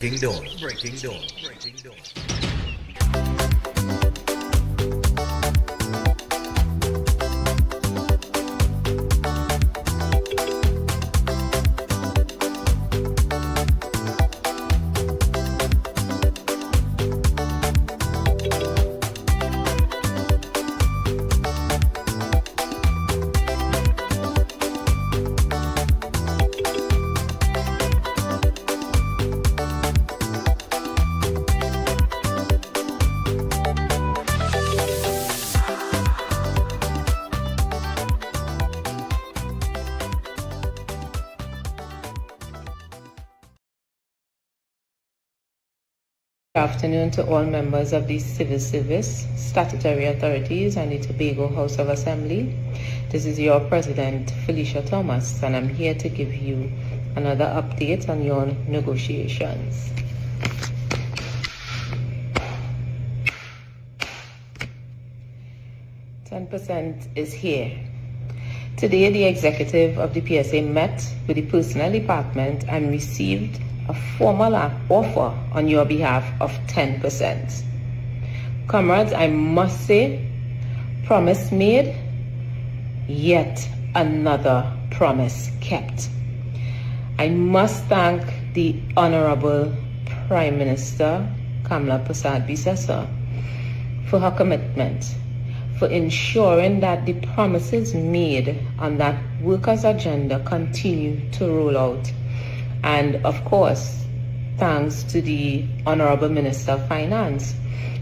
Breaking Dawn. Good afternoon to all members of the civil service, statutory authorities, and the Tobago House of Assembly. This is your President, Felicia Thomas, and I'm here to give you another update on your negotiations. %10 is here. Today, the executive of the PSA met with the personnel department and received a formal offer on your behalf of 10%. Comrades, I must say, promise made, yet another promise kept. I must thank the Honorable Prime Minister Kamla Persad-Bissessar for her commitment, for ensuring that the promises made on that workers' agenda continue to roll out. And of course, thanks to the Honorable Minister of Finance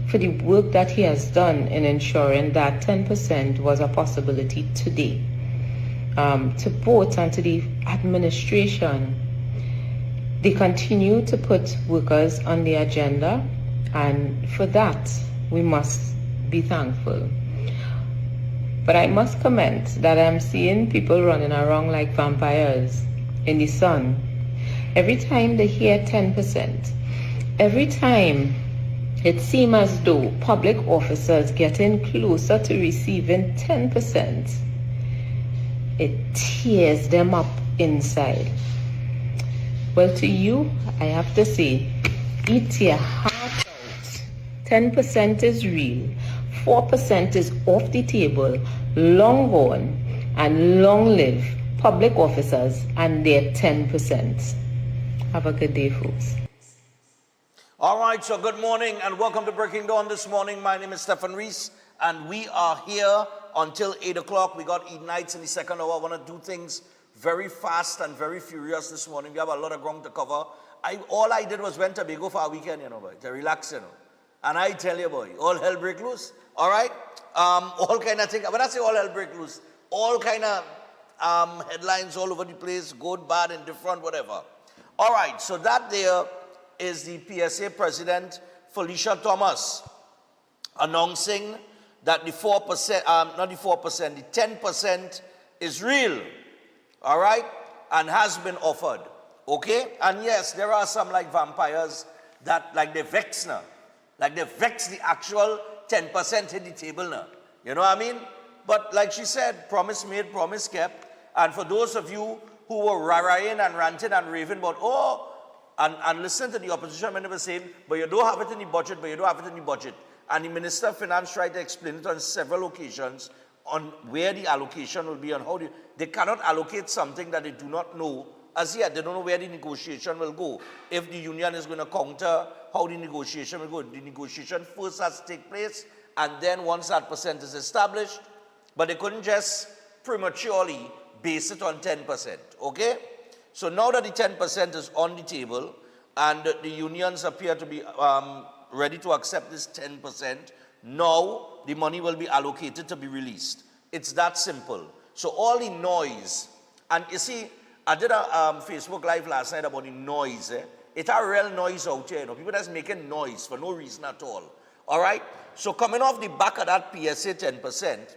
for the work that he has done in ensuring that 10% was a possibility today. To both and to the administration, they continue to put workers on the agenda, and for that, we must be thankful. But I must comment that I'm seeing people running around like vampires in the sun. Every time they hear 10%, every time it seems as though public officers getting closer to receiving 10%, it tears them up inside. Well, to you, I have to say, eat your heart out. 10% is real. 4% is off the table. Long gone, and long live public officers and their 10%. Have a good day, folks. All right, so good morning and welcome to Breaking Dawn this morning. My name is Stephen Reese and we are here until 8 o'clock. We got Eden Nights in the second hour. I want to do things very fast and very furious this morning. We have a lot of ground to cover. All I did was went to Tobago for a weekend, boy, to relax, And I tell you, boy, all hell break loose, all right? All kind of things. When I say all hell break loose, all kind of headlines all over the place, good, bad, indifferent, whatever. All right, so that there is the PSA President, Felicia Thomas, announcing that the 4%, not the 4%, the 10% is real, all right, and has been offered, okay? And yes, there are some like vampires that, like they vex now, like they vex the actual 10% hit the table now, you know what I mean? But like she said, promise made, promise kept, and for those of you who were rah-rahing and ranting and raving about, and listen to the opposition member saying, but you don't have it in the budget, but you don't have it in the budget. And the Minister of Finance tried to explain it on several occasions on where the allocation will be and how they cannot allocate something that they do not know as yet. They don't know where the negotiation will go. If the union is going to counter how the negotiation will go. The negotiation first has to take place, and then once that percent is established, but they couldn't just prematurely base it on 10%, okay? So now that the 10% is on the table and the unions appear to be ready to accept this 10%, now the money will be allocated to be released. It's that simple. So all the noise, and you see, I did a Facebook Live last night about the noise. It's a real noise out here, people that's making noise for no reason at all. All right? So coming off the back of that PSA 10%,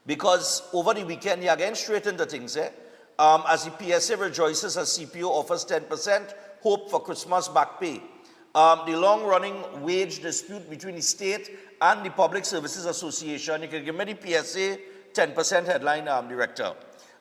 because over the weekend, you're getting straight into things, as the PSA rejoices as CPO offers 10%, hope for Christmas back pay. The long-running wage dispute between the state and the Public Services Association, you can give me the PSA 10% headline, Director.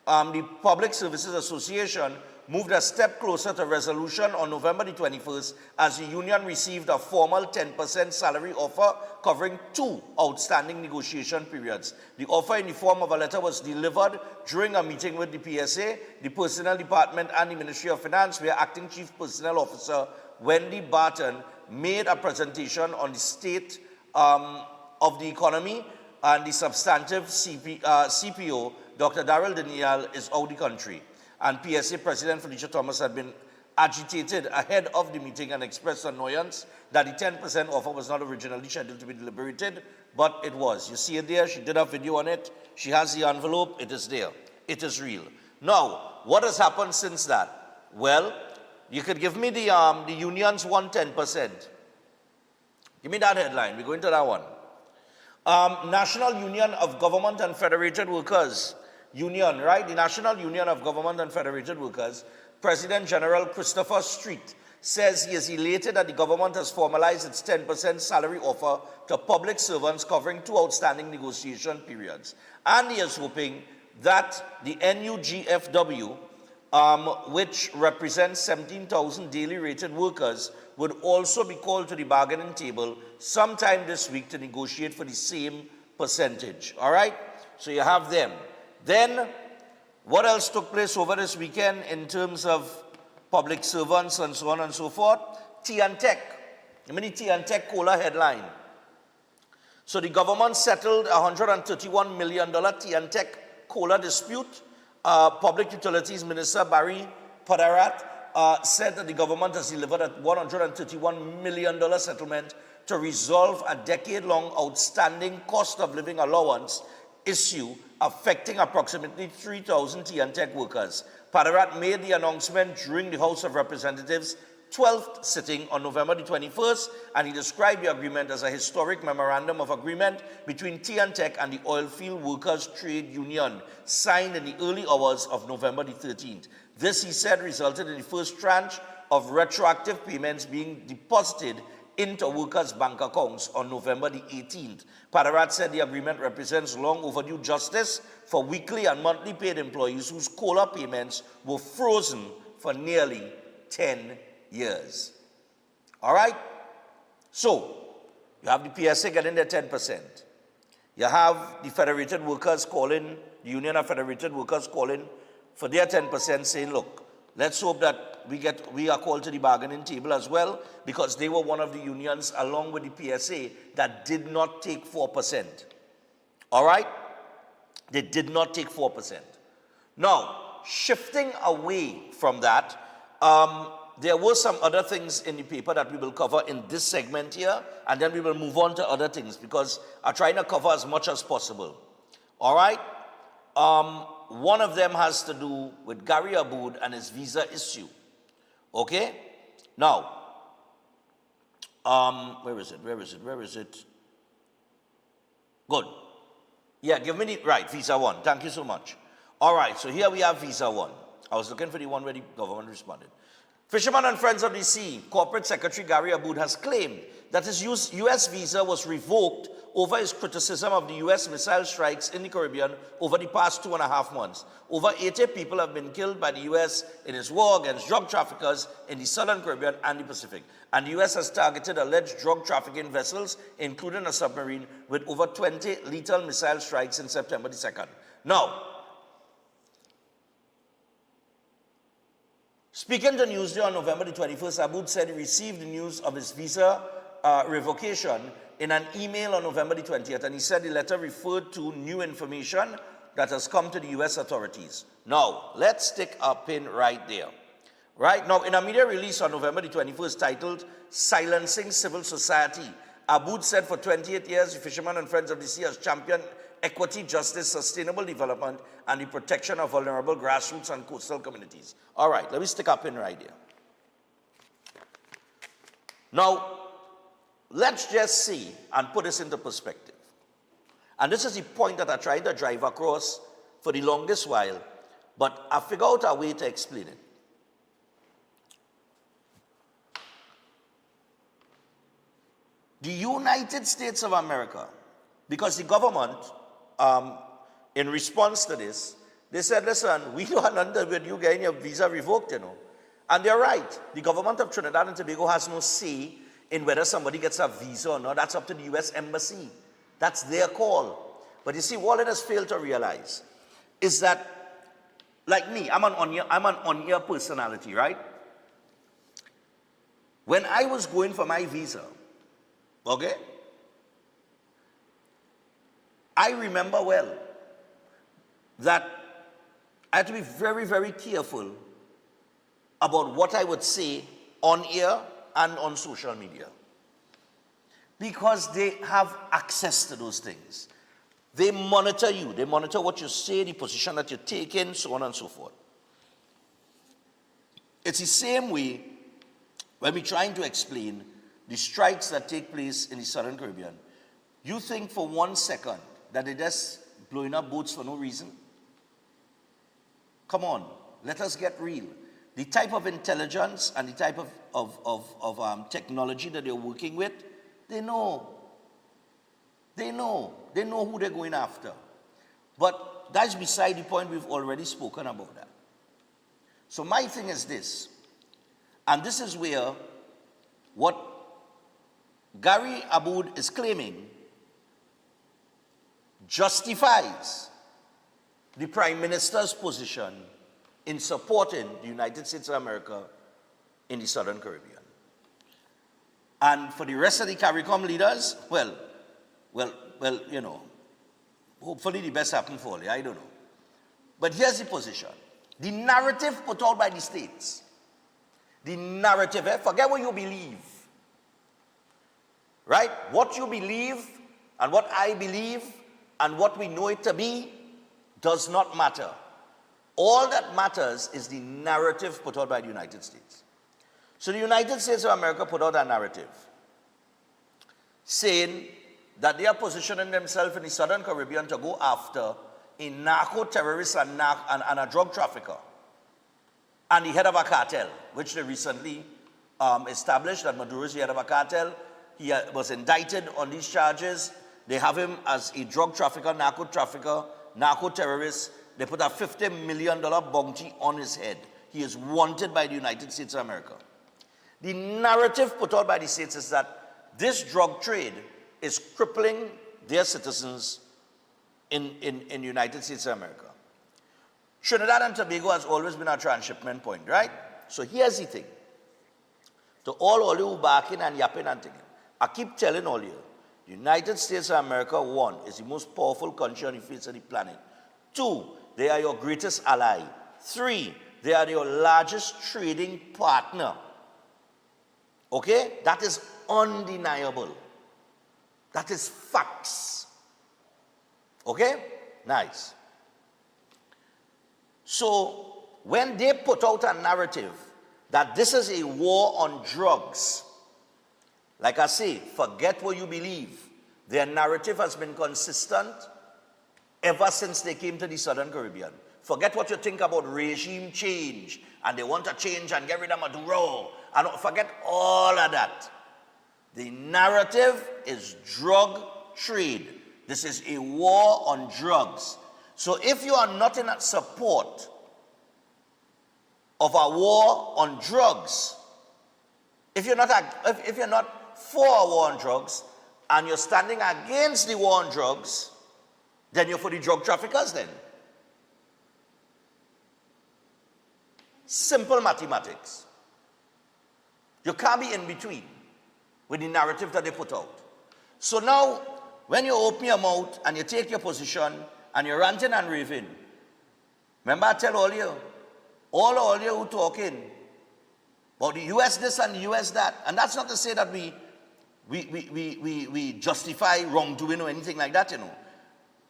The Public Services Association moved a step closer to resolution on November the 21st as the union received a formal 10% salary offer covering 2 outstanding negotiation periods. The offer in the form of a letter was delivered during a meeting with the PSA, the Personnel Department and the Ministry of Finance, where Acting Chief Personnel Officer Wendy Barton made a presentation on the state of the economy, and the substantive CPO, Dr. Daryl Daniel, is out of the country. And PSA President Felicia Thomas had been agitated ahead of the meeting and expressed annoyance that the 10% offer was not originally scheduled to be deliberated, but it was. You see it there, she did a video on it, she has the envelope, it is there, it is real. Now, what has happened since that? Well, you could give me the union's 110%. Give me that headline, we're going to that one. National Union of Government and Federated Workers, Union, right? The National Union of Government and Federated Workers, President General Christopher Street says he is elated that the government has formalized its 10% salary offer to public servants covering 2 outstanding negotiation periods. And he is hoping that the NUGFW, which represents 17,000 daily rated workers, would also be called to the bargaining table sometime this week to negotiate for the same percentage. All right? So you have them. Then, what else took place over this weekend in terms of public servants and so on and so forth? TNTech. Give me the TNTech Cola headline. So the government settled a $131 million TNTech Cola dispute. Public Utilities Minister Barry Padarat said that the government has delivered a $131 million settlement to resolve a decade-long outstanding cost of living allowance issue affecting approximately 3,000 TNTech workers. Padarat made the announcement during the House of Representatives' 12th sitting on November the 21st, and he described the agreement as a historic memorandum of agreement between TNTech and the Oilfield Workers Trade Union, signed in the early hours of November the 13th. This, he said, resulted in the first tranche of retroactive payments being deposited into workers' bank accounts on November the 18th. Padarat said the agreement represents long overdue justice for weekly and monthly paid employees whose COLA payments were frozen for nearly 10 years. All right? So, you have the PSA getting their 10%. You have the Federated Workers calling, the Union of Federated Workers calling for their 10%, saying, look, let's hope that we are called to the bargaining table as well, because they were one of the unions, along with the PSA, that did not take 4%. All right? They did not take 4%. Now, shifting away from that, there were some other things in the paper that we will cover in this segment here, and then we will move on to other things, because I'm trying to cover as much as possible. All right? One of them has to do with Gary Aboud and his visa issue. Okay? Now, where is it? Good. Yeah, give me the, right, visa 1. Thank you so much. All right, so here we have visa 1. I was looking for the one where the government responded. Fishermen and Friends of the Sea, Corporate Secretary Gary Aboud has claimed that his U.S. visa was revoked over his criticism of the U.S. missile strikes in the Caribbean over the past 2.5 months. Over 80 people have been killed by the U.S. in its war against drug traffickers in the Southern Caribbean and the Pacific. And the U.S. has targeted alleged drug trafficking vessels, including a submarine, with over 20 lethal missile strikes in September the 2nd. Now, speaking to Newsday on November the 21st, Aboud said he received the news of his visa revocation in an email on November the 20th, and he said the letter referred to new information that has come to the U.S. authorities. Now, let's stick a pin right there. Right now, in a media release on November the 21st titled Silencing Civil Society, Aboud said for 28 years, the Fishermen and Friends of the Sea has championed equity, justice, sustainable development, and the protection of vulnerable grassroots and coastal communities. All right, let me stick up in right here. Now, let's just see and put this into perspective. And this is the point that I tried to drive across for the longest while, but I figured out a way to explain it. The United States of America, because the government, in response to this, They said, listen, we don't under with you getting your visa revoked, you know. And they're right. The government of Trinidad and Tobago has no say in whether somebody gets a visa or not. That's up to the U.S. Embassy. That's their call. But you see, what it has failed to realize is that, like me, I'm an on-air personality, right? When I was going for my visa, okay, I remember well that I had to be very, very careful about what I would say on air and on social media, because they have access to those things. They monitor you. They monitor what you say, the position that you take in, so on and so forth. It's the same way when we're trying to explain the strikes that take place in the Southern Caribbean. You think for 1 second that they're just blowing up boats for no reason? Come on, let us get real. The type of intelligence and the type of technology that they're working with, they know. They know who they're going after. But that's beside the point. We've already spoken about that. So my thing is this, and this is where what Gary Aboud is claiming justifies the Prime Minister's position in supporting the United States of America in the Southern Caribbean. And for the rest of the CARICOM leaders, well, you know, hopefully the best happens for you, I don't know. But here's the position. The narrative put out by the states, the narrative, forget what you believe, right? What you believe and what I believe and what we know it to be does not matter. All that matters is the narrative put out by the United States. So the United States of America put out a narrative saying that they are positioning themselves in the Southern Caribbean to go after a narco-terrorist and a drug trafficker and the head of a cartel, which they recently established that Maduro is the head of a cartel. He was indicted on these charges. They have him as a drug trafficker, narco-terrorist. They put a $50 million bounty on his head. He is wanted by the United States of America. The narrative put out by the states is that this drug trade is crippling their citizens in the United States of America. Trinidad and Tobago has always been a transshipment point, right? So here's the thing. To all you barking and yapping and thinking, I keep telling all you, the United States of America, 1, is the most powerful country on the face of the planet. 2, they are your greatest ally. 3, they are your largest trading partner. Okay? That is undeniable. That is facts. Okay? Nice. So, when they put out a narrative that this is a war on drugs, like I say, forget what you believe. Their narrative has been consistent ever since they came to the Southern Caribbean. Forget what you think about regime change, and they want to change and get rid of Maduro, and forget all of that. The narrative is drug trade. This is a war on drugs. So if you are not in support of a war on drugs, if you're not for a war on drugs, and you're standing against the war on drugs, then you're for the drug traffickers then. Simple mathematics. You can't be in between with the narrative that they put out. So now, when you open your mouth and you take your position and you're ranting and raving, remember I tell all you who talking about the US this and the US that, and that's not to say that we justify wrongdoing or anything like that, you know.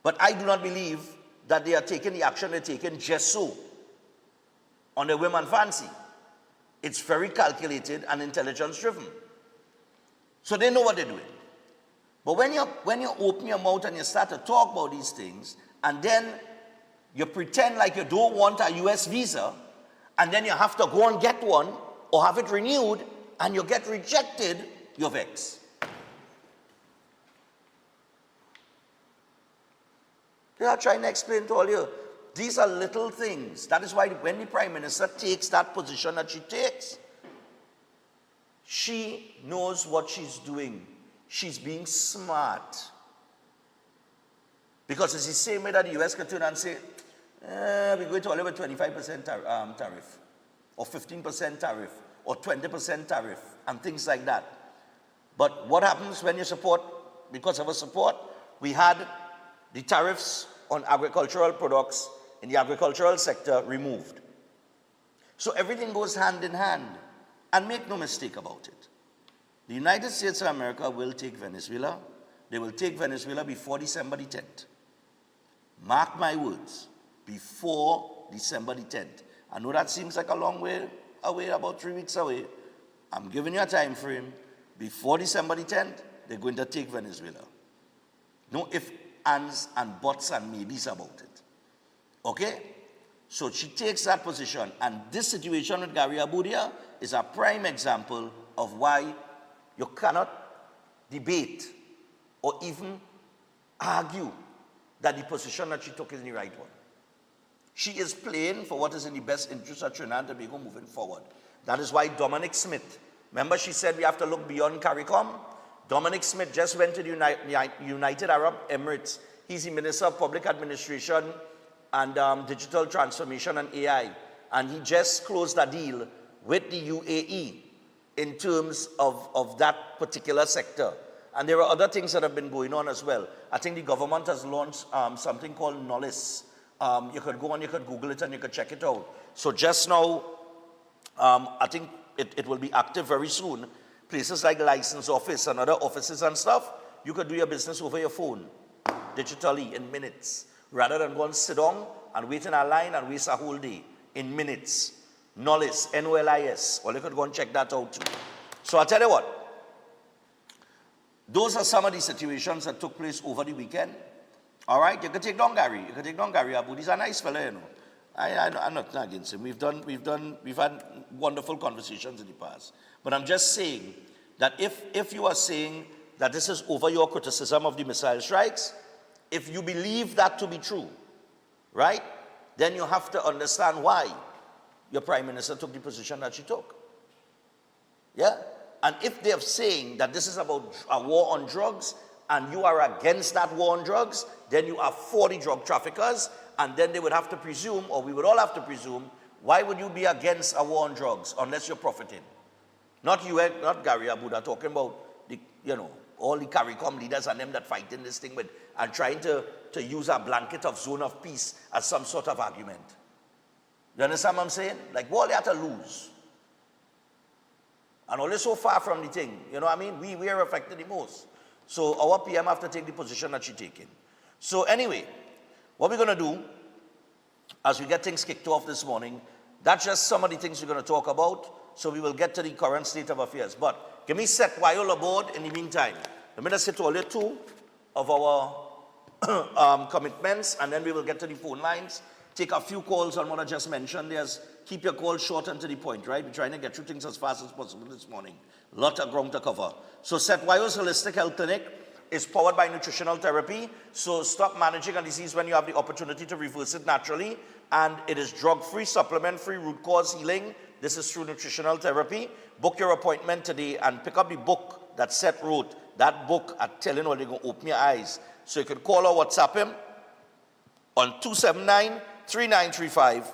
But I do not believe that they are taking the action they're taking just so, on their whim and fancy. It's very calculated and intelligence-driven. So they know what they're doing. But when you open your mouth and you start to talk about these things, and then you pretend like you don't want a US visa, and then you have to go and get one, or have it renewed, and you get rejected, you're vexed. They are trying to explain to all you. these are little things. That is why when the Prime Minister takes that position that she takes, she knows what she's doing. She's being smart. Because it's the same way that the US can turn and say, we're going to only have a 25% tariff, or 15% tariff, or 20% tariff, and things like that. But what happens when you support, because of our support, we had the tariffs on agricultural products in the agricultural sector removed. So everything goes hand in hand. And make no mistake about it. The United States of America will take Venezuela. They will take Venezuela before December the 10th. Mark my words, before December the 10th. I know that seems like a long way away, about 3 weeks away. I'm giving you a time frame. Before December the 10th, they're going to take Venezuela. No ifs, ands, and buts and maybes about it. Okay? So she takes that position, and this situation with Gary Abudia is a prime example of why you cannot debate or even argue that the position that she took is the right one. She is playing for what is in the best interest of Trinidad and Tobago moving forward. That is why Dominic Smith, remember she said we have to look beyond CARICOM? Dominic Smith just went to the United Arab Emirates. He's the Minister of Public Administration and Digital Transformation and AI. And he just closed a deal with the UAE in terms of that particular sector. And there are other things that have been going on as well. I think the government has launched something called Knowledge. You could go on, you could Google it, and you could check it out. So just now, I think it will be active very soon. Places like License Office and other offices and stuff, you could do your business over your phone, digitally, in minutes, rather than go and sit down and wait in a line and waste a whole day, in minutes. Knowledge, N-O-L-I-S, or you could go and check that out too. So I'll tell you what, those are some of the situations that took place over the weekend. All right, you can take down Gary. You can take down Gary Abu. He's a nice fellow, you know. I'm not against him. We've had wonderful conversations in the past. But I'm just saying that if you are saying that this is over your criticism of the missile strikes, if you believe that to be true, right, then you have to understand why your Prime Minister took the position that she took. Yeah? And if they're saying that this is about a war on drugs, and you are against that war on drugs, then you are for the drug traffickers, and then they would have to presume, or we would all have to presume, why would you be against a war on drugs unless you're profiting? Not you, not Gary Abuda, talking about the, all the CARICOM leaders and them that fighting this thing with, and trying to use a blanket of zone of peace as some sort of argument. You understand what I'm saying? Like, what they have to lose. And only so far from the thing, you know what I mean? We are affected the most. So our PM have to take the position that she's taking. So anyway, what we're going to do, as we get things kicked off this morning, that's just some of the things we're going to talk about. So we will get to the current state of affairs. But give me Seth Wyall aboard in the meantime. Let me just hit only two of our commitments, and then we will get to the phone lines. Take a few calls on what I just mentioned. Keep your calls short and to the point, right? We're trying to get through things as fast as possible this morning. Lot of ground to cover. So Seth Wyall's Holistic Health Clinic is powered by nutritional therapy. So stop managing a disease when you have the opportunity to reverse it naturally. And it is drug-free, supplement-free, root cause healing. This is through nutritional therapy. Book your appointment today and pick up the book that Seth wrote. That book, I'm telling you, they're going to open your eyes. So you can call or WhatsApp him on 279-3935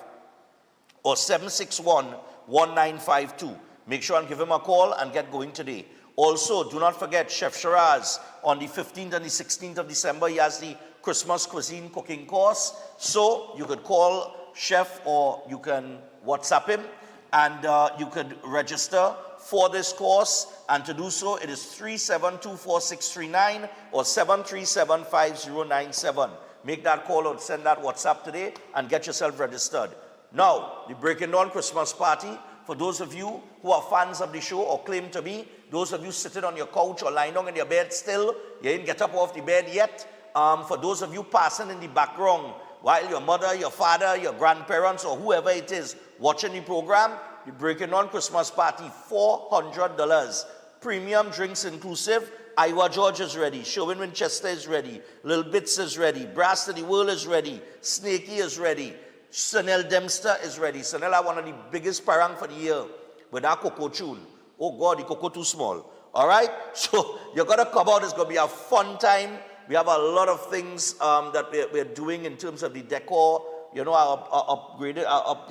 or 761-1952. Make sure and give him a call and get going today. Also, do not forget Chef Shiraz on the 15th and the 16th of December. He has the Christmas cuisine cooking course. So you could call Chef or you can WhatsApp him and you could register for this course. And to do so, it is 3724639 or 7375097. Make that call or send that WhatsApp today and get yourself registered. Now, the Breaking Dawn Christmas party, for those of you who are fans of the show or claim to be, those of you sitting on your couch or lying down in your bed still, you didn't get up off the bed yet. For those of you passing in the background, while your mother, your father, your grandparents, or whoever it is watching the program, the Breaking Dawn Christmas party, $400. Premium drinks inclusive, Iowa George is ready. Sherwin Winchester is ready. Little Bits is ready. Brass to the World is ready. Snakey is ready. Sunil Dempster is ready. Sunil are one of the biggest parang for the year with that cocoa tune. Oh God, the cocoa too small. All right? So you're going to come out. It's going to be a fun time. We have a lot of things that we're doing in terms of the decor. You know, upgraded, up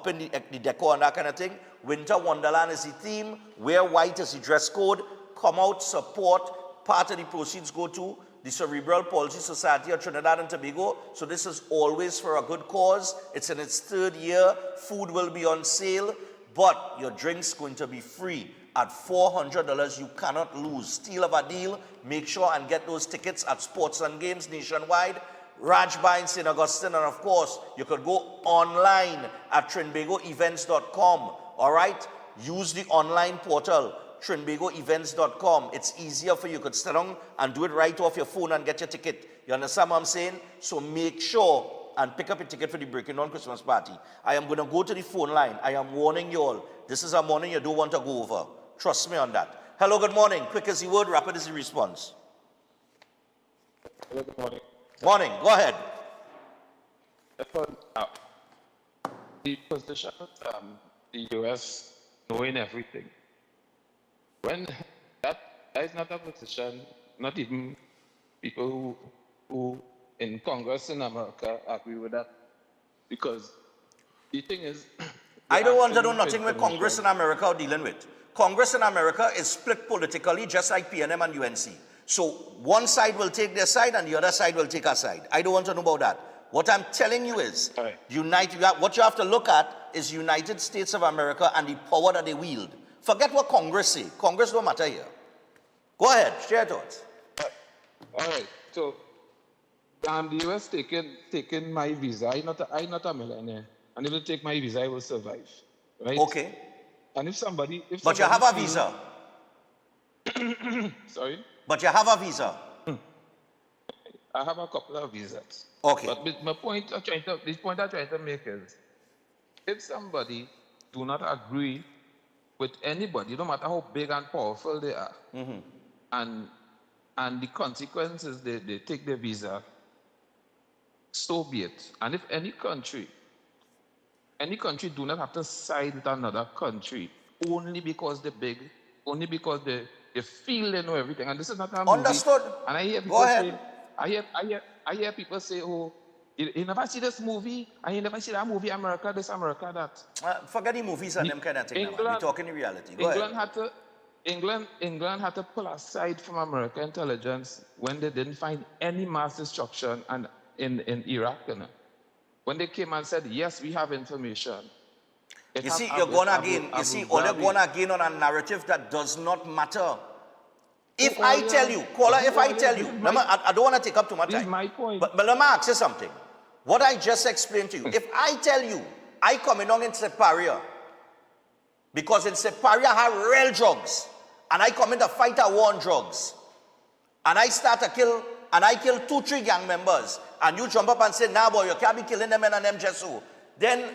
in the decor and that kind of thing. Winter Wonderland is the theme. Wear white is the dress code. Come out, support. Part of the proceeds go to the Cerebral Palsy Society of Trinidad and Tobago. So this is always for a good cause. It's in its 3rd year. Food will be on sale, but your drink's going to be free at $400. You cannot lose. Steal of a deal. Make sure and get those tickets at Sports and Games nationwide. Raj Bar in St. Augustine, and of course, you could go online at trinbagoevents.com. All right? Use the online portal, trinbagoevents.com. It's easier for you. You could sit down and do it right off your phone and get your ticket. You understand what I'm saying? So make sure and pick up a ticket for the Breaking Dawn Christmas party. I am going to go to the phone line. I am warning you all. This is a morning you don't want to go over. Trust me on that. Hello, good morning. Quick as the word, rapid as the response. Hello, good morning. Morning. Go ahead. The position of the U.S. knowing everything. When that is not a position, not even people who in Congress in America agree with that. Because the thing is, I don't want to do nothing with Congress in America are dealing with. Congress in America is split politically, just like PNM and UNC. So one side will take their side and the other side will take our side. I don't want to know about that. What I'm telling you is, what you have to look at is United States of America and the power that they wield. Forget what Congress say. Congress don't matter here. Go ahead, share your thoughts. All right. So the US taking my visa. I'm not a millionaire. And if they take my visa, I will survive. Right? Okay. And if somebody But you have a visa. Sorry? But you have a visa. I have a couple of visas. Okay. But the point I'm trying to make is, if somebody do not agree with anybody, no matter how big and powerful they are, and the consequences they take their visa, so be it. And if any country do not have to side with another country only because they're big, only because they feel they know everything. And this is not a movie. Understood. And I hear people say, I hear people say, oh, you never see this movie, and you never see that movie, America this, America that. Forget the movies and them kind of thing. We're talking in reality. Go ahead. England had to pull aside from American intelligence when they didn't find any mass destruction in Iraq. You know? When they came and said, yes, we have information. You see, you're going again. You see, all you're going again on a narrative that does not matter. If I tell you, caller, if I tell you, I don't want to take up too much time. This is my point. But let me ask you something. What I just explained to you, if I tell you, I come along in Separia, because in Separia I have real drugs, and I come in to fight a war on drugs, and I start to kill, and I kill 2-3 gang members, and you jump up and say, nah boy, you can't be killing them and them just so. Then,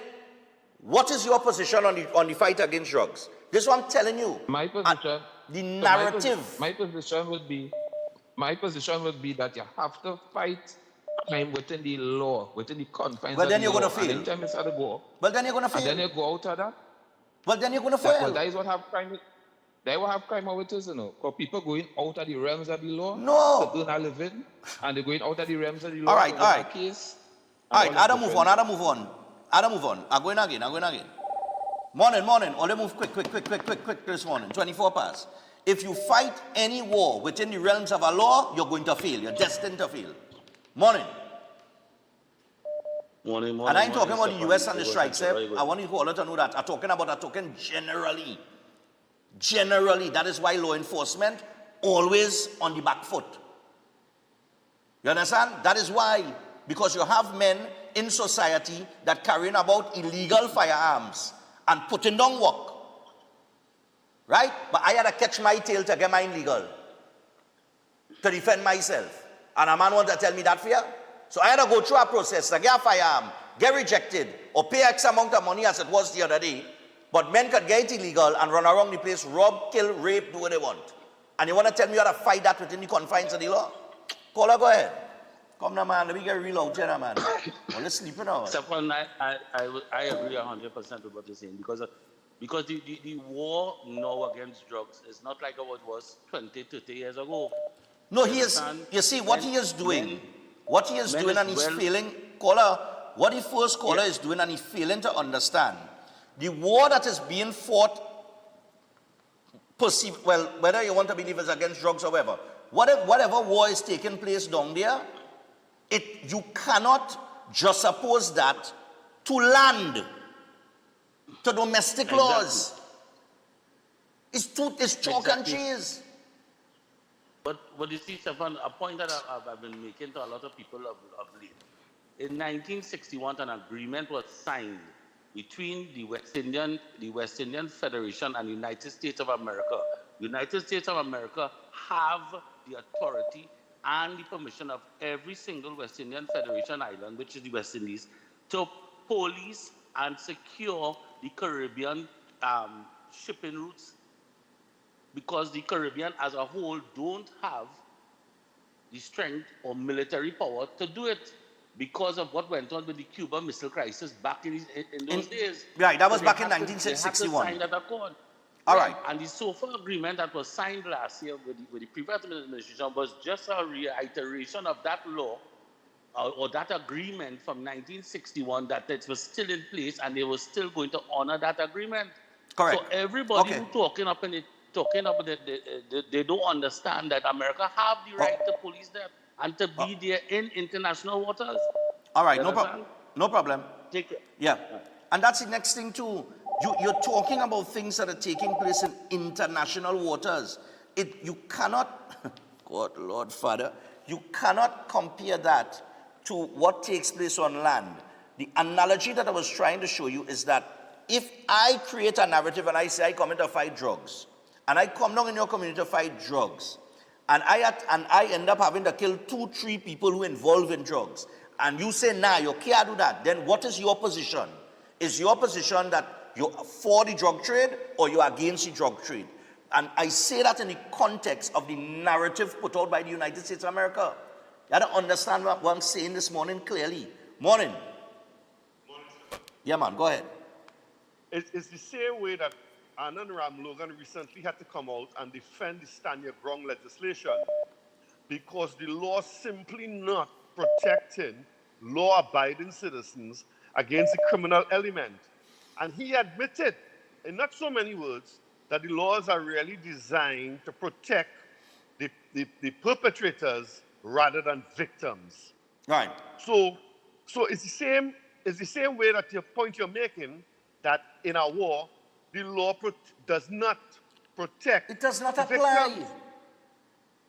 what is your position on the fight against drugs? This is what I'm telling you. My position, the narrative. My position would be that you have to fight crime within the law, within the confines well, of then the you're law. Going to fail. And anytime you start to go, well, then you're going to fail. And then you go out of that. Well, then you're going to fail. Well, that is what have crime. They will have crime with us, you know. Because people going out of the realms of the law no. to earn a living, and they're going out of the realms of the law. All right, all right. Case, all right, Adam, move on. I'm going again. Morning. Only move quick this morning. 24 past. If you fight any war within the realms of a law, you're going to fail. You're destined to fail. Morning. Morning. And I ain't talking about the US and the strikes. I want you all to know that. I'm talking generally. Generally, that is why law enforcement always on the back foot. You understand? That is why, because you have men in society that carrying about illegal firearms and putting down work. Right? But I had to catch my tail to get mine legal. To defend myself. And a man want to tell me that fear? So I had to go through a process to get a firearm, get rejected, or pay X amount of money as it was the other day. But men could get it illegal and run around the place, rob, kill, rape, do what they want. And you want to tell me you have to fight that within the confines of the law? Caller, go ahead. Come now, man. Let me get real out here, man. Well, let's sleep now. Stefan, I agree 100% with what you're saying because the war now against drugs is not like what it was 20, 30 years ago. No, he is. You see, what he is doing, and he's failing. Caller, what the first caller is doing, and he's failing to understand the war that is being fought. Perceived, well, whether you want to believe it's against drugs or whatever war is taking place down there, you cannot just oppose that to land, to domestic laws. It's chalk and cheese. But you see, Stefan, a point that I've been making to a lot of people of late. In 1961, an agreement was signed between the West Indian Federation and the United States of America. The United States of America have the authority and the permission of every single West Indian Federation island, which is the West Indies, to police and secure the Caribbean shipping routes, because the Caribbean as a whole don't have the strength or military power to do it, because of what went on with the Cuban Missile Crisis back in those days. Right, that was So back in they 1961. had to sign that accord. All right. And the SOFA agreement that was signed last year with the previous administration was just a reiteration of that law or that agreement from 1961, that it was still in place and they were still going to honor that agreement. Correct. So everybody who talking up they don't understand that America have the right to police them and to be there in international waters. All right, no problem. Take it. Yeah, and that's the next thing too. You're talking about things that are taking place in international waters. You cannot, God, Lord Father, you cannot compare that to what takes place on land. The analogy that I was trying to show you is that if I create a narrative and I say I come in to fight drugs, and I come down in your community to fight drugs, and I end up having to kill 2-3 people who are involved in drugs, and you say, nah, you can't do that, then what is your position? Is your position that you're for the drug trade or you're against the drug trade? And I say that in the context of the narrative put out by the United States of America. You have to understand what I'm saying this morning clearly. Morning. Yeah, man, go ahead. It's the same way that Anand Ram Logan recently had to come out and defend the Stand Your Ground legislation, because the law simply not protecting law-abiding citizens against the criminal element. And he admitted, in not so many words, that the laws are really designed to protect the perpetrators rather than victims. Right. So it's the same way that your point you're making, that in a war, the law does not protect. It does not the apply. victims.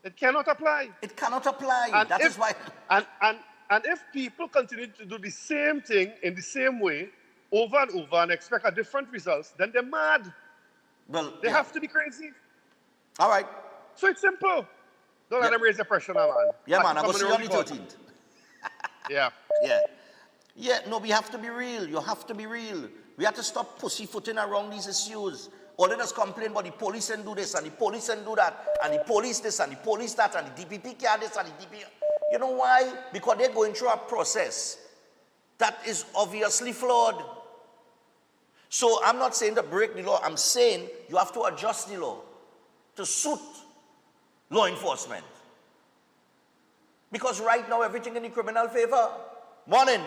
It cannot apply. It cannot apply. And That is why. And if people continue to do the same thing in the same way over and over and expect a different results, then they're mad. Well, They have to be crazy. All right. So it's simple. Don't let them raise the pressure now, man. Yeah, man, I Come will see you on the report. 13th. Yeah. Yeah. Yeah, no, we have to be real. You have to be real. We have to stop pussyfooting around these issues. All of us complain about the police and do this, and the police and do that, and the police this, and the police that, and the DPP care this, and the DPP. You know why? Because they're going through a process that is obviously flawed. So I'm not saying to break the law. I'm saying you have to adjust the law to suit law enforcement. Because right now, everything in the criminal favor. Morning.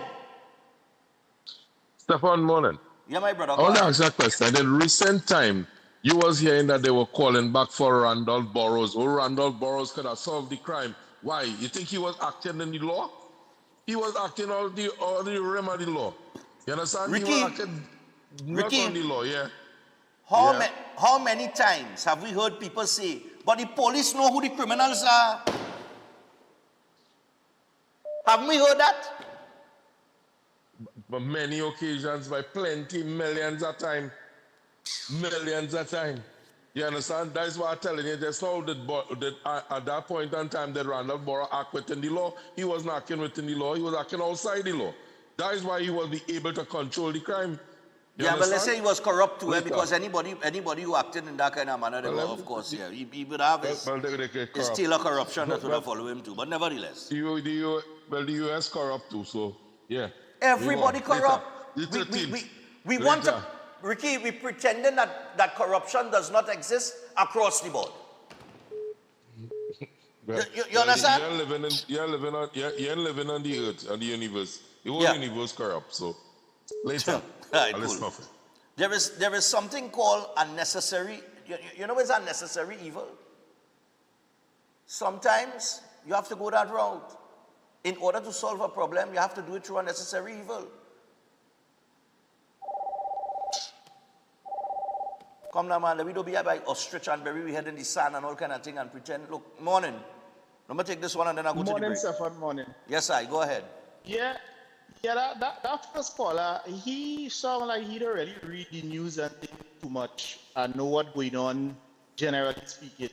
Stefan, morning. Yeah, my brother. I want to ask that question. In recent time, you was hearing that they were calling back for Randolph Burroughs. Oh, Randolph Burroughs could have solved the crime. Why? You think he was acting in the law? He was acting all the realm of the law. You understand? Ricky, he was acting not on the law, yeah. How many times have we heard people say, but the police know who the criminals are? Haven't we heard that? But many occasions, by plenty, millions of time. Millions of time. You understand? That's why I'm telling you, just how at that point in time that Randolph Burrough act within the law. He wasn't acting within the law, he was acting outside the law. That is why he will be able to control the crime. Yeah, but let's say he was corrupt too, Later. because anybody who acted in that kind of manner, they Well, were, of course, yeah. He would have his they corrupt. tailor corruption that would Well, have followed him too. But nevertheless, the US corrupt too, so yeah. everybody Move on. corrupt. Later. The 13th. We want to, Later. Ricky, we pretending that corruption does not exist across the board. Well, You understand? You're living on the earth, on the universe. The whole Yeah. universe corrupt, so later. Right, I'll listen cool. off it. There is something called unnecessary, you know what's unnecessary evil? Sometimes you have to go that route. In order to solve a problem, you have to do it through unnecessary evil. Come now, man, we don't be here by ostrich and bury we head in the sand and all kind of thing and pretend. Look, morning. Let me take this one and then I'll go to the Morning, break. Stefan, morning. Yes, I go ahead. Yeah, that first caller, he sounded like he'd already read the news and think too much and know what's going on, generally speaking.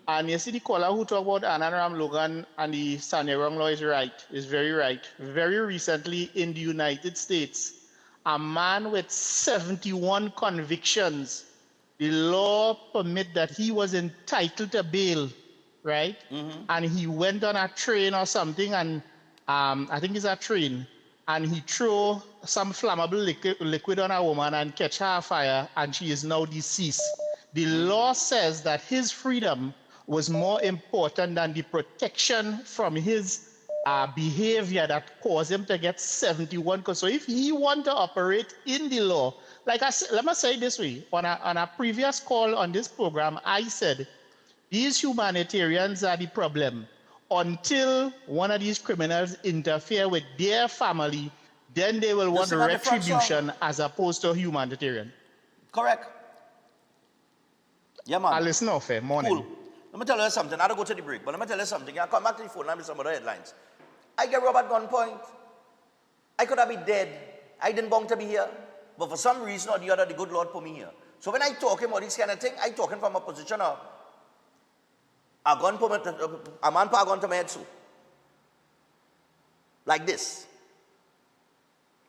And you see the caller who talked about Ananram Logan and the Sanyerong law is right, is very right. Very recently in the United States, a man with 71 convictions, the law permit that he was entitled to bail, right? And he went on a train or something, and I think it's a train, and he threw some flammable liquid on a woman and catch her afire, and she is now deceased. The law says that his freedom was more important than the protection from his behavior that caused him to get 71. So if he want to operate in the law, like I said, let me say it this way, on a previous call on this program, I said, these humanitarians are the problem. Until one of these criminals interfere with their family, then they will want Listen at the front retribution as opposed to humanitarian. Correct. Yeah, man. I listen off, morning. Cool. Let me tell you something. I don't go to the break, but let me tell you something. I'll come back to the phone and some other headlines. I get robbed at gunpoint. I could have been dead. I didn't want to be here. But for some reason or the other, the good Lord put me here. So when I talk about this kind of thing, I talking from a position of a man put a gun to my head, so. Like this.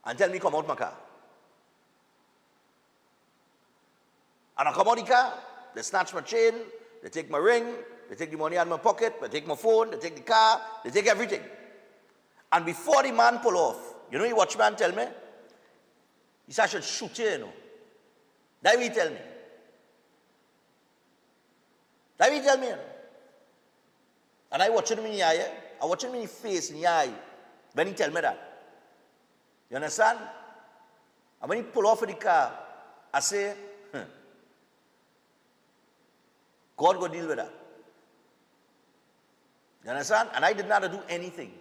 And tell me come out my car. And I come out the car, they snatch my chain, they take my ring, they take the money out of my pocket, they take my phone, they take the car, they take everything. And before the man pull off, you know the watchman tell me? He said I should shoot you, you know. That will he tell me. That will he tell me, you know. And I watch him in the eye, I watch him in the face, in the eye, when he tell me that. You understand? And when he pull off of the car, I say, God go deal with that. You understand? And I did not do anything.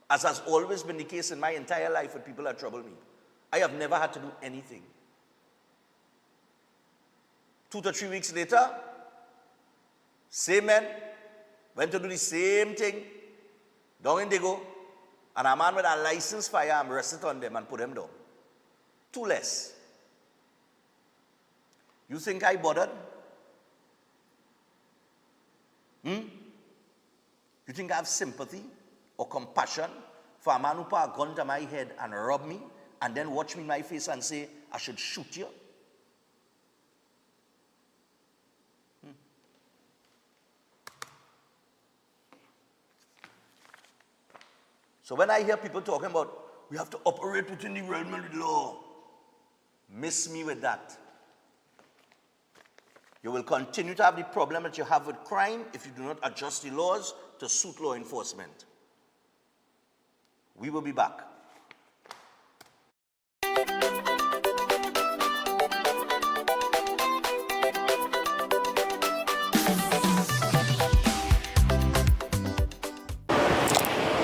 As has always been the case in my entire life with people that trouble me. I have never had to do anything. 2 to 3 weeks later, same men went to do the same thing down in Dago, and a man with a licensed firearm rested on them and put them down. 2 less. You think I bothered? You think I have sympathy or compassion for a man who put a gun to my head and rob me and then watch me in my face and say, I should shoot you? So when I hear people talking about, we have to operate within the realm of the law, miss me with that. You will continue to have the problem that you have with crime if you do not adjust the laws to suit law enforcement. We will be back.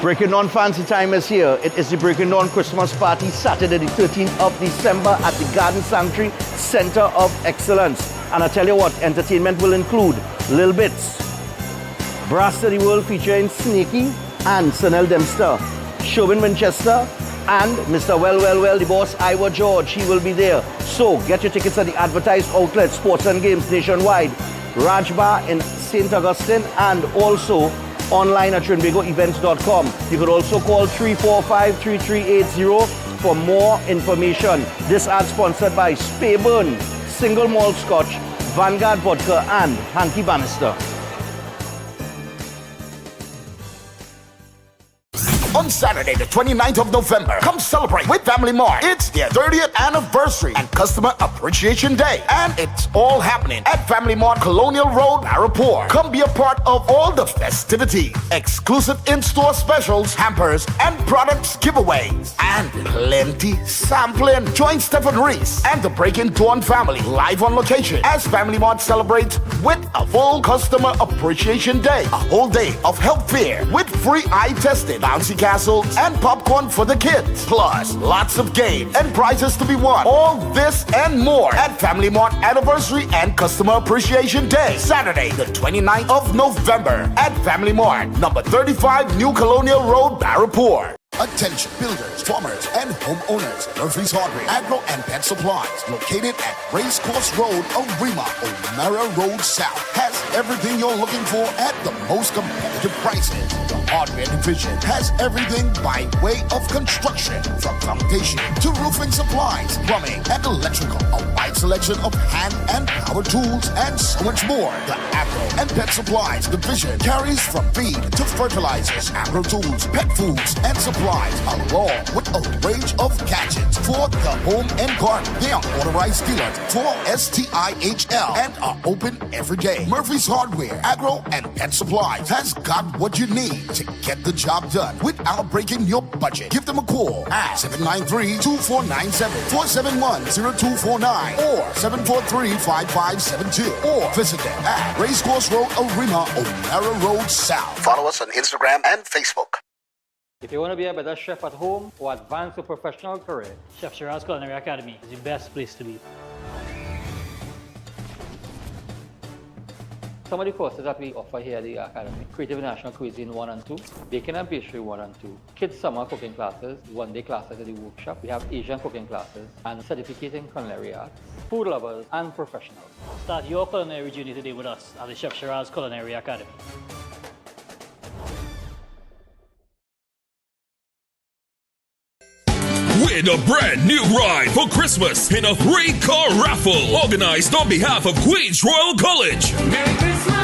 Breaking Dawn Fancy Time is here. It is the Breaking Dawn Christmas Party, Saturday the 13th of December at the Garden Sanctuary Center of Excellence. And I tell you what, entertainment will include Lil Bits, Brass to the World featuring Snakey and Sanel Dempster, Chauvin Winchester, and Mr. Well, the boss, Iowa George. He will be there. So get your tickets at the advertised outlets, Sports and Games nationwide, Raj Bar in St. Augustine, and also online at trinbagoevents.com. You could also call 345-3380 for more information. This ad sponsored by Speyburn, Single Malt Scotch, Vanguard Vodka, and Hanky Bannister. On Saturday, the 29th of November, come celebrate with Family Mart. It's their 30th anniversary and Customer Appreciation Day. And it's all happening at Family Mart, Colonial Road, Maripur. Come be a part of all the festivities, exclusive in-store specials, hampers, and products giveaways, and plenty sampling. Join Stephen Reese and the Breaking Dawn family live on location as Family Mart celebrates with a full Customer Appreciation Day. A whole day of health fair with free eye testing, bouncy castles, and popcorn for the kids. Plus, lots of games and prizes to be won. All this and more at Family Mart Anniversary and Customer Appreciation Day, Saturday, the 29th of November at Family Mart, number 35 New Colonial Road, Maripur. Attention builders, farmers, and homeowners. Murphy's Hardware, Agro and Pet Supplies, located at Racecourse Road, Arima, O'Mara Road South, has everything you're looking for at the most competitive prices. The hardware division has everything by way of construction, from foundation to roofing supplies, plumbing, and electrical. A wide selection of hand and power tools, and so much more. The Agro and Pet Supplies division carries from feed to fertilizers, agro tools, pet foods, and supplies, along with a range of gadgets for the home and garden. They are authorized dealers for STIHL and are open every day. Murphy's Hardware, Agro, and Pet Supplies has got what you need to get the job done without breaking your budget. Give them a call at 793-2497, 471-0249, or 743-5572, or visit them at Racecourse Road, Arima, O'Mara Road South. Follow us on Instagram and Facebook. If you want to be a better chef at home or advance your professional career, Chef Shiraz Culinary Academy is the best place to be. some of the courses that we offer here at the Academy: Creative National Cuisine 1 and 2, Baking and Pastry 1 and 2, Kids Summer Cooking Classes, one-day classes at the workshop. We have Asian cooking classes and certificating culinary arts, food lovers and professionals. Start your culinary journey today with us at the Chef Shiraz Culinary Academy. Win a brand new ride for Christmas in a 3-car raffle organized on behalf of Queens Royal College. Merry Christmas!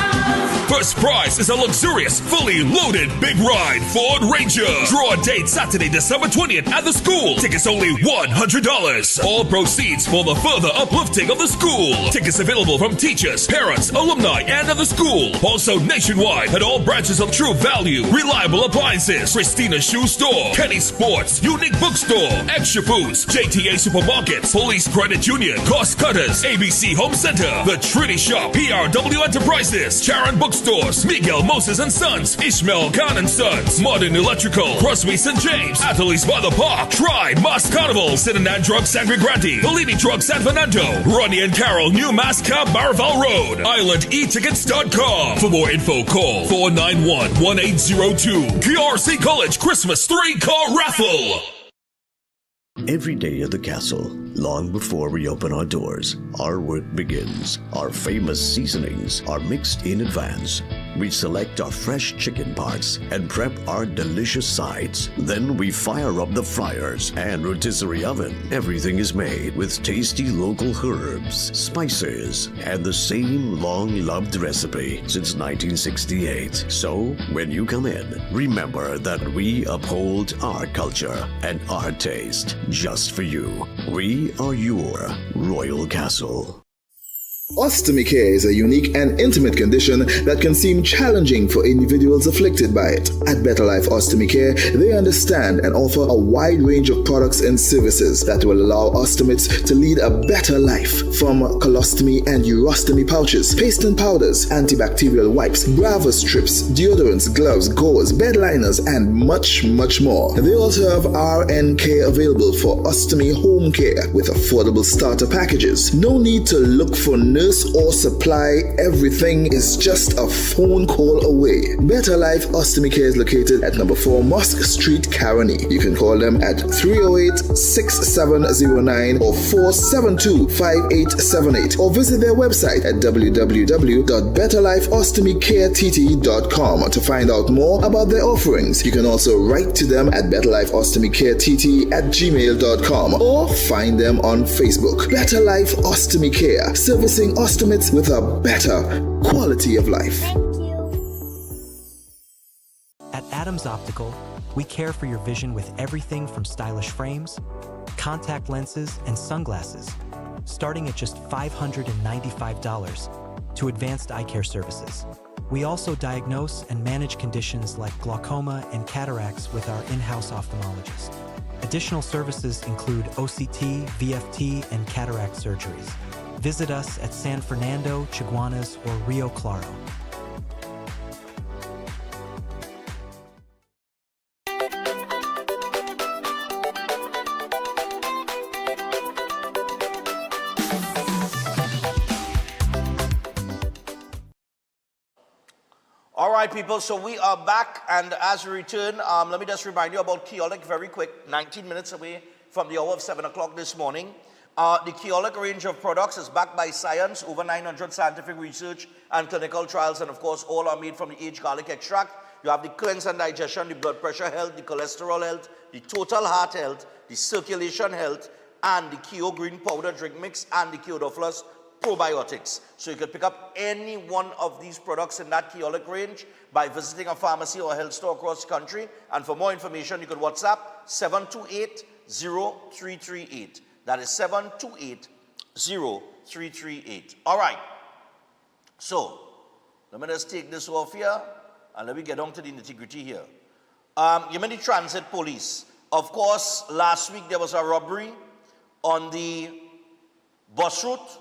First prize is a luxurious, fully loaded big ride Ford Ranger. Draw date Saturday, December 20th at the school. Tickets only $100. All proceeds for the further uplifting of the school. Tickets available from teachers, parents, alumni, and of the school. Also nationwide at all branches of True Value, Reliable Appliances, Christina Shoe Store, Kenny Sports, Unique Bookstore, Extra Foods, JTA Supermarkets, Police Credit Union, Cost Cutters, ABC Home Center, The Trinity Shop, PRW Enterprises, Charon Bookstores, Miguel Moses and Sons, Ishmael Khan and Sons, Modern Electrical, Crosby St. James, Attorleys by the Park, Tribe, Mass Carnival, Cinnamon Drug Sangre Grande, Bellini Drug San Fernando, Ronnie and Carol, New Mass Cab, Baraval Road, IslandEtickets.com. For more info, call 491-1802. QRC College Christmas 3-car raffle. Every day at the castle, long before we open our doors, our work begins. Our famous seasonings are mixed in advance. We select our fresh chicken parts and prep our delicious sides. Then we fire up the fryers and rotisserie oven. Everything is made with tasty local herbs, spices, and the same long-loved recipe since 1968. So, when you come in, remember that we uphold our culture and our taste just for you. We are your Royal Castle. Ostomy care is a unique and intimate condition that can seem challenging for individuals afflicted by it. At Better Life Ostomy Care, they understand and offer a wide range of products and services that will allow ostomates to lead a better life. From colostomy and urostomy pouches, paste and powders, antibacterial wipes, Brava strips, deodorants, gloves, gauze, bed liners, and much, much more. They also have RN care available for ostomy home care with affordable starter packages. No need to look for nurse or supply, everything is just a phone call away. Better Life Ostomy Care is located at number 4 Mosque Street, Caroni. You can call them at 308-6709 or 472-5878 or visit their website at www.betterlifeostomycareTT.com to find out more about their offerings. You can also write to them at betterlifeostomycareTT@gmail.com or find them on Facebook. Better Life Ostomy Care, servicing ostomates with a better quality of life. At Adams Optical, we care for your vision with everything from stylish frames, contact lenses, and sunglasses, starting at just $595, to advanced eye care services. We also diagnose and manage conditions like glaucoma and cataracts with our in-house ophthalmologist. Additional services include OCT, VFT, and cataract surgeries. Visit us at San Fernando, Chaguanas, or Rio Claro. All right, people, so we are back, and as we return, let me just remind you about Keolec very quick, 19 minutes away from the hour of 7 o'clock this morning. The Keolec range of products is backed by science, over 900 scientific research and clinical trials, and of course, all are made from the aged garlic extract. You have the cleanse and digestion, the blood pressure health, the cholesterol health, the total heart health, the circulation health, and the Keo Green Powder Drink Mix, and the Keodoflus probiotics. So you can pick up any one of these products in that Keolec range by visiting a pharmacy or a health store across the country. And for more information, you can WhatsApp 728-0338. That is 728-0338. All right. So let me just take this off here and let me get on to the nitty-gritty here. Yemeni Transit Police. Of course, last week there was a robbery on the bus route,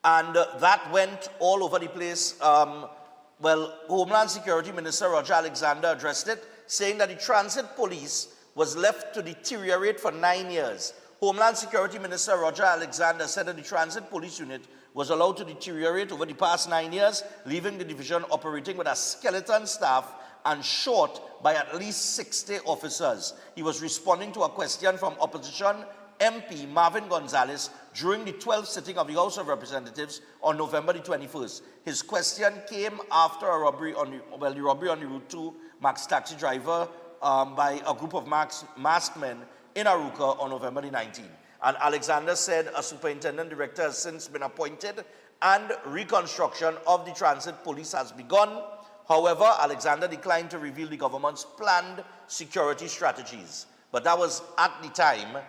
and that went all over the place. Homeland Security Minister Roger Alexander addressed it, saying that the transit police was left to deteriorate for 9 years. Homeland Security Minister Roger Alexander said that the transit police unit was allowed to deteriorate over the past 9 years, leaving the division operating with a skeleton staff and short by at least 60 officers. He was responding to a question from opposition MP Marvin Gonzalez during the 12th sitting of the House of Representatives on November the 21st. His question came after a robbery on the robbery on the Route 2 Max taxi driver by a group of masked men in Aruca on November the 19th. And Alexander said a superintendent director has since been appointed and reconstruction of the transit police has begun. However, Alexander declined to reveal the government's planned security strategies. But that was at the time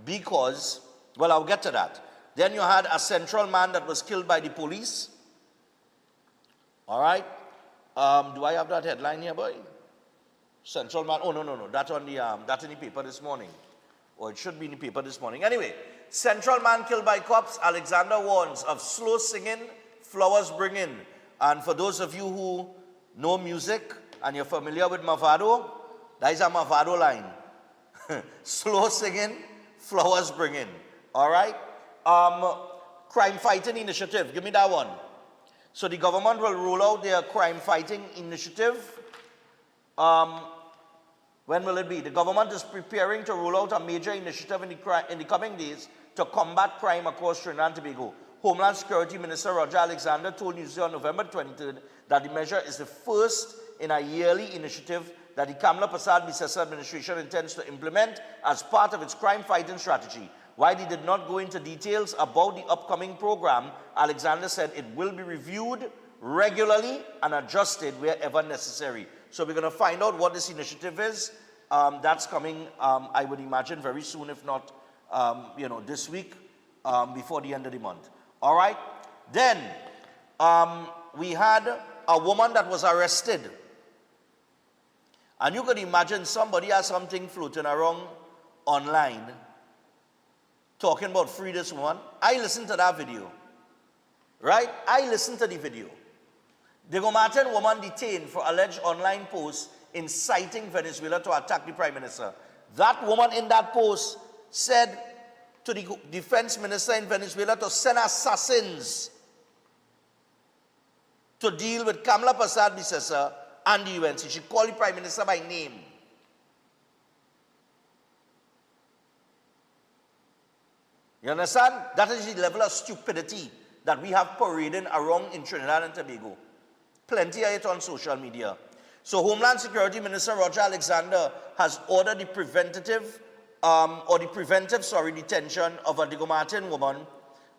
because, well, I'll get to that. Then you had a central man that was killed by the police. All right. Do I have that headline here, boy? Central man. Oh, no. That's on the, that's in the paper this morning. Or it should be in the paper this morning. Anyway, central man killed by cops. Alexander warns of slow singing, flowers bring in. And for those of you who know music and you're familiar with Mavado, that is a Mavado line. Slow singing, flowers bring in. All right? Crime fighting initiative. Give me that one. So the government will roll out their crime fighting initiative. When will it be? The government is preparing to roll out a major initiative in the coming days to combat crime across Trinidad and Tobago. Homeland Security Minister Roger Alexander told Newsday on November 23rd that the measure is the first in a yearly initiative that the Kamla Prasad-Bissessar administration intends to implement as part of its crime-fighting strategy. While he did not go into details about the upcoming program, Alexander said it will be reviewed regularly and adjusted wherever necessary. So we're going to find out what this initiative is. That's coming, I would imagine, very soon, if not, this week, before the end of the month. All right? Then, we had a woman that was arrested. And you could imagine somebody has something floating around online talking about free this woman. I listened to that video. Right? I listened to the video. The Gomartan woman detained for alleged online posts inciting Venezuela to attack the Prime Minister. That woman in that post said to the defense minister in Venezuela to send assassins to deal with Kamala Persad-Bissessar and the UNC. She called the Prime Minister by name. You understand? That is the level of stupidity that we have parading around in Trinidad and Tobago. Plenty of it on social media. So Homeland Security Minister Roger Alexander has ordered the preventive detention of a Diego Martin woman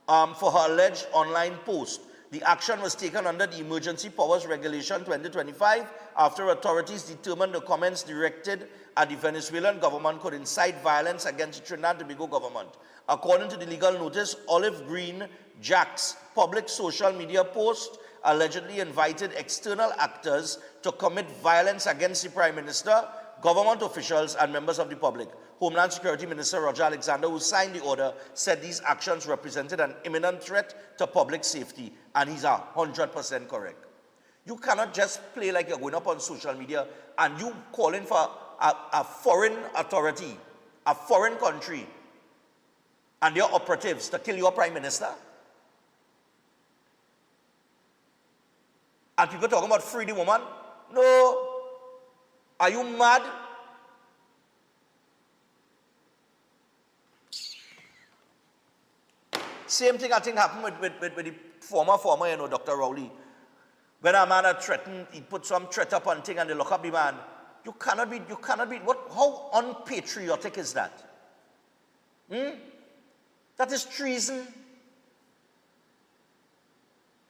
for her alleged online post. The action was taken under the Emergency Powers Regulation 2025 after authorities determined the comments directed at the Venezuelan government could incite violence against the Trinidad and Tobago government. According to the legal notice, Olive Green Jack's public social media post allegedly invited external actors to commit violence against the Prime Minister, government officials, and members of the public. Homeland Security Minister Roger Alexander, who signed the order, said these actions represented an imminent threat to public safety, and he's 100% correct. You cannot just play like you're going up on social media and you calling for a foreign authority, a foreign country, and their operatives to kill your Prime Minister. And people talking about free the woman? No. Are you mad? Same thing I think happened with the former, Dr. Rowley. When a man had threatened, he put some threat up on thing and they lock up the man. You cannot be, how unpatriotic is that? That is treason,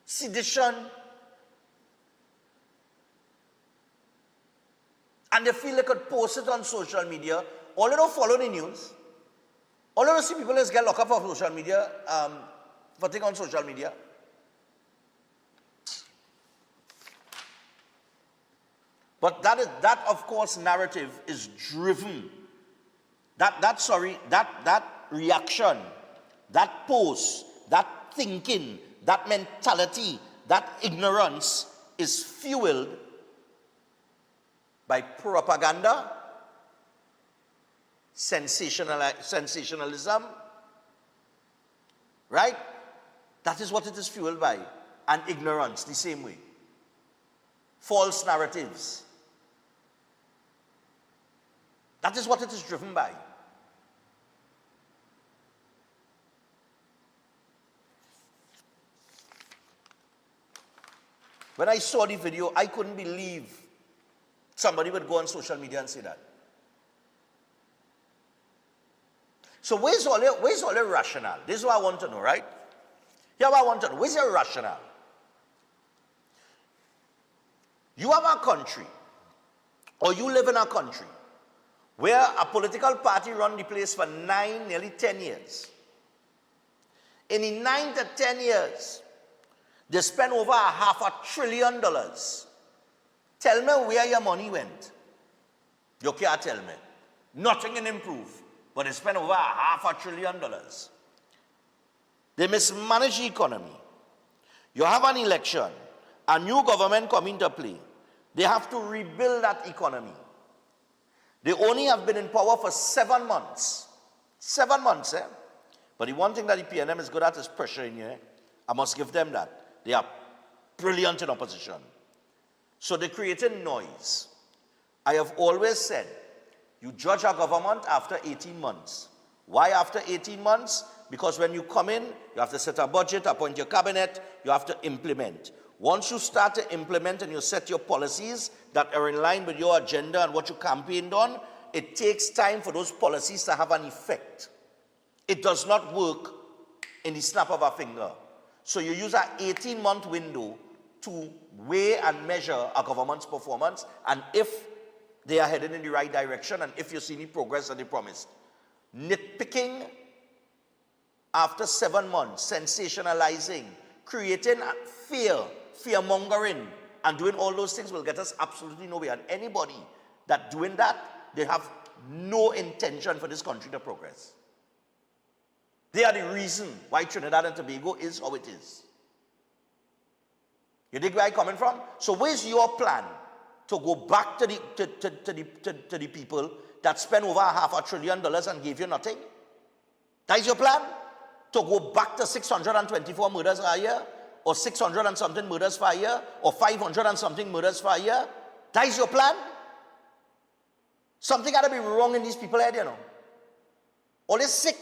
sedition. And they feel they could post it on social media. All they don't follow the news. All they don't see people is get locked up for social media, for things on social media. But that of course narrative is driven. That reaction, that post, that thinking, that mentality, that ignorance is fueled by propaganda, sensationalism, right? That is what it is fueled by. And ignorance, the same way. False narratives. That is what it is driven by. When I saw the video, I couldn't believe somebody would go on social media and say that. So where's all your rationale? This is what I want to know, right? Here's what I want to know. Where's your rationale? You have a country, or you live in a country, where a political party run the place for nearly 10 years. In the 9 to 10 years, they spent over $500 billion. Tell me where your money went. You can't tell me. Nothing can improve. But they spent over $500 billion. They mismanage the economy. You have an election. A new government come into play. They have to rebuild that economy. They only have been in power for 7 months. 7 months, eh? But the one thing that the PNM is good at is pressuring you. I must give them that. They are brilliant in opposition. So they're creating noise. I have always said, you judge a government after 18 months. Why after 18 months? Because when you come in, you have to set a budget, appoint your cabinet, you have to implement. Once you start to implement and you set your policies that are in line with your agenda and what you campaigned on, it takes time for those policies to have an effect. It does not work in the snap of a finger. So you use an 18-month window to weigh and measure a government's performance, and if they are headed in the right direction, and if you see the progress that they promised. Nitpicking after 7 months, sensationalizing, creating fear, fear-mongering, and doing all those things will get us absolutely nowhere. And anybody that doing that, they have no intention for this country to progress. They are the reason why Trinidad and Tobago is how it is. You dig where I'm coming from? So where's your plan to go back to the people that spent over $500 billion and gave you nothing? That is your plan? To go back to 624 murders a year or 600 and something murders per year, or 500 and something murders per year? That is your plan? Something got to be wrong in these people's head, you know. Or they're sick.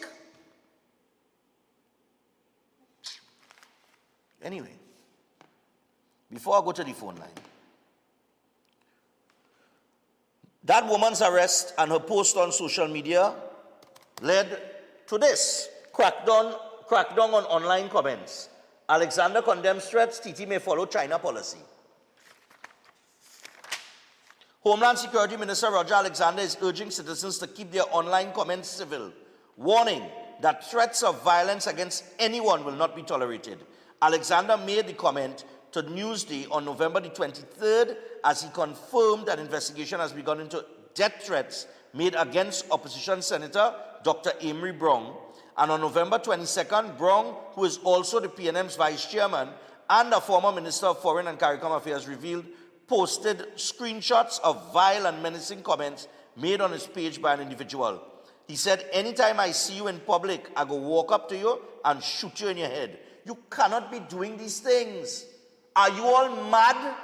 Anyway, before I go to the phone line, that woman's arrest and her post on social media led to this. Crackdown on online comments. Alexander condemns threats, TT may follow China policy. Homeland Security Minister Roger Alexander is urging citizens to keep their online comments civil, warning that threats of violence against anyone will not be tolerated. Alexander made the comment to Newsday on November the 23rd as he confirmed that investigation has begun into death threats made against opposition Senator Dr. Amory Brong. And on November 22nd, Brong, who is also the PNM's vice chairman and a former Minister of Foreign and CARICOM Affairs, posted screenshots of vile and menacing comments made on his page by an individual. He said, anytime I see you in public, I go walk up to you and shoot you in your head. You cannot be doing these things. Are you all mad?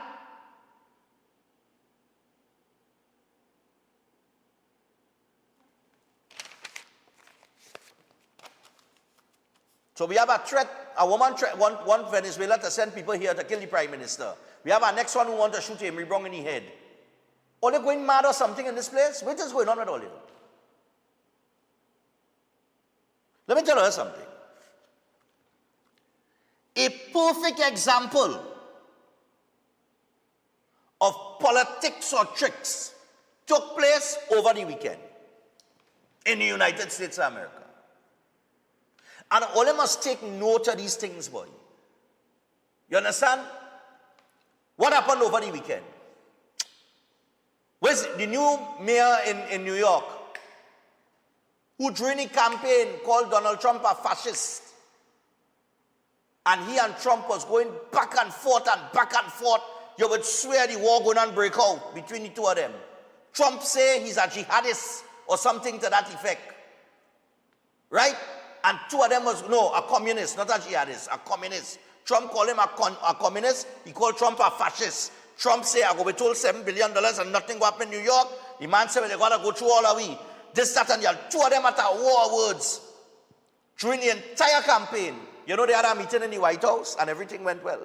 So we have a threat, a woman want Venezuela to send people here to kill the Prime Minister. We have our next one who wants to shoot Amory Brong in the head. Are they going mad or something in this place? What is going on with all of you? Let me tell you something. A perfect example of politics or tricks took place over the weekend in the United States of America. And all of must take note of these things, boy. You understand? What happened over the weekend? Where's the new mayor in New York, who during the campaign called Donald Trump a fascist? And he and Trump was going back and forth and back and forth. You would swear the war going to break out between the two of them. Trump say he's a jihadist or something to that effect. Right? And two of them was, no, a communist, not a jihadist, a communist. Trump called him a communist. He called Trump a fascist. Trump say, I go be told $7 billion and nothing will happen in New York. The man said, well, they got to go through all of we. This, that, and the other. Two of them at a war of words. During the entire campaign, you know, they had a meeting in the White House and everything went well.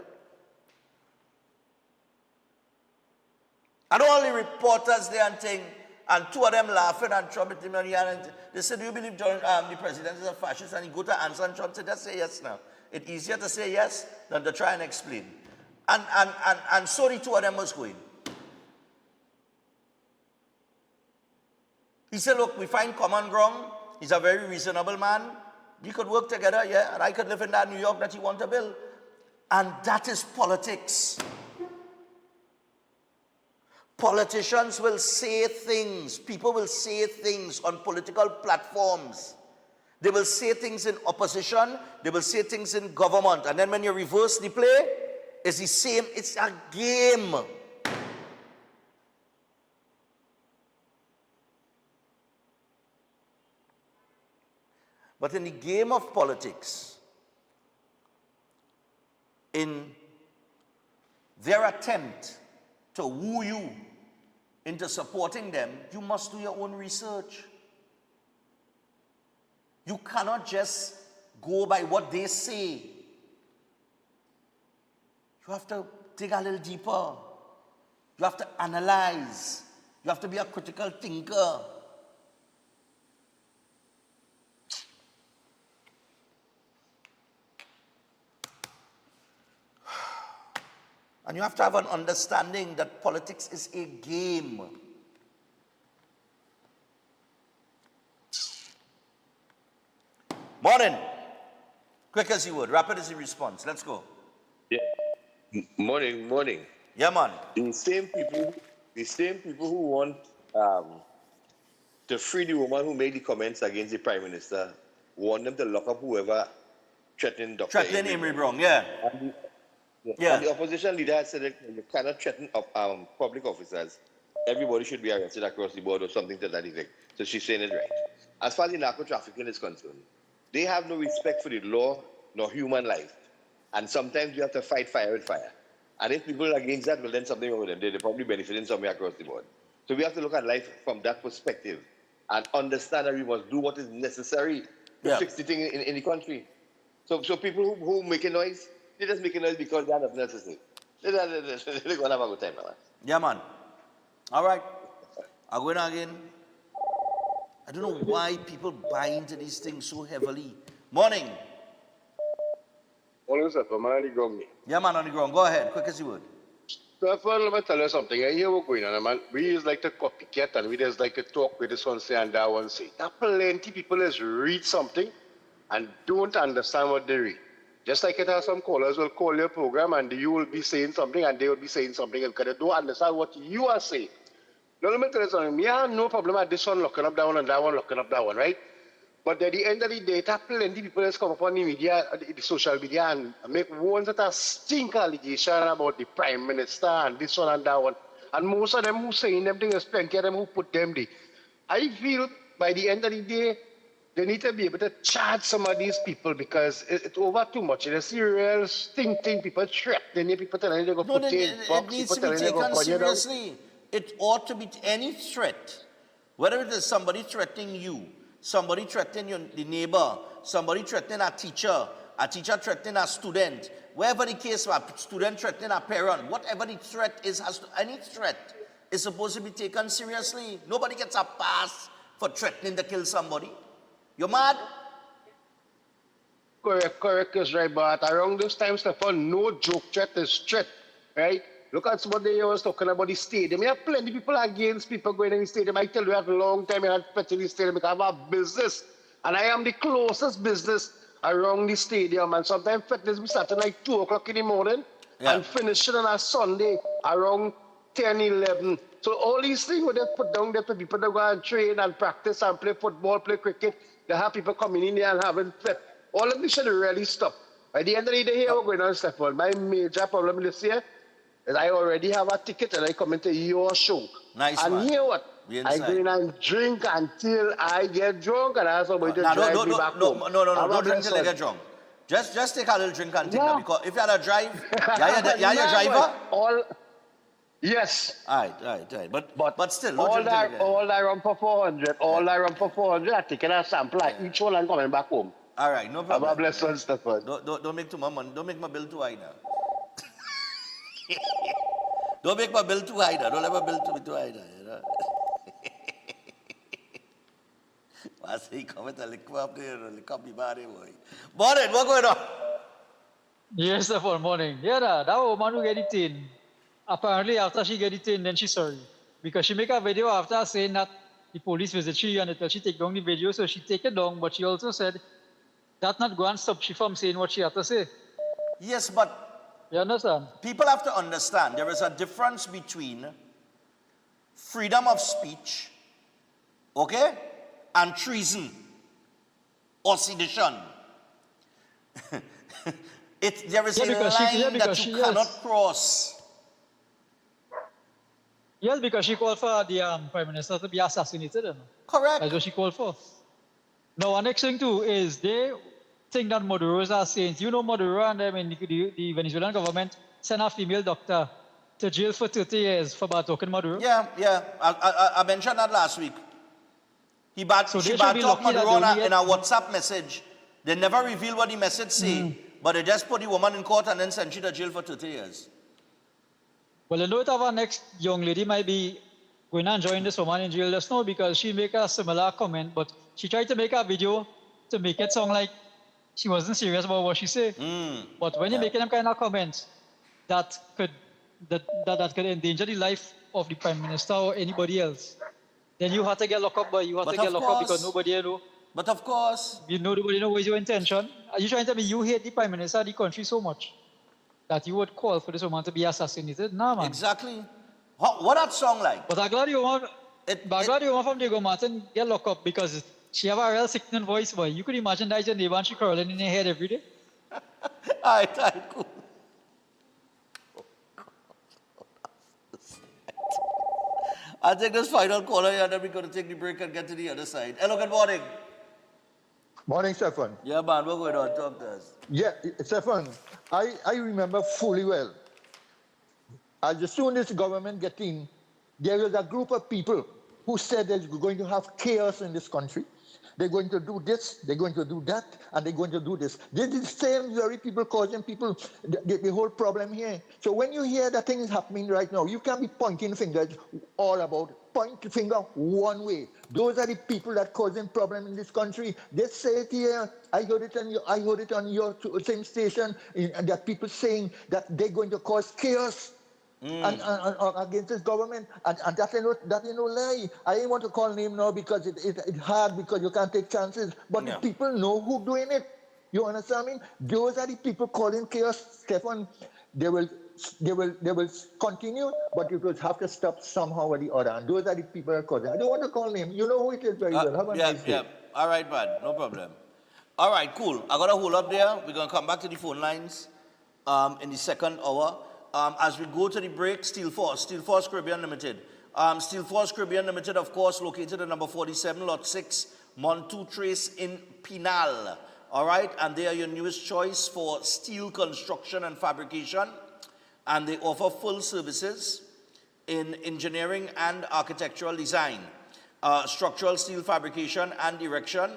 And all the reporters there and thing, and two of them laughing and Trump at him and they said, do you believe the president is a fascist? And he go to answer and Trump said, just say yes now. It's easier to say yes than to try and explain. And so the two of them was going. He said, look, we find common ground. He's a very reasonable man. We could work together, yeah, and I could live in that New York that he wants to build. And that is politics. Politicians will say things, people will say things on political platforms. They will say things in opposition, they will say things in government. And then when you reverse the play, it's the same, it's a game. But in the game of politics, in their attempt to woo you into supporting them, you must do your own research. You cannot just go by what they say. You have to dig a little deeper. You have to analyze. You have to be a critical thinker. And you have to have an understanding that politics is a game. Morning. Quick as you would. Rapid as your response. Let's go. Yeah. Morning. Yeah, man. The same people who want to free the woman who made the comments against the Prime Minister want them to lock up whoever threatened Dr. Amory Brong, yeah. And the opposition leader has said that you cannot threaten public officers. Everybody should be arrested across the board or something to that effect. So she's saying it right. As far as the narco trafficking is concerned, they have no respect for the law nor human life. And sometimes you have to fight fire with fire. And if people are against that, well, then something wrong with them. They're probably benefiting somewhere across the board. So we have to look at life from that perspective and understand that we must do what is necessary to fix the thing in the country. So people who make a noise, they just make a noise because they're not necessary. They're going to have a good time, man. Yeah, man. All right. I'm going again. I don't know why people buy into these things so heavily. Morning. Morning, sir. Man on the ground. Yeah, man on the ground. Go ahead, quick as you would. So, let me tell you something. I hear what's going on, man. We just like to copycat and we just like to talk with this one say and that one say. There are plenty people just read something and don't understand what they read. Just like it has some callers will call your program and you will be saying something and they will be saying something else because they don't understand what you are saying. Now, let me tell you something. Me, I have no problem at this one looking up that one and that one looking up that one, right? But at the end of the day, there are plenty of people that come up on the media, the social media, and make ones that are stink allegation about the Prime Minister and this one and that one. And most of them who saying them things, plenty of them who put them there. I feel by the end of the day, they need to be able to charge some of these people because it's over too much. It's real stinking people threatening people telling them to go put in box. It needs to be taken seriously. It ought to be any threat, whether it is somebody threatening you, somebody threatening the neighbor, somebody threatening a teacher threatening a student, wherever the case, a student threatening a parent, whatever the threat is, any threat is supposed to be taken seriously. Nobody gets a pass for threatening to kill somebody. You mad? Correct is right, but around this time, Stefan, no joke threat is threat, right? Look at what they was talking about the stadium. You have plenty of people against people going in the stadium. I tell you, I have a long time I had pet in the stadium because I have a business. And I am the closest business around the stadium. And sometimes fitness we start at like 2 o'clock in the morning and finishing on a Sunday around 10, 11. So all these things were put down there for people to go and train and practice and play football, play cricket. They have people coming in there and having fit. All of this should really stop. By the end of the day, here we're going on, Stefan. My major problem this year is I already have a ticket and I come into your show. Nice, and man. hear what? I go in and drink until I get drunk and ask somebody to drive me back home. No, don't drink till you get drunk. Just take a little drink and take that because if you had a drive, you're a driver? Yes. All right. But still, all I run for 400, I take a sample like each one and coming back home. All right, no problem. Have a blessed one, Stefan. Don't make too much money. Don't make my bill too high now. Don't make my bill too high now. Don't let my bill too high now, you know. I say, come and lick up there, lick up the body, boy. Morning, what's going on? Yes, Stefan, morning. Yeah, that woman who get it in. Apparently, after she get it in, then she's sorry. Because she make a video after saying that the police visit she and she take down the video, so she take it down, but she also said that not going to stop she from saying what she had to say. Yes, but you understand? People have to understand there is a difference between freedom of speech, okay, and treason or sedition. There is a line that you cannot cross. Yes, because she called for the Prime Minister to be assassinated. Correct. That's what she called for. Now, our next thing too is they think that Maduro's are saints. You know Maduro and them in the Venezuelan government sent a female doctor to jail for 30 years for bad talking Maduro. Yeah. I mentioned that last week. She bad talk Maduro in a WhatsApp message. They never reveal what the message say, but they just put the woman in court and then sent she to jail for 30 years. Well, I know that our next young lady might be going and join this woman in jail just now because she make a similar comment, but she tried to make a video to make it sound like she wasn't serious about what she said. But when you're making them kind of comments that could endanger the life of the Prime Minister or anybody else, then you have to get locked up, but you have to get locked up because nobody know. But of course. Nobody knows what your intention. Are you trying to tell me you hate the Prime Minister of the country so much that you would call for this woman to be assassinated? No, man. Exactly. What that song like? But I'm glad you want from Diego Martin get locked up because she have a real sickening voice, boy. You could imagine that your neighbor and she curling in her head every day. All right, cool. I'll take this final caller here and then we're going to take the break and get to the other side. Hello, good morning. Morning, Stefan. Yeah, man, what's going on? Talk to us. Yeah, Stefan, I remember fully well. As soon as the government get in, there was a group of people who said they're going to have chaos in this country. They're going to do this, they're going to do that, and they're going to do this. They're the same very people causing people the whole problem here. So when you hear that thing is happening right now, you can't be pointing fingers all about. Point the finger one way. Those are the people that causing problem in this country. They say it here. I heard it on your same station, and that people saying that they're going to cause chaos. And against this government, and that ain't no lie. I ain't want to call name now because it's hard because you can't take chances. But the people know who doing it. You understand me? Those are the people calling chaos, Stefan. They will continue, but it will have to stop somehow or the other. And those are the people that are causing. I don't want to call name. You know who it is very well. Have a nice day. All right, man. No problem. All right, cool. I got to hold up there. We're going to come back to the phone lines in the second hour. As we go to the break, Steel Force Caribbean Limited. Steel Force Caribbean Limited, of course, located at number 47, Lot 6, Montu Trace in Pinal. All right, and they are your newest choice for steel construction and fabrication. And they offer full services in engineering and architectural design, structural steel fabrication and erection,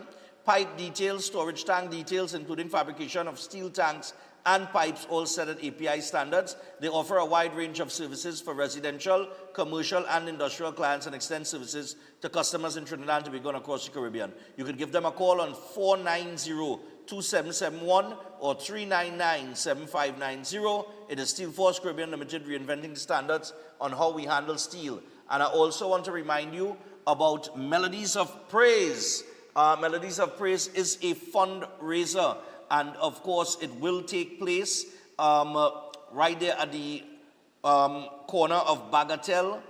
pipe details, storage tank details, including fabrication of steel tanks and pipes, all set at API standards. They offer a wide range of services for residential, commercial, and industrial clients and extend services to customers in Trinidad and Tobago and across the Caribbean. You can give them a call on 490-2771 or 399-7590. It is Steel Force Caribbean Limited, reinventing the standards on how we handle steel. And I also want to remind you about Melodies of Praise. Melodies of Praise is a fundraiser. And of course, it will take place right there at the corner of Bagatelle.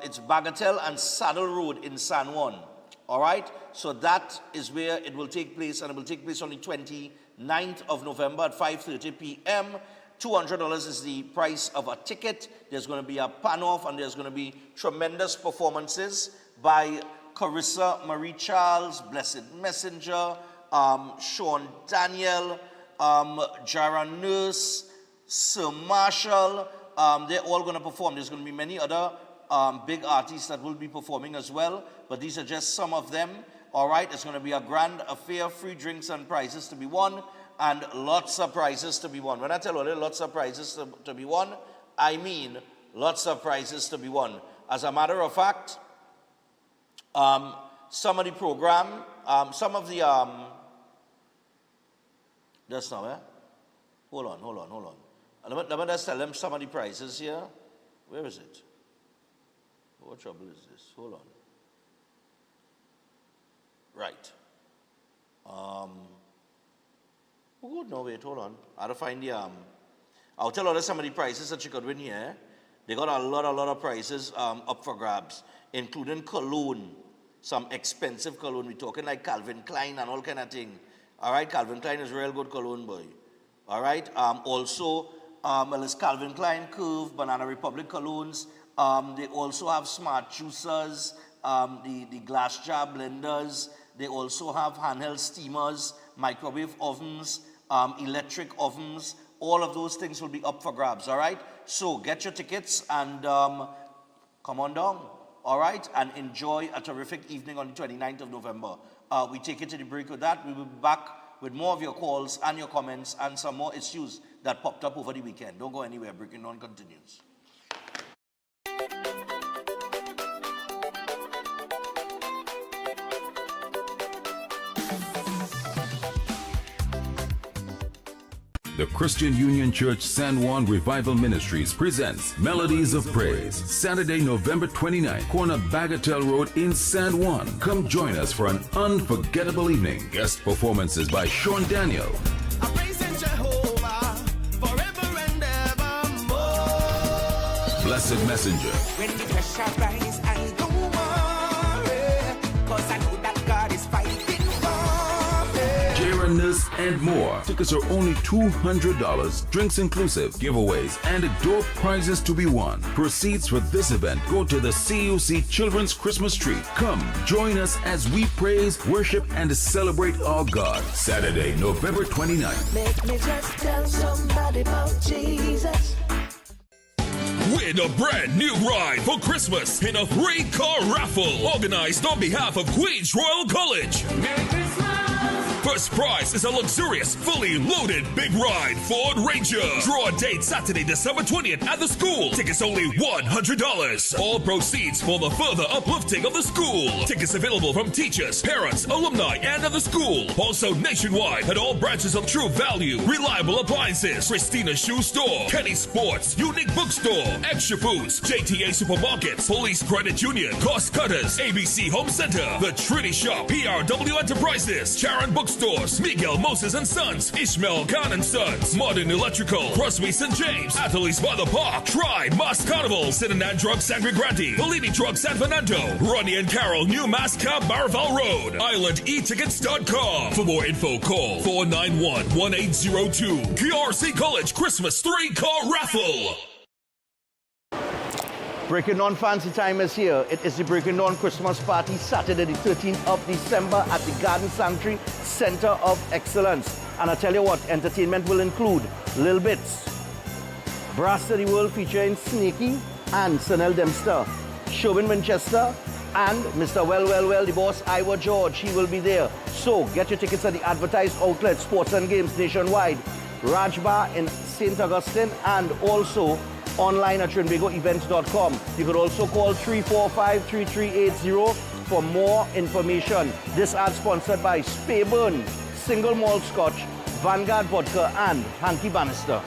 It's Bagatelle and Saddle Road in San Juan. All right? So that is where it will take place, and it will take place on the 29th of November at 5:30 p.m. $200 is the price of a ticket. There's going to be a pan-off, and there's going to be tremendous performances by Carissa Marie Charles, Blessed Messenger, Sean Daniel, Jara Nurse, Sir Marshall. They're all going to perform. There's going to be many other big artists that will be performing as well, but these are just some of them. All right, it's going to be a grand affair, free drinks and prizes to be won, and lots of prizes to be won. When I tell you lots of prizes to be won, I mean lots of prizes to be won. As a matter of fact, some of the program, some of the just now, Hold on. Let me just tell them some of the prices here. Where is it? What trouble is this? Hold on. Right. Oh, no, wait, hold on. I have to find the, I'll tell you some of the prices that you could win here. They got a lot of prizes up for grabs, including cologne, some expensive cologne. We're talking like Calvin Klein and all kind of thing. All right, Calvin Klein is real good cologne, boy. All right, also, well, it's Calvin Klein Curve, Banana Republic colognes. They also have smart juicers, the glass jar blenders. They also have handheld steamers, microwave ovens, electric ovens. All of those things will be up for grabs, all right? So get your tickets and come on down, all right? And enjoy a terrific evening on the 29th of November. We take it to the break with that. We will be back with more of your calls and your comments and some more issues that popped up over the weekend. Don't go anywhere. Breaking Dawn continues. The Christian Union Church San Juan Revival Ministries presents Melodies of Praise, Saturday, November 29th, corner Bagatelle Road in San Juan. Come join us for an unforgettable evening. Guest performances by Sean Daniel, Blessed Messenger, When the pressure rise, I don't worry, 'cause I know that God is fighting for me. Jara Nurse and more. Tickets are only $200, drinks inclusive, giveaways, and door prizes to be won. Proceeds for this event go to the CUC Children's Christmas Tree. Come, join us as we praise, worship, and celebrate our God. Saturday, November 29th. Make me just tell somebody about Jesus. Win a brand new ride for Christmas in a 3-car raffle organized on behalf of Queens Royal College. Merry Christmas! First prize is a luxurious, fully loaded big ride Ford Ranger. Draw a date Saturday, December 20th at the school. Tickets only $100. All proceeds for the further uplifting of the school. Tickets available from teachers, parents, alumni, and of the school. Also nationwide at all branches of True Value, Reliable Appliances, Christina Shoe Store, Kenny Sports, Unique Bookstore, Extra Foods, JTA Supermarkets, Police Credit Union, Cost Cutters, ABC Home Center, The Trinity Shop, PRW Enterprises, Sharon Bookstores, Miguel Moses and Sons, Ishmael Khan and Sons, Modern Electrical, Crosby St. James, Athletes by the Park, Tribe, Mass Carnival, Cincinnati Drug Sangre Grande, Bellini Drug San Fernando, Ronnie and Carol, New Mass Camp, Baraval Road, IslandEtickets.com. For more info, call 491-1802. QRC College Christmas 3-car raffle. Breaking Dawn Fancy Time is here. It is the Breaking Dawn Christmas Party, Saturday the 13th of December at the Garden Sanctuary Center of Excellence. And I tell you what, entertainment will include Lil Bits, Brass to the World featuring Snakey and Sanel Dempster, Shobin Winchester, and Mr. Well, the boss, Ivor George. He will be there. So get your tickets at the advertised outlets, Sports and Games nationwide, Raj Bar in St. Augustine, and also online at trinbagoevents.com. You could also call 345-3380 for more information. This ad sponsored by Speyburn, Single Malt Scotch, Vanguard Vodka, and Hanky Bannister.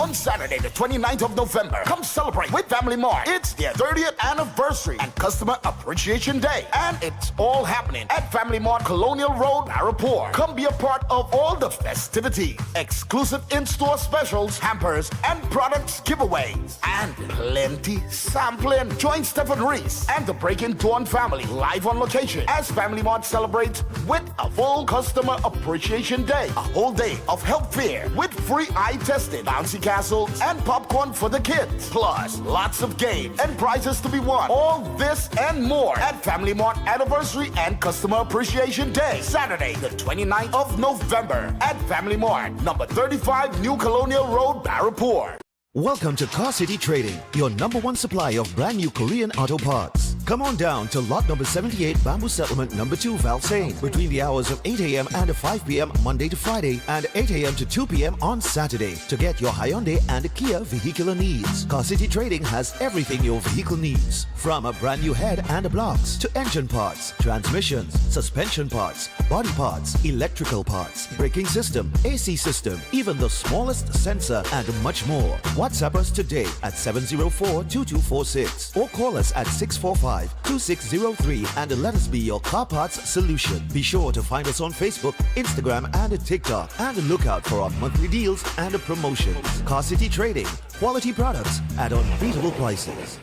On Saturday, the 29th of November, come celebrate with Family Mart. It's their 30th anniversary and Customer Appreciation Day. And it's all happening at Family Mart, Colonial Road, Arapur. Come be a part of all the festivities, exclusive in-store specials, hampers, and products giveaways, and plenty sampling. Join Stephen Reese and the Breaking Dawn family live on location as Family Mart celebrates with a full Customer Appreciation Day. A whole day of health fair with free eye testing, bouncy castles, and popcorn for the kids. Plus, lots of games and prizes to be won. All this and more at Family Mart Anniversary and Customer Appreciation Day, Saturday, the 29th of November at Family Mart, number 35 New Colonial Road, Barrapur. Welcome to Car City Trading, your #1 supply of brand new Korean auto parts. Come on down to lot number 78, Bamboo Settlement number 2, Valsain, between the hours of 8 a.m. and 5 p.m. Monday to Friday, and 8 a.m. to 2 p.m. on Saturday to get your Hyundai and Kia vehicular needs. Car City Trading has everything your vehicle needs, from a brand new head and blocks to engine parts, transmissions, suspension parts, body parts, electrical parts, braking system, AC system, even the smallest sensor, and much more. WhatsApp us today at 704-2246 or call us at 645-2603 and let us be your car parts solution. Be sure to find us on Facebook, Instagram, and TikTok, and look out for our monthly deals and promotions. Car City Trading, quality products at unbeatable prices.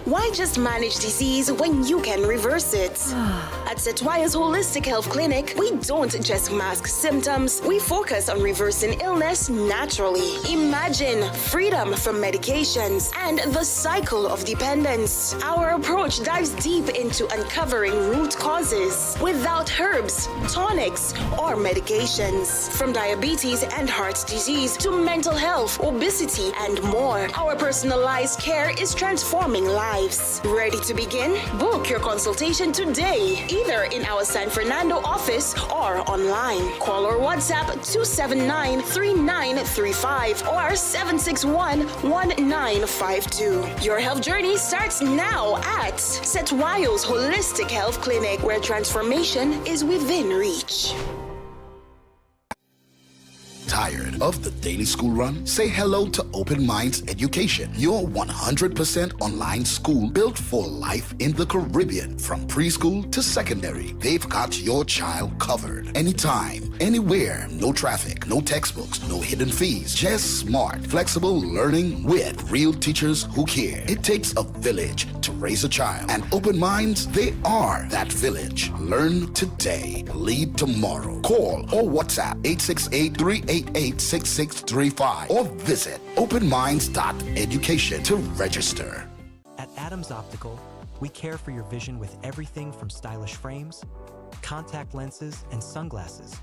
Why just manage disease when you can reverse it? At Setwaya's Holistic Health Clinic, we don't just mask symptoms, we focus on reversing illness naturally. Imagine freedom from medications and the cycle of dependence. Our approach dives deep into uncovering root causes without herbs, tonics, or medications. From diabetes and heart disease to mental health, obesity, and more, our personalized care is transforming lives. Ready to begin? Book your consultation today, either in our San Fernando office or online. Call or WhatsApp 279-3935 or 761-1952. Your health journey starts now at Setwayo's Holistic Health Clinic, where transformation is within reach. Tired of the daily school run? Say hello to Open Minds Education, your 100% online school built for life in the Caribbean. From preschool to secondary, they've got your child covered. Anytime, anywhere. No traffic, no textbooks, no hidden fees. Just smart, flexible learning with real teachers who care. It takes a village to raise a child, and Open Minds, they are that village. Learn today, lead tomorrow. Call or WhatsApp 868-388-6635 or visit openminds.education to register. At Adams Optical, we care for your vision with everything from stylish frames, contact lenses, and sunglasses,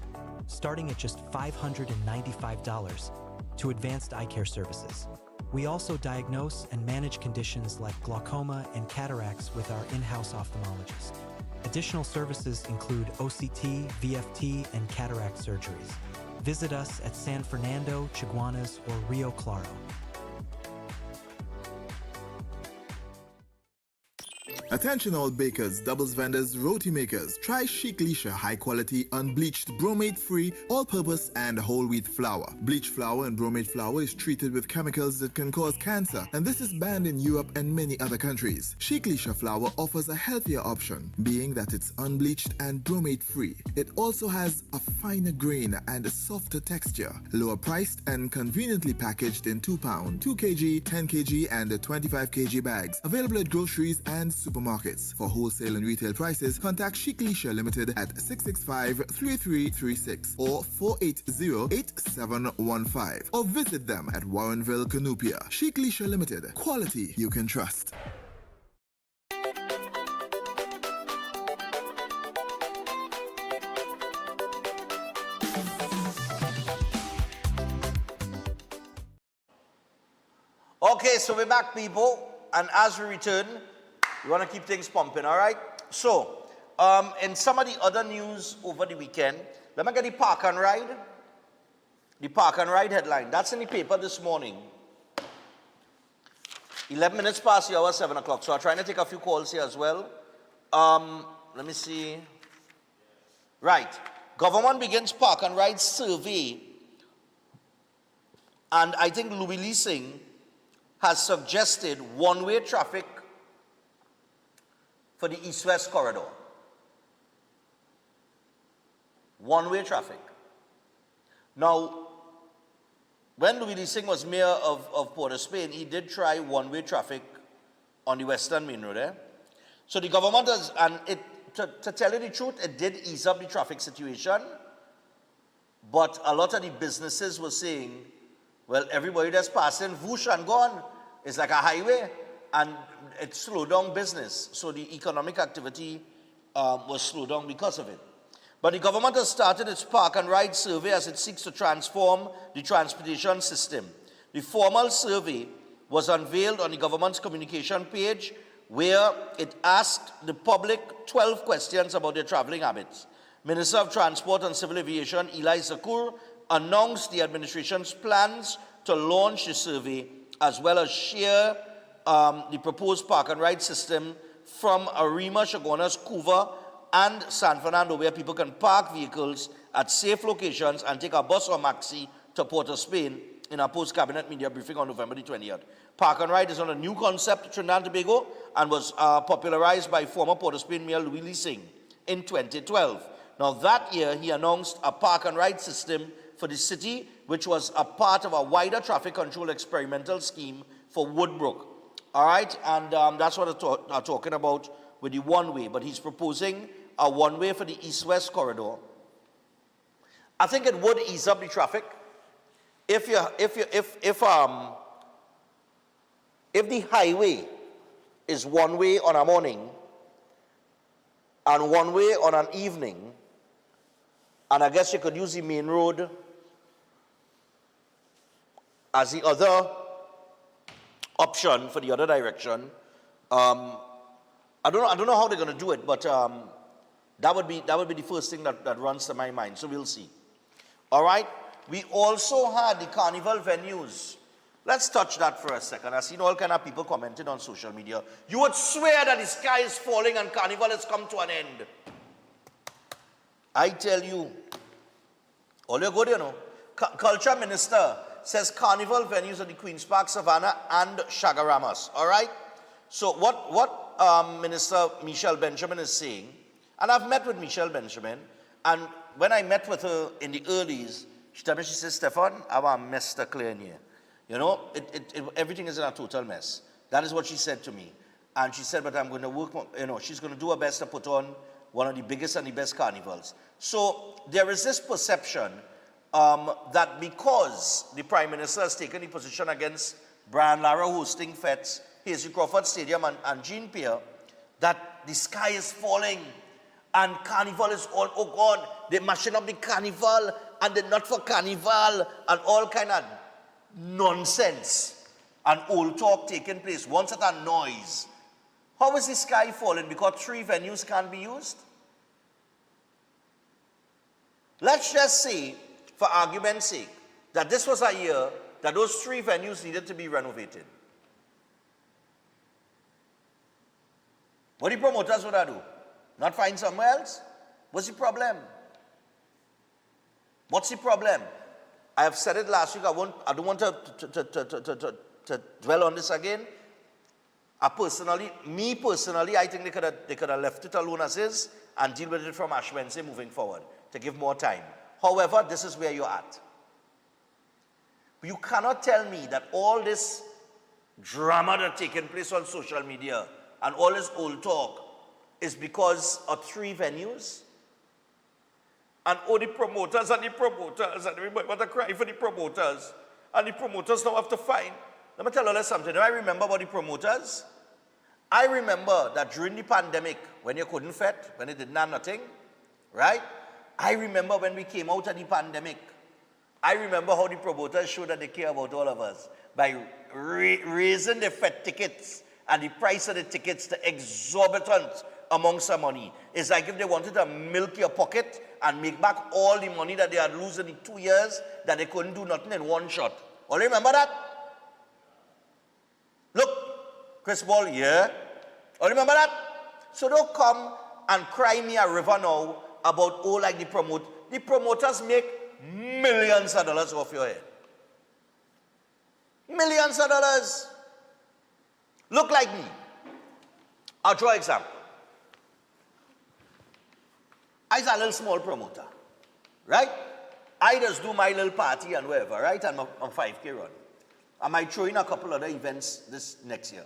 starting at just $595, to advanced eye care services. We also diagnose and manage conditions like glaucoma and cataracts with our in-house ophthalmologist. Additional services include OCT, VFT, and cataract surgeries. Visit us at San Fernando, Chaguanas, or Rio Claro. Attention all bakers, doubles vendors, roti makers. Try Chic Lisha high quality, unbleached, bromate free, all purpose and whole wheat flour. Bleached flour and bromate flour is treated with chemicals that can cause cancer, and this is banned in Europe and many other countries. Chic Lisha flour offers a healthier option, being that it's unbleached and bromate free. It also has a finer grain and a softer texture, lower priced and conveniently packaged in 2 pound, 2 kg, 10 kg and 25 kg bags. Available at groceries and supermarkets. For wholesale and retail prices, contact Chic Lisha Limited at 665-3336 or 480-8715 or visit them at Warrenville, Canupia. Chic Lisha Limited. Quality you can trust. Okay, so we're back, people, and as we return, we want to keep things pumping, all right? So, in some of the other news over the weekend, let me get the Park and Ride. The Park and Ride headline. That's in the paper this morning. 11 minutes past the hour, 7 o'clock. So I'm trying to take a few calls here as well. Let me see. Right. Government begins Park and Ride survey. And I think Louis Leasing has suggested one-way traffic for the east-west corridor. One-way traffic. Now, when Louis Leasing was mayor of Port of Spain, he did try one-way traffic on the Western Main Road there. So the government has, and to tell you the truth, it did ease up the traffic situation, but a lot of the businesses were saying, well, everybody that's passing, whoosh and gone. It's like a highway, and it slowed down business. So the economic activity was slowed down because of it. But the government has started its Park and Ride survey as it seeks to transform the transportation system. The formal survey was unveiled on the government's communication page, where it asked the public 12 questions about their traveling habits. Minister of Transport and Civil Aviation Eli Zakur announced the administration's plans to launch the survey, as well as share the proposed Park and Ride system from Arima, Chaguanas, Couva, and San Fernando, where people can park vehicles at safe locations and take a bus or maxi to Port of Spain in a post-cabinet media briefing on November the 20th. Park and Ride is on a new concept to Trinidad and Tobago and was popularized by former Port of Spain Mayor Louis Leasing in 2012. Now that year, he announced a Park and Ride system for the city, which was a part of a wider traffic control experimental scheme for Woodbrook. All right, and that's what I'm talking about with the one-way, but he's proposing a one-way for the east-west corridor. I think it would ease up the traffic if the highway is one way on a morning and one way on an evening, and I guess you could use the main road as the other option for the other direction. I don't know how they're going to do it, but that would be the first thing that runs to my mind. So we'll see. All right. We also had the carnival venues. Let's touch that for a second. I've seen all kind of people commenting on social media. You would swear that the sky is falling and carnival has come to an end. I tell you, all you're good, you know. Culture Minister says carnival venues at the Queen's Park, Savannah, and Chagaramas. All right? So what Minister Michelle Benjamin is saying, and I've met with Michelle Benjamin, and when I met with her in the earlies, she told me, she said, Stefan, I want a mess to clear in here. You know, everything is in a total mess. That is what she said to me. And she said, but I'm going to work, you know, she's going to do her best to put on one of the biggest and the best carnivals. So there is this perception that because the Prime Minister has taken the position against Brian Lara hosting fets, Hasely Crawford Stadium and Jean Pierre, that the sky is falling and carnival is all, oh God, they're mashing up the carnival and they're not for carnival and all kind of nonsense and old talk taking place. Once at a noise. How is the sky falling? Because 3 venues can't be used? Let's just say, for argument's sake, that this was a year that those 3 venues needed to be renovated. What the promoters would do? Not find somewhere else? What's the problem? What's the problem? I have said it last week. I don't want to dwell on this again. Me personally, I think they could have left it alone as is and deal with it from Ash Wednesday moving forward to give more time. However, this is where you're at. You cannot tell me that all this drama that's taking place on social media and all this old talk is because of 3 venues? And all the promoters and everybody want to cry for the promoters. And the promoters now have to find. Let me tell you something. I remember about the promoters. I remember that during the pandemic, when you couldn't fet, when you didn't have nothing, right? I remember when we came out of the pandemic. I remember how the promoters showed that they care about all of us by raising the fet tickets and the price of the tickets to exorbitant amounts of money. It's like if they wanted to milk your pocket and make back all the money that they had lost in the 2 years that they couldn't do nothing in one shot. All remember that? Look, Chris Ball, yeah. All remember that? So don't come and cry me a river now about, oh, like the promoters make millions of dollars off your head. Millions of dollars. Look like me. I'll draw an example. I'm a little small promoter, right? I just do my little party and wherever, right? And I'm 5K run. I might throw in a couple other events this next year.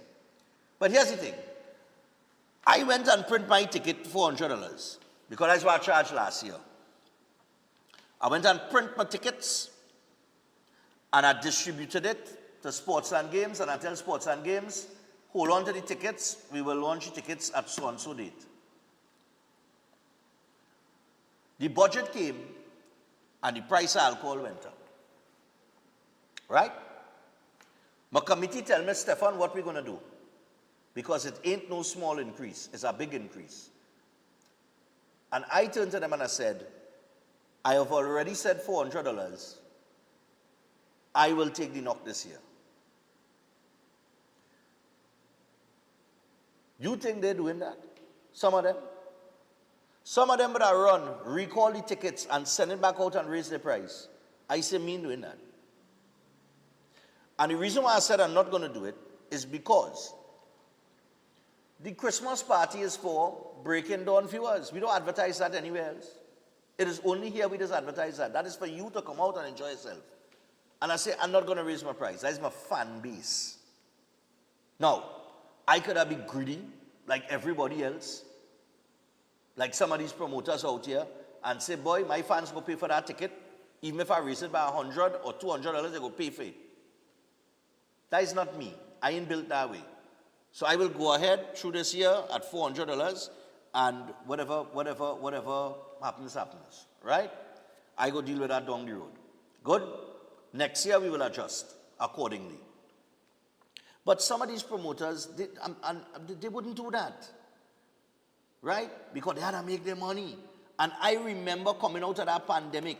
But here's the thing. I went and print my ticket $400 because that's what I charged last year. I went and print my tickets and I distributed it to Sports and Games, and I tell Sports and Games, hold on to the tickets, we will launch the tickets at so-and-so date. The budget came and the price of alcohol went up. Right? My committee tell me, Stefan, what we're going to do? Because it ain't no small increase. It's a big increase. And I turned to them and I said, I have already said $400. I will take the knock this year. You think they're doing that? Some of them? Some of them would have run, recall the tickets and send it back out and raise the price. I say me doing that. And the reason why I said I'm not going to do it is because the Christmas party is for Breaking Dawn viewers. We don't advertise that anywhere else. It is only here we just advertise that. That is for you to come out and enjoy yourself. And I say, I'm not going to raise my price. That is my fan base. Now, I could have been greedy like everybody else, like some of these promoters out here, and say, boy, my fans go pay for that ticket. Even if I raise it by $100 or $200, they go pay for it. That is not me. I ain't built that way. So I will go ahead through this year at $400, and whatever happens, right? I go deal with that down the road. Good? Next year we will adjust accordingly. But some of these promoters, they wouldn't do that. Right? Because they had to make their money. And I remember coming out of that pandemic,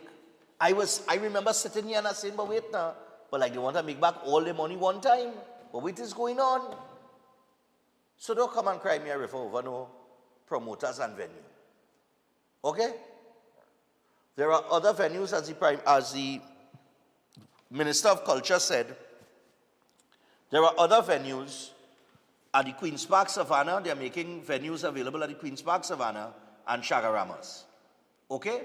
I remember sitting here and saying, but wait now, but like they want to make back all their money one time. But what is going on? So don't come and cry me a river over no promoters and venue. Okay? There are other venues, as the Minister of Culture said, there are other venues at the Queen's Park Savannah. They're making venues available at the Queen's Park Savannah and Chagaramas. Okay?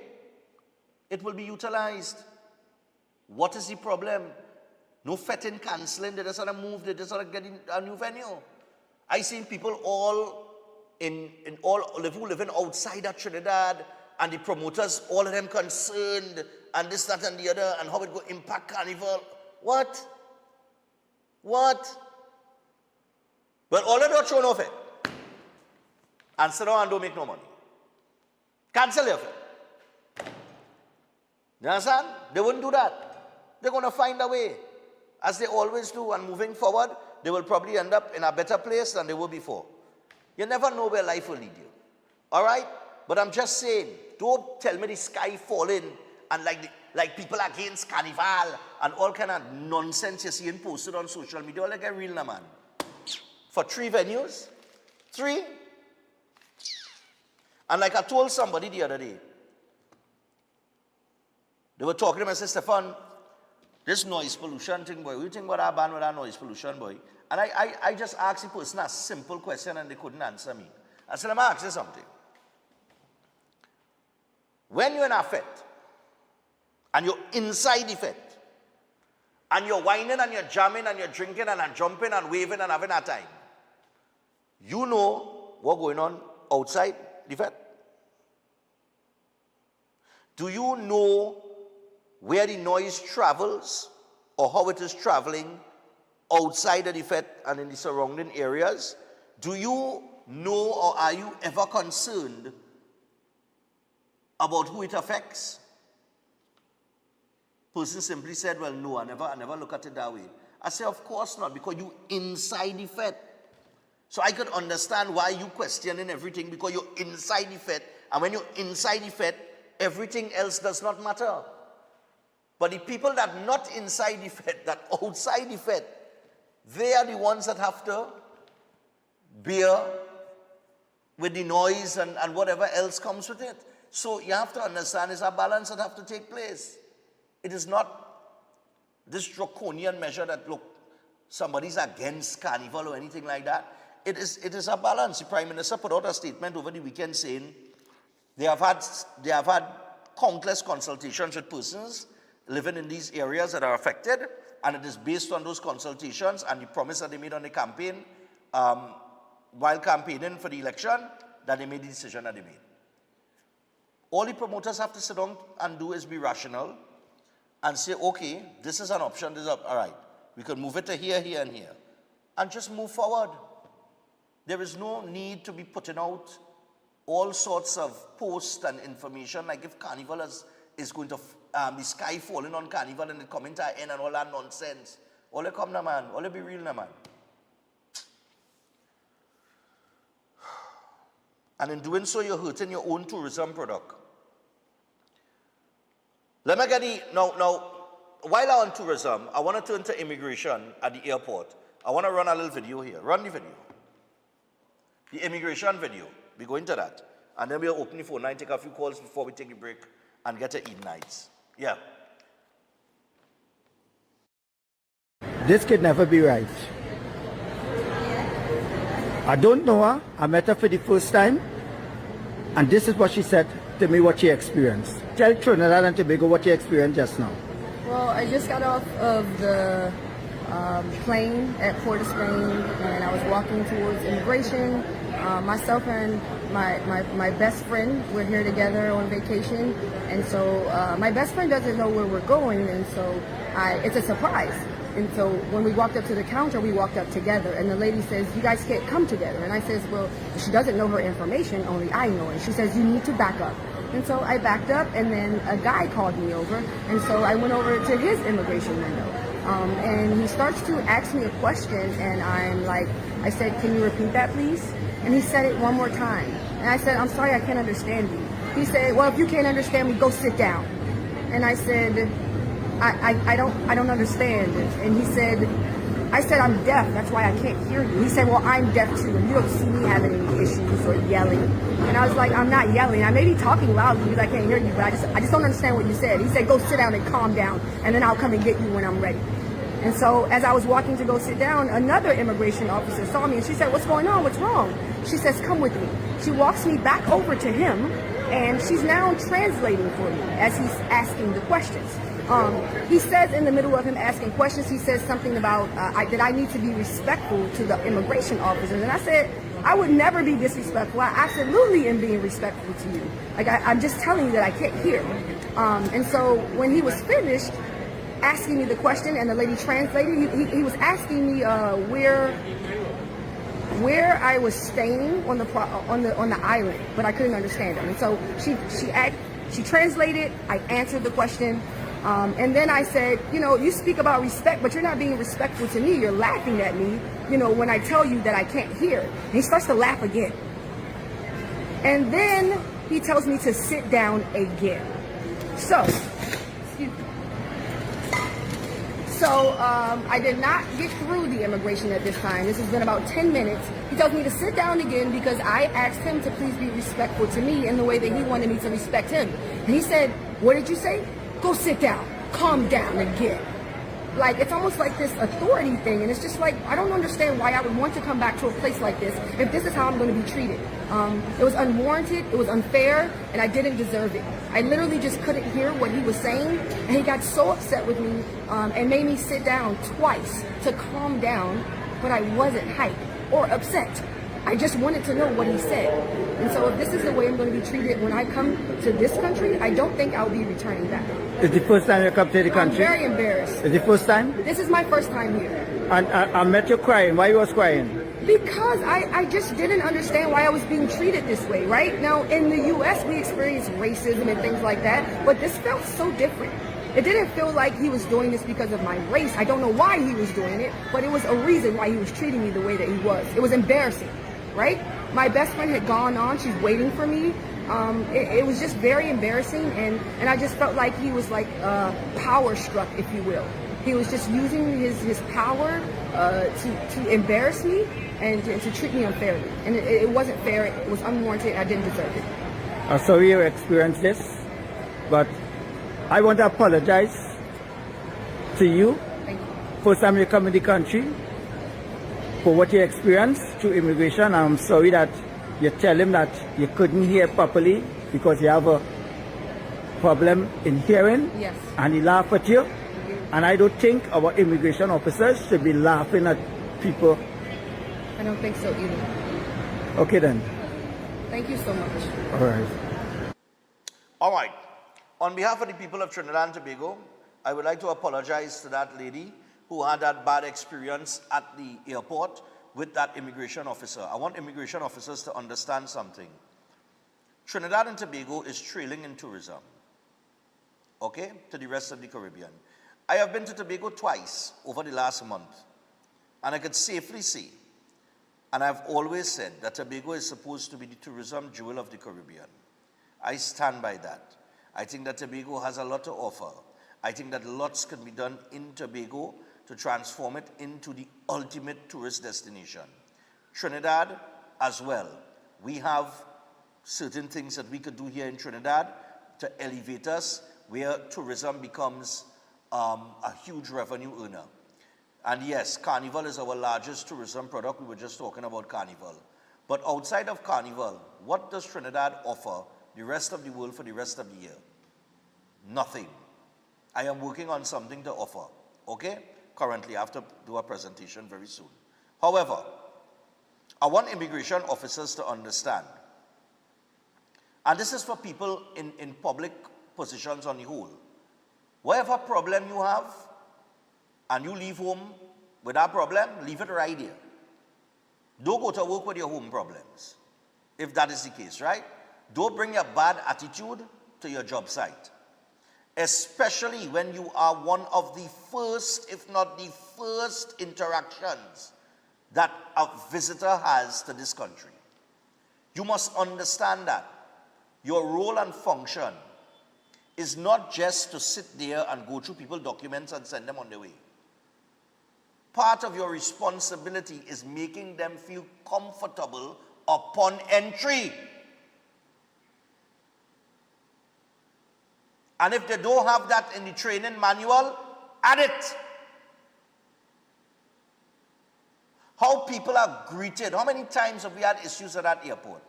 it will be utilized. What is the problem? No fetting, cancelling, they just want to move, they just want to get in a new venue. I seen people all who living outside of Trinidad, and the promoters, all of them concerned, and this, that, and the other, and how it will impact Carnival. What? What? Well, all of them are thrown off it. And sit down and don't make no money. Cancel your fit. You understand? They wouldn't do that. They're going to find a way, as they always do, and moving forward, they will probably end up in a better place than they were before. You never know where life will lead you. All right? But I'm just saying, don't tell me the sky falling and like people against Carnival and all kind of nonsense you're seeing posted on social media. Like a real man. For 3 venues? 3? And like I told somebody the other day, they were talking to me and said, Stefan, this noise pollution thing, boy, what do you think about our ban with our noise pollution, boy? And I just asked the person a simple question and they couldn't answer me. I said, let me ask you something. When you're in a fete, and you're inside the fete, and you're whining and you're jamming and you're drinking and jumping and waving and having a time, you know what's going on outside the fete? Do you know where the noise travels or how it is traveling outside of the fete and in the surrounding areas? Do you know or are you ever concerned about who it affects? Person simply said, well, no, I never look at it that way. I say, of course not, because you inside the fete. So I could understand why you questioning everything, because you're inside the fete, and when you're inside the fete, everything else does not matter. But the people that are not inside the fete, that outside the fete, they are the ones that have to bear with the noise and whatever else comes with it. So you have to understand it's a balance that have to take place. It is not this draconian measure that, look, somebody's against Carnival or anything like that. It is a balance. The Prime Minister put out a statement over the weekend saying they have had countless consultations with persons living in these areas that are affected, and it is based on those consultations and the promise that they made on the campaign while campaigning for the election that they made the decision that they made. All the promoters have to sit down and do is be rational and say, okay, this is an option, this is all right. We can move it to here, here, and here, and just move forward. There is no need to be putting out all sorts of posts and information, like if Carnival is going to the sky falling on Carnival and it coming to an end and all that nonsense. All it come na man, all it be real na man. And in doing so, you're hurting your own tourism product. Let me get now, while I'm on tourism, I want to turn to immigration at the airport. I want to run a little video here. Run the video. The immigration video. We go into that. And then we'll open the phone line, take a few calls before we take a break and get to Eden Nights. Yeah. This could never be right. I don't know her. I met her for the first time. And this is what she said to me, what she experienced. Tell Trinidad and Tobago what you experienced just now. Well, I just got off of the plane at Port of Spain, and I was walking towards immigration. Myself and my best friend, we're here together on vacation, and so my best friend doesn't know where we're going, and so it's a surprise. And so when we walked up to the counter, we walked up together, and the lady says, you guys can't come together. And I says, well, she doesn't know her information, only I know it. She says, you need to back up. And so I backed up, and then a guy called me over, and so I went over to his immigration window. And he starts to ask me a question, and I said, can you repeat that, please? And he said it one more time. And I said, I'm sorry, I can't understand you. He said, well, if you can't understand me, go sit down. And I said, I don't understand. And he said, I said, I'm deaf, that's why I can't hear you. He said, well, I'm deaf too, and you don't see me having any issues or yelling. And I was like, I'm not yelling. I may be talking loudly because I can't hear you, but I just don't understand what you said. He said, go sit down and calm down, and then I'll come and get you when I'm ready. And so as I was walking to go sit down, another immigration officer saw me, and she said, what's going on? What's wrong? She says, come with me. She walks me back over to him, And she's now translating for me as he's asking the questions. He says in the middle of him asking questions, he says something about that I need to be respectful to the immigration officers. And I said, I would never be disrespectful. I absolutely am being respectful to you. Like, I'm just telling you that I can't hear. And so when he was finished asking me the question and the lady translated, he was asking me where I was staying on the island, but I couldn't understand him. And so she translated, I answered the question. And then I said, you speak about respect, but you're not being respectful to me. You're laughing at me, when I tell you that I can't hear. And he starts to laugh again. And then he tells me to sit down again. So I did not get through the immigration at this time. This has been about 10 minutes. He tells me to sit down again because I asked him to please be respectful to me in the way that he wanted me to respect him. And he said, what did you say? Go sit down, calm down again. Like, it's almost like this authority thing, and it's just like, I don't understand why I would want to come back to a place like this if this is how I'm going to be treated. It was unwarranted, it was unfair, and I didn't deserve it. I literally just couldn't hear what he was saying, and he got so upset with me and made me sit down twice to calm down, but I wasn't hyped or upset. I just wanted to know what he said. And so if this is the way I'm going to be treated when I come to this country, I don't think I'll be returning back. Is the first time you come to the country? I'm very embarrassed. Is the first time? This is my first time here. And I met you crying. Why you was crying? Because I just didn't understand why I was being treated this way, right? Now, in the U.S., we experience racism and things like that, but this felt so different. It didn't feel like he was doing this because of my race. I don't know why he was doing it, but it was a reason why he was treating me the way that he was. It was embarrassing, right? My best friend had gone on. She's waiting for me. It was just very embarrassing, and I just felt like he was like power struck, if you will. He was just using his power to embarrass me and to treat me unfairly. And it wasn't fair. It was unwarranted. I didn't deserve it. I'm sorry you experienced this, but I want to apologize to you. Thank you. First time you come in the country, for what you experienced through immigration. I'm sorry that you tell him that you couldn't hear properly because you have a problem in hearing. Yes. And he laughed at you. And I don't think our immigration officers should be laughing at people. I don't think so either. Okay then. Thank you so much. All right. All right. On behalf of the people of Trinidad and Tobago, I would like to apologize to that lady who had that bad experience at the airport with that immigration officer. I want immigration officers to understand something. Trinidad and Tobago is trailing in tourism, okay, to the rest of the Caribbean. I have been to Tobago twice over the last month, and I could safely say, and I've always said, that Tobago is supposed to be the tourism jewel of the Caribbean. I stand by that. I think that Tobago has a lot to offer. I think that lots can be done in Tobago to transform it into the ultimate tourist destination. Trinidad as well. We have certain things that we could do here in Trinidad to elevate us where tourism becomes a huge revenue earner. And yes, Carnival is our largest tourism product. We were just talking about Carnival. But outside of Carnival, what does Trinidad offer the rest of the world for the rest of the year? Nothing. I am working on something to offer, okay? Currently, I have to do a presentation very soon. However, I want immigration officers to understand, and this is for people in public positions on the whole, whatever problem you have, and you leave home with that problem, leave it right here. Don't go to work with your home problems, if that is the case, right? Don't bring your bad attitude to your job site. Especially when you are one of the first, if not the first interactions that a visitor has to this country. You must understand that your role and function is not just to sit there and go through people's documents and send them on their way. Part of your responsibility is making them feel comfortable upon entry. And if they don't have that in the training manual, add it. How people are greeted. How many times have we had issues at that airport?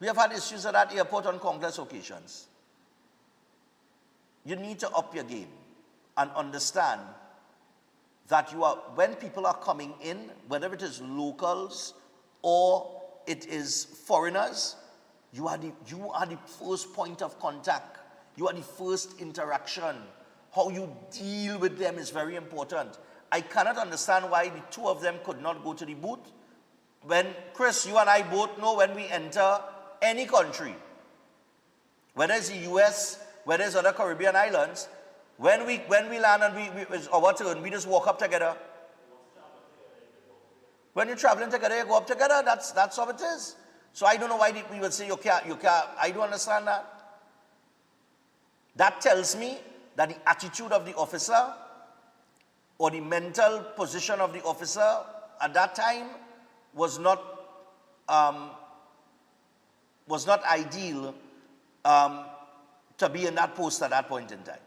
We have had issues at that airport on countless occasions. You need to up your game and understand that when people are coming in, whether it is locals or it is foreigners, you are the first point of contact. You are the first interaction. How you deal with them is very important. I cannot understand why the two of them could not go to the booth. When, Chris, you and I both know when we enter any country, whether it's the US, whether it's other Caribbean islands, when we land and it's our turn, we just walk up together. When you're traveling together, you go up together. That's how it is. So I don't know why we would say you can't. I don't understand that. That tells me that the attitude of the officer or the mental position of the officer at that time was not ideal to be in that post at that point in time.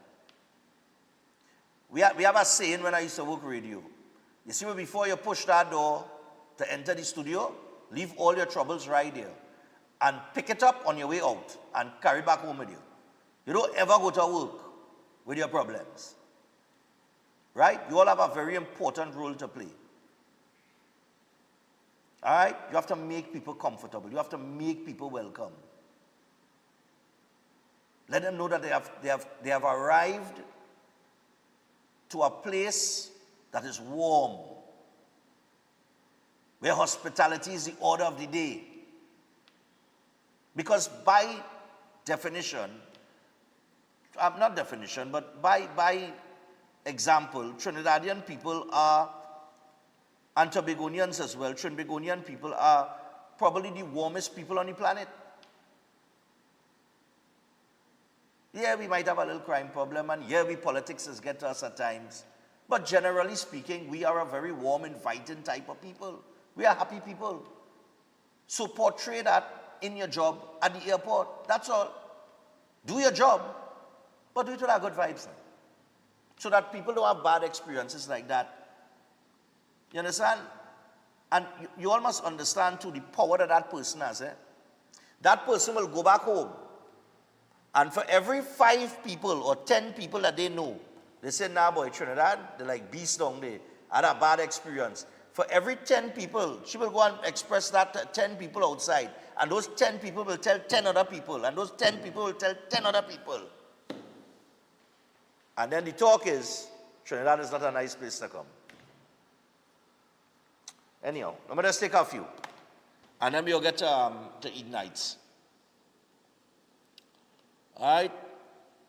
We have a saying when I used to work radio. You see, before you push that door to enter the studio, leave all your troubles right here and pick it up on your way out and carry back home with you. You don't ever go to work with your problems. Right? You all have a very important role to play. All right? You have to make people comfortable. You have to make people welcome. Let them know that they have arrived to a place that is warm, where hospitality is the order of the day. Because by definition, not definition, but by example, Trinidadian people are, and Tobagonians as well, Trinbagonian people are probably the warmest people on the planet. Yeah, we might have a little crime problem, and yeah, politics get to us at times. But generally speaking, we are a very warm, inviting type of people. We are happy people. So portray that in your job at the airport. That's all. Do your job, but do it with our good vibes. So that people don't have bad experiences like that. You understand? And you all must understand too the power that person has. That person will go back home. And for every 5 people or 10 people that they know, they say, nah boy, Trinidad, they're like beasts down there. I had a bad experience. For every 10 people, she will go and express that to 10 people outside. And those 10 people will tell 10 other people. And those 10 people will tell 10 other people. And then the talk is, Trinidad is not a nice place to come. Anyhow, I'm going to just take a few. And then we'll get to Eden Heights. All right?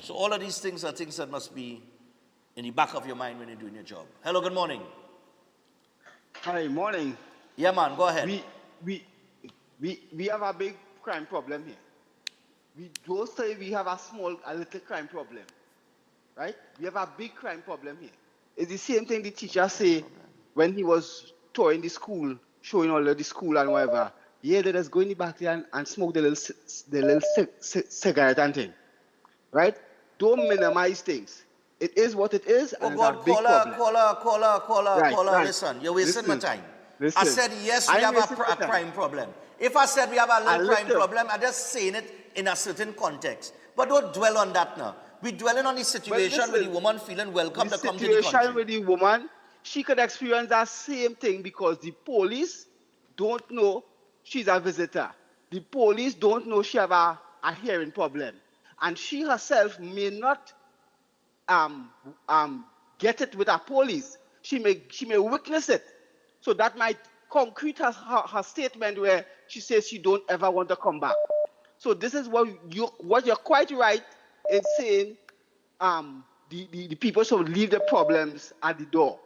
So all of these things are things that must be in the back of your mind when you're doing your job. Hello, good morning. Hi, morning. Yeah, man, go ahead. We have a big crime problem here. We don't say we have a little crime problem, right? We have a big crime problem here. It's the same thing the teacher say when he was touring the school, showing all of the school and whatever. Yeah, they just go in the back there and smoke the little cigarette and thing, right? Don't minimize things. It is what it is, and it's a big problem. Caller, listen. You're wasting my time. Listen. I said, yes, we have a crime problem. If I said we have a little crime problem, I'm just saying it in a certain context. But don't dwell on that now. We're dwelling on the situation with the woman feeling welcome to come to the country. The situation with the woman, she could experience that same thing because the police don't know she's a visitor. The police don't know she have a hearing problem. And she herself may not get it with her police. She may witness it. So that might concrete her statement where she says she don't ever want to come back. So this is what you're quite right in saying the people should leave the problems at the door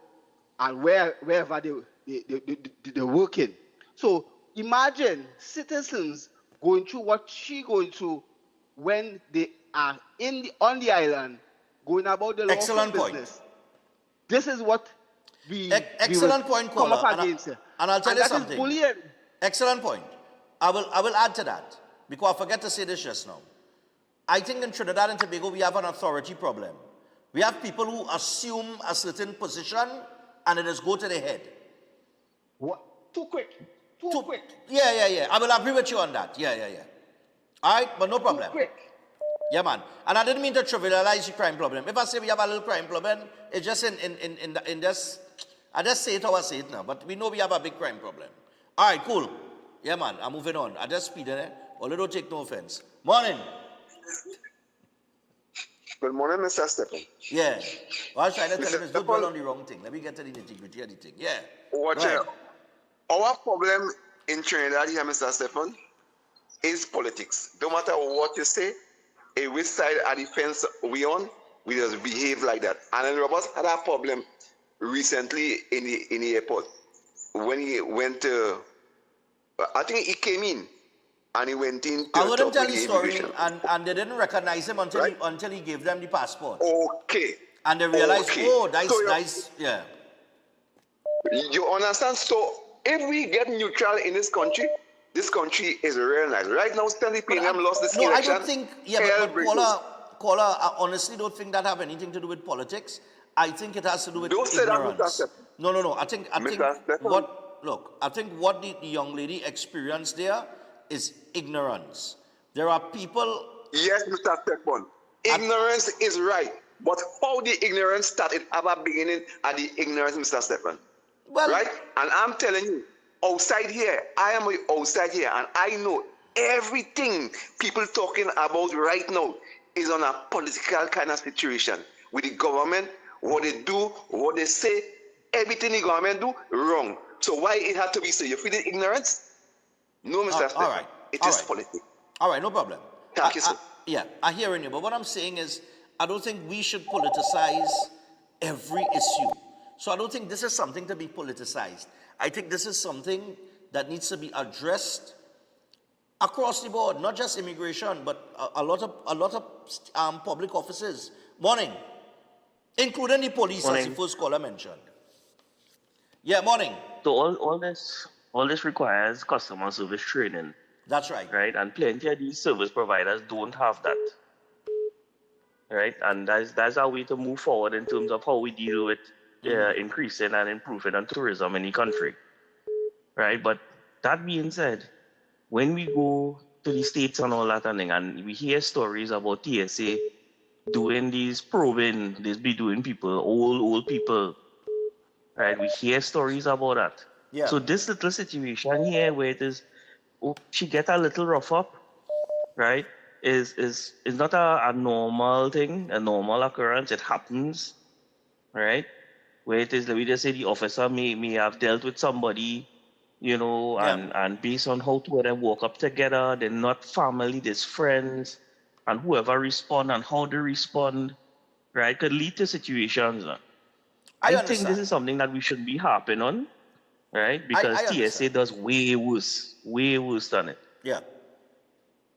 and wherever they're working. So imagine citizens going through what she's going through when they are on the island going about the lawful business. This is what excellent point, caller. And I'll tell you something. That is bullying. Excellent point. I will add to that because I forget to say this just now. I think in Trinidad and Tobago we have an authority problem. We have people who assume a certain position and it is go to their head. What? Too quick. Too quick. Yeah. I will agree with you on that. Yeah. All right, but no problem. Quick. Yeah, man. And I didn't mean to trivialize the crime problem. If I say we have a little crime problem, it's just in this, I just say it how I say it now. But we know we have a big crime problem. All right, cool. Yeah, man, I'm moving on. I just speed in it. Although don't take no offense. Morning. Good morning, Mr. Stephen. Yeah. Well, I was trying to tell him don't dwell on the wrong thing. Let me get to the nitty-gritty of the thing. Yeah. Watch out. Our problem in Trinidad here, Mr. Stephen, is politics. No matter what you say, which side of the fence we on, we just behave like that. And then Roberts had a problem recently in the airport when he went to, I think he came in and he went in to I heard him tell the the story immigration. and they didn't recognize him until he gave them the passport. Okay. And they realized, Okay. oh, that's So nice. Yeah. You understand? So if we get neutral in this country is real nice. Right now, Stanley Pinham lost this No, election. I don't think, but caller, I honestly don't think that have anything to do with politics. I think it has to do with Don't say that, ignorance. Mr. Stephen. No. I think Mr. Stephen. what the young lady experienced there is ignorance. There are people. Yes, Mr. Stephen. Ignorance is right. But how the ignorance started at the beginning and the ignorance, Mr. Stephen. Well, right? And I'm telling you, outside here, I am outside here, and I know everything people talking about right now is on a political kind of situation with the government, what they do, what they say, everything the government do, wrong. So why it had to be so? You feel the ignorance? No, Mr. Stephen. All right. It is politics. All right, no problem. Thank you, sir. Yeah, I hear you, but what I'm saying is, I don't think we should politicize every issue. So I don't think this is something to be politicized. I think this is something that needs to be addressed across the board, not just immigration, but a lot of public offices. Morning, including the police, as the first caller mentioned. Yeah, morning. So all this requires customer service training. That's right. Right, and plenty of these service providers don't have that. Right, and that's our way to move forward in terms of how we deal with increasing and improving on tourism in the country. Right, but that being said, when we go to the States and all that and we hear stories about TSA doing these probing, these be doing people, old people, right? We hear stories about that. Yeah. So this little situation here where it is, she get a little rough up, right? Is not a normal thing, a normal occurrence. It happens, right? Where it is, let me just say the officer may have dealt with somebody, you know, and based on how two of them walk up together, they're not family, they're friends, and whoever respond and how they respond, right, could lead to situations. I think this is something that we should be harping on, right? Because TSA does way worse than it. Yeah.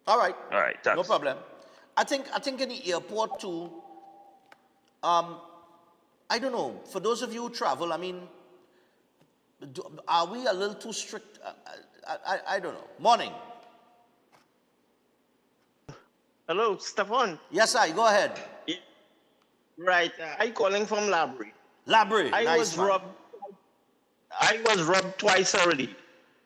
All right. All right. Thanks. No problem. I think in the airport too. I don't know. For those of you who travel, I mean, are we a little too strict? I don't know. Morning. Hello, Stefan. Yes, sir. Go ahead. Right. I calling from Labrie. Labrie. I was robbed twice already.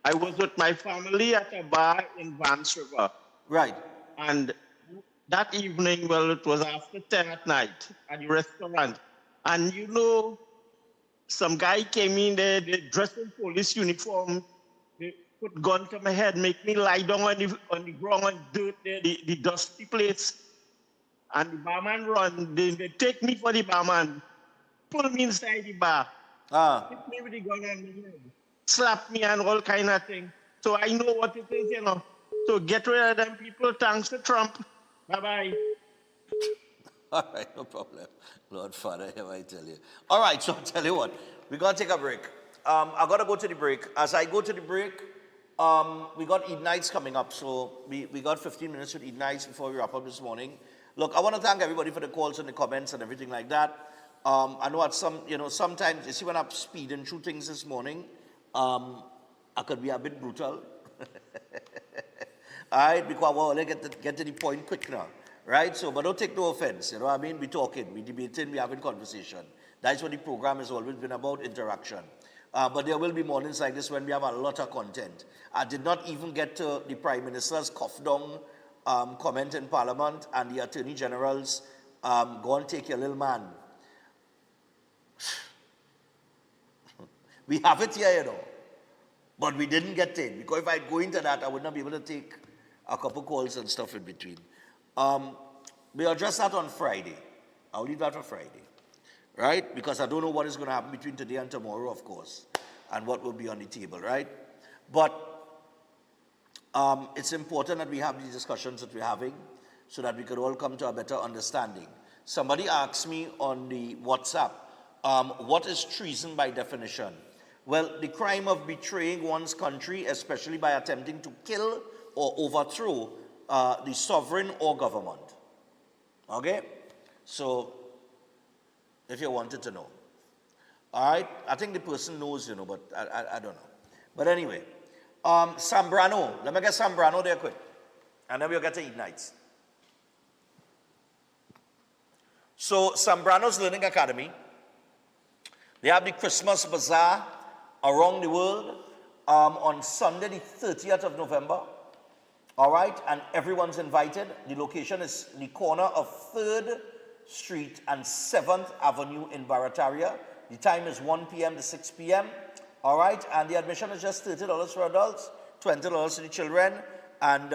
I was with my family at a bar in Vance River. Right. And that evening, well, it was after 10 at night at the restaurant. And you know, some guy came in there, they dressed in police uniform, they put gun to my head, make me lie down on the ground and dirt there, the dusty place. And the barman run, they take me for the barman, pull me inside the bar, hit me with the gun on the head, slap me and all kind of thing. So I know what it is, you know. So get rid of them people, thanks to Trump. Bye-bye. All right, no problem. Lord Father, here I tell you. All right, so I'll tell you what. We're going to take a break. I got to go to the break. As I go to the break, we got Eid Nights coming up. So we got 15 minutes with Eid Nights before we wrap up this morning. Look, I want to thank everybody for the calls and the comments and everything like that. I know at sometimes, you see when I'm speeding through things this morning, I could be a bit brutal. All right, because I want to get to the point quick now. Right? So, but don't take no offense. You know what I mean? We're talking, we're debating, we're having conversation. That's what the program has always been about, interaction. But there will be mornings like this when we have a lot of content. I did not even get to the Prime Minister's cough down comment in Parliament and the Attorney General's go and take your little man. We have it here, you know, but we didn't get it, because if I go into that, I would not be able to take a couple calls and stuff in between. We'll address that on Friday. I'll leave that for Friday, right? Because I don't know what is going to happen between today and tomorrow, of course, and what will be on the table, right? But it's important that we have these discussions that we're having so that we could all come to a better understanding. Somebody asked me on the WhatsApp, what is treason by definition? Well, the crime of betraying one's country, especially by attempting to kill or overthrow the sovereign or government. Okay? So, if you wanted to know. All right? I think the person knows, you know, but I don't know. But anyway, Sambrano. Let me get Sambrano there quick. And then we'll get to Ignites. So, Sambrano's Learning Academy, they have the Christmas Bazaar around the world on Sunday, the 30th of November. All right, and everyone's invited. The location is the corner of 3rd Street and 7th Avenue in Barataria. The time is 1 p.m. to 6 p.m. All right, and the admission is just $30 for adults, $20 for the children, and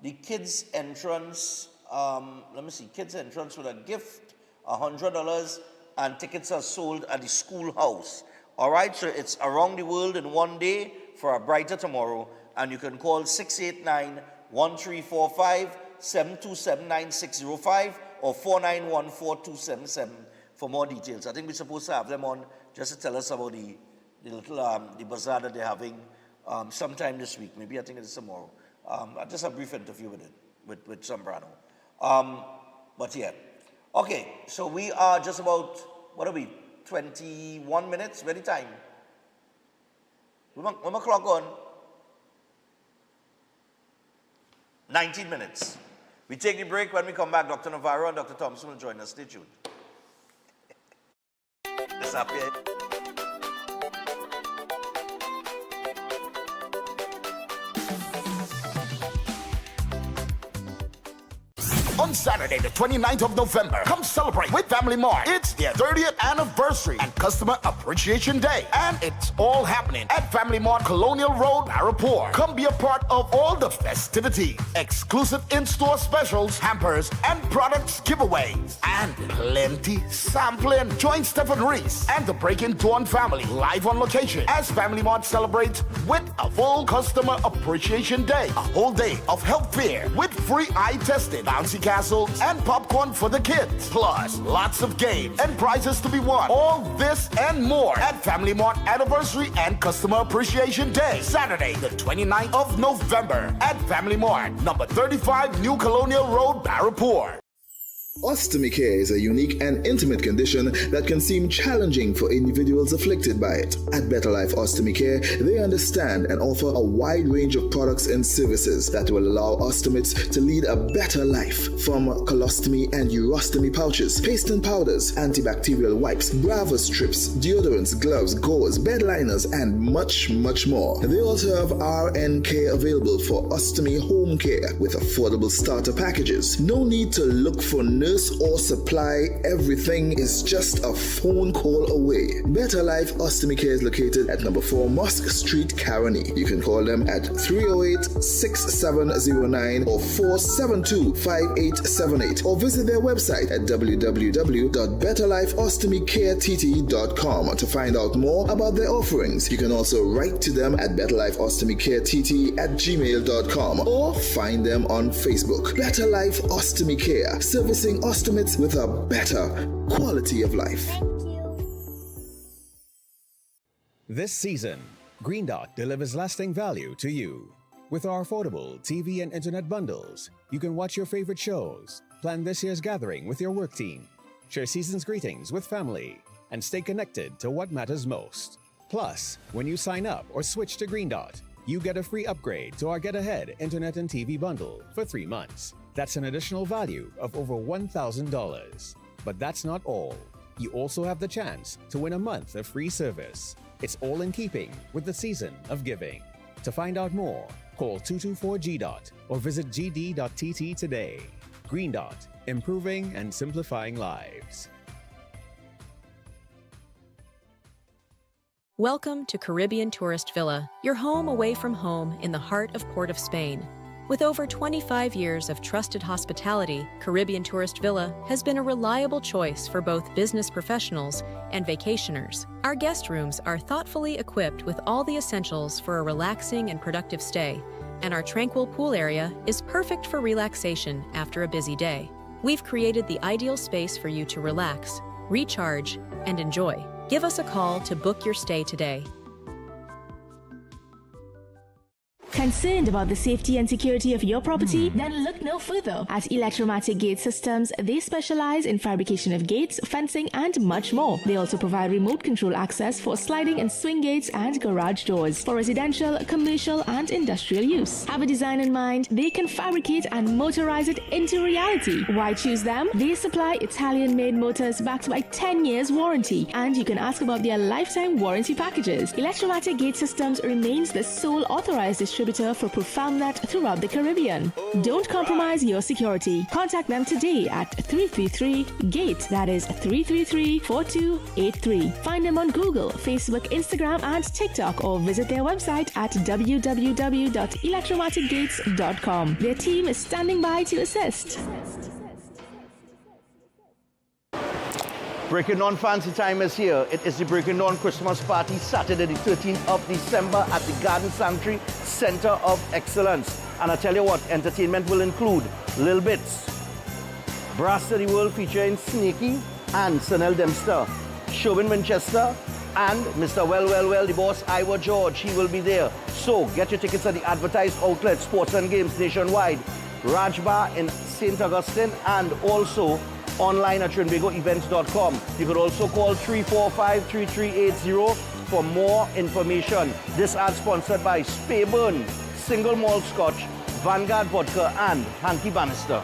the kids' entrance, let me see, kids' entrance with a gift, $100, and tickets are sold at the schoolhouse. All right, so it's around the world in one day for a brighter tomorrow. And you can call 689-1345-727-9605 or 491-4277 for more details. I think we're supposed to have them on just to tell us about the little the bazaar that they're having sometime this week. Maybe I think it's tomorrow. Just a brief interview with Sambrano. But yeah. Okay, so we are just about, what are we, 21 minutes? Very time. When my clock on? 19 minutes. We take the break. When we come back, Dr. Navarro and Dr. Thompson will join us. Stay tuned. Let's happy. On Saturday, the 29th of November, come celebrate with Family Mart. It's their 30th anniversary and Customer Appreciation Day. And it's all happening at Family Mart Colonial Road, Maripur. Come be a part of all the festivities, exclusive in-store specials, hampers, and products giveaways, and plenty sampling. Join Stephen Reese and the Breaking Dawn family live on location as Family Mart celebrates with a full Customer Appreciation Day. A whole day of health fair with free eye testing, bouncy castles, and popcorn for the kids. Plus, lots of games and prizes to be won. All this and more at Family Mart Anniversary and Customer Appreciation Day. Saturday, the 29th of November at Family Mart, number 35 New Colonial Road, Maripur. Ostomy care is a unique and intimate condition that can seem challenging for individuals afflicted by it. At Better Life Ostomy Care, they understand and offer a wide range of products and services that will allow ostomates to lead a better life. From colostomy and urostomy pouches, paste and powders, antibacterial wipes, Brava strips, deodorants, gloves, gauze, bed liners, and much, much more. They also have RN care available for ostomy home care with affordable starter packages. No need to look for nurse or supply. Everything is just a phone call away. Better Life Ostomy Care is located at number 4 Mosque Street, Caroni. You can call them at 308-6709 or 472-5878 or visit their website at www.betterlifeostomycareTT.com to find out more about their offerings. You can also write to them at betterlifeostomycarettt@gmail.com or find them on Facebook. Better Life Ostomy Care, servicing ostomates with a better quality of life. This season, Green Dot delivers lasting value to you. With our affordable TV and internet bundles, you can watch your favorite shows, plan this year's gathering with your work team, share season's greetings with family, and stay connected to what matters most. Plus, when you sign up or switch to Green Dot, you get a free upgrade to our Get Ahead internet and TV bundle for 3 months. That's an additional value of over $1,000. But that's not all. You also have the chance to win a month of free service. It's all in keeping with the season of giving. To find out more, call 224-GDOT or visit gd.tt today. Green Dot, improving and simplifying lives. Welcome to Caribbean Tourist Villa, your home away from home in the heart of Port of Spain. With over 25 years of trusted hospitality, Caribbean Tourist Villa has been a reliable choice for both business professionals and vacationers. Our guest rooms are thoughtfully equipped with all the essentials for a relaxing and productive stay, and our tranquil pool area is perfect for relaxation after a busy day. We've created the ideal space for you to relax, recharge, and enjoy. Give us a call to book your stay today. Concerned about the safety and security of your property? Then look no further. At Electromatic Gate Systems, they specialize in fabrication of gates, fencing, and much more. They also provide remote control access for sliding and swing gates and garage doors for residential, commercial, and industrial use. Have a design in mind? They can fabricate and motorize it into reality. Why choose them? They supply Italian-made motors backed by 10 years warranty, and you can ask about their lifetime warranty packages. Electromatic Gate Systems remains the sole authorized distributor for ProfoundNet throughout the Caribbean. Don't compromise your security. Contact them today at 333-GATE. That is 333-4283. Find them on Google, Facebook, Instagram, and TikTok, or visit their website at www.electromaticgates.com. Their team is standing by to assist. Breaking Dawn Fancy Time is here. It is the Breaking Dawn Christmas Party, Saturday the 13th of December at the Garden Sanctuary Center of Excellence. And I tell you what, entertainment will include Lil Bits, Brass to the World featuring Snakey and Sanel Dempster, Shobin Winchester, and Mr. Well, the boss, Ivor George. He will be there. So get your tickets at the advertised outlet, Sports and Games nationwide, Raj Bar in St. Augustine, and also online at trinbagoevents.com. You could also call 345-3380 for more information. This ad sponsored by Speyburn, Single Malt Scotch, Vanguard Vodka, and Hanky Bannister.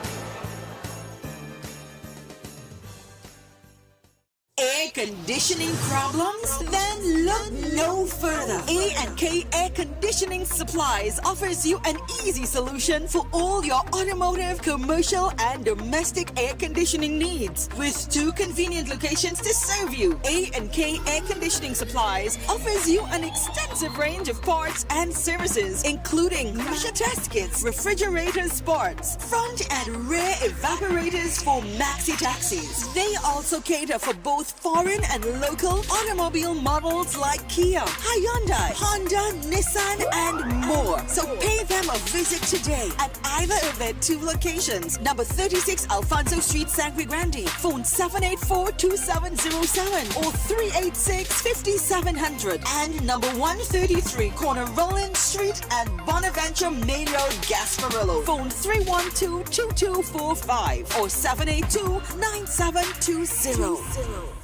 Air conditioning problems? Then look no further. A&K Air Conditioning Supplies offers you an easy solution for all your automotive, commercial, and domestic air conditioning needs. With 2 convenient locations to serve you, A&K Air Conditioning Supplies offers you an extensive range of parts and services, including pressure test kits, refrigerator parts, front and rear evaporators for maxi taxis. They also cater for both foreign and local automobile models like Kia, Hyundai, Honda, Nissan, and more. So pay them a visit today at either of their 2 locations. Number 36 Alfonso Street, Sangre Grande. Phone 784-2707 or 386-5700. And number 133 Corner Roland Street and Bonaventure Main Road, Gasparillo. Phone 312-2245 or 782-9720.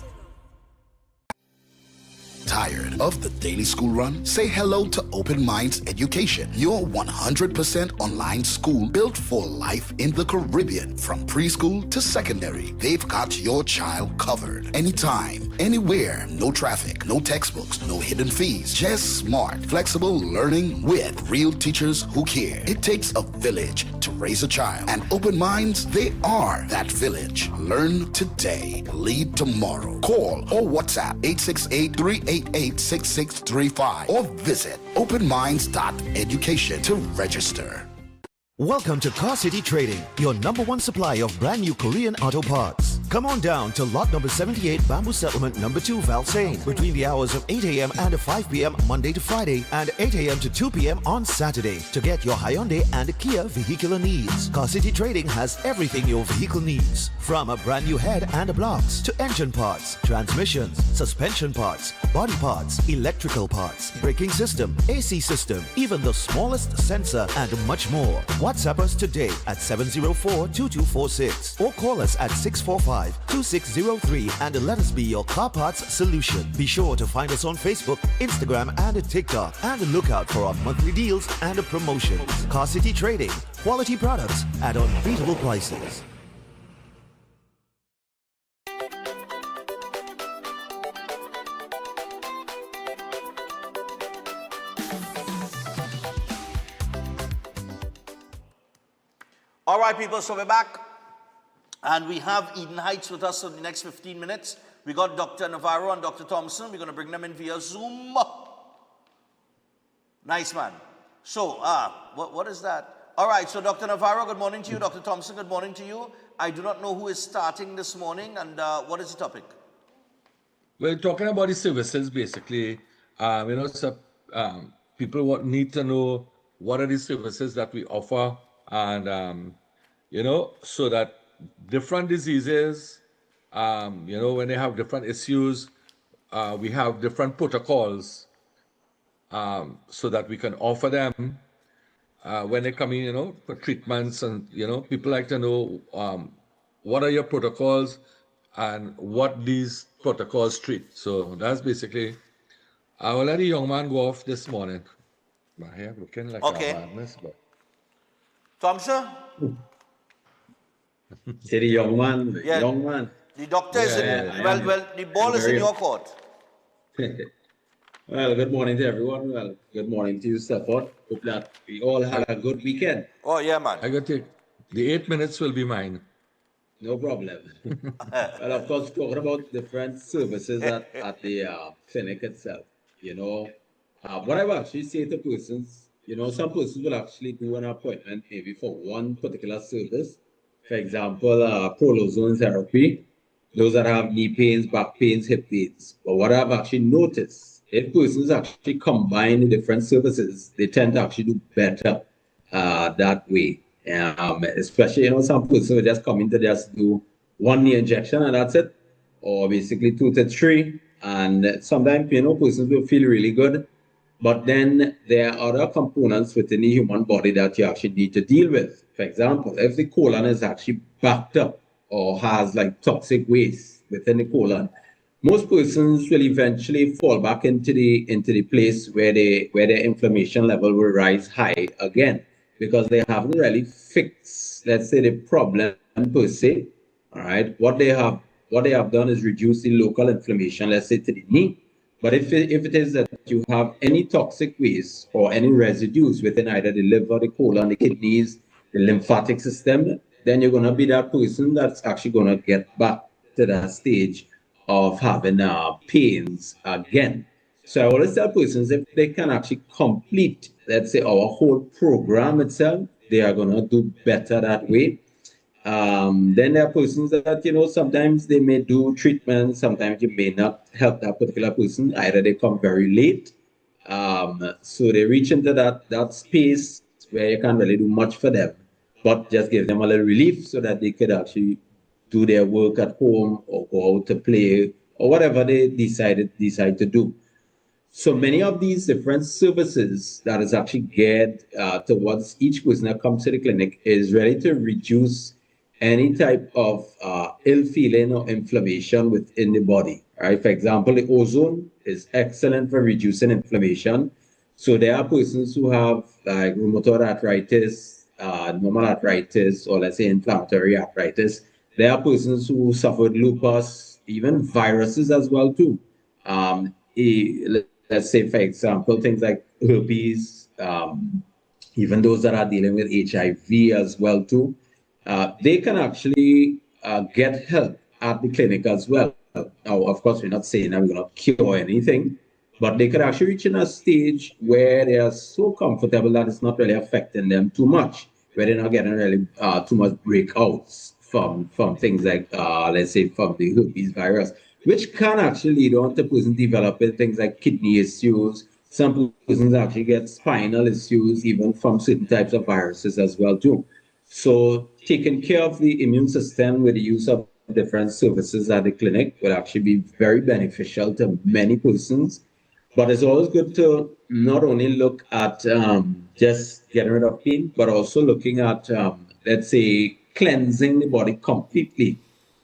Tired of the daily school run? Say hello to Open Minds Education, your 100% online school built for life in the Caribbean. From preschool to secondary, they've got your child covered. Anytime, anywhere, no traffic, no textbooks, no hidden fees. Just smart, flexible learning with real teachers who care. It takes a village to raise a child, and Open Minds, they are that village. Learn today, lead tomorrow. Call or WhatsApp 868-388-6635 or visit openminds.education to register. Welcome to Car City Trading, your #1 supply of brand new Korean auto parts. Come on down to lot number 78, Bamboo Settlement number 2, Valsain, between the hours of 8 a.m. and 5 p.m. Monday to Friday, and 8 a.m. to 2 p.m. on Saturday to get your Hyundai and Kia vehicular needs. Car City Trading has everything your vehicle needs, from a brand new head and blocks to engine parts, transmissions, suspension parts, body parts, electrical parts, braking system, AC system, even the smallest sensor, and much more. WhatsApp us today at 704-2246 or call us at 645-2603 and let us be your car parts solution. Be sure to find us on Facebook, Instagram, and TikTok, and look out for our monthly deals and promotions. Car City Trading, quality products at unbeatable prices. All right, people, so we're back. And we have Eden Heights with us for the next 15 minutes. We got Dr. Navarro and Dr. Thompson. We're going to bring them in via Zoom. Nice, man. So, what is that? All right, so Dr. Navarro, good morning to you. Dr. Thompson, good morning to you. I do not know who is starting this morning, and what is the topic? We're talking about the services, basically. So people need to know what are the services that we offer, and, so that different diseases, when they have different issues, we have different protocols so that we can offer them when they come in, for treatments. And, people like to know what are your protocols and what these protocols treat. So that's basically, I will let the young man go off this morning. My hair looking like a madness, but... Thompson? Say the young man, Yeah. young man. The doctor is well, the ball is in your court. Well, good morning to everyone. Well, good morning to you, Stafford. Hope that we all had a good weekend. Oh, yeah, man. I got to the 8 minutes will be mine. No problem. Well, of course, talking about different services at the clinic itself, what I will actually say to persons, some persons will actually do an appointment maybe for one particular service. For example, prolozone therapy, those that have knee pains, back pains, hip pains. But what I've actually noticed, if persons actually combine the different services, they tend to actually do better that way. Especially, some persons will just come in to just do one knee injection and that's it, or basically 2 to 3. And sometimes, persons will feel really good. But then there are other components within the human body that you actually need to deal with. For example, if the colon is actually backed up or has like toxic waste within the colon, most persons will eventually fall back into the place where their inflammation level will rise high again, because they haven't really fixed, let's say, the problem per se. All right, what they have done is reduce the local inflammation, let's say, to the knee. But if it is that you have any toxic waste or any residues within either the liver, the colon, the kidneys, the lymphatic system, then you're going to be that person that's actually going to get back to that stage of having pains again. So I always tell persons, if they can actually complete, let's say, our whole program itself, they are going to do better that way. Then there are persons that, sometimes they may do treatment, sometimes you may not help that particular person. Either they come very late, so they reach into that space where you can't really do much for them, but just give them a little relief so that they could actually do their work at home or go out to play or whatever they decide to do. So many of these different services that is actually geared towards each person that comes to the clinic is ready to reduce any type of ill feeling or inflammation within the body. Right? For example, the ozone is excellent for reducing inflammation. So there are persons who have like rheumatoid arthritis, normal arthritis, or let's say inflammatory arthritis. There are persons who suffered lupus, even viruses as well too. Let's say, for example, things like herpes, even those that are dealing with HIV as well too. They can actually get help at the clinic as well. Now, of course, we're not saying that we're going to cure anything, but they could actually reach in a stage where they are so comfortable that it's not really affecting them too much, where they're not getting really too much breakouts from things like, let's say, from the herpes virus, which can actually lead on to persons developing things like kidney issues. Some persons actually get spinal issues, even from certain types of viruses as well too. So taking care of the immune system with the use of different services at the clinic will actually be very beneficial to many persons. But it's always good to not only look at just getting rid of pain, but also looking at, let's say, cleansing the body completely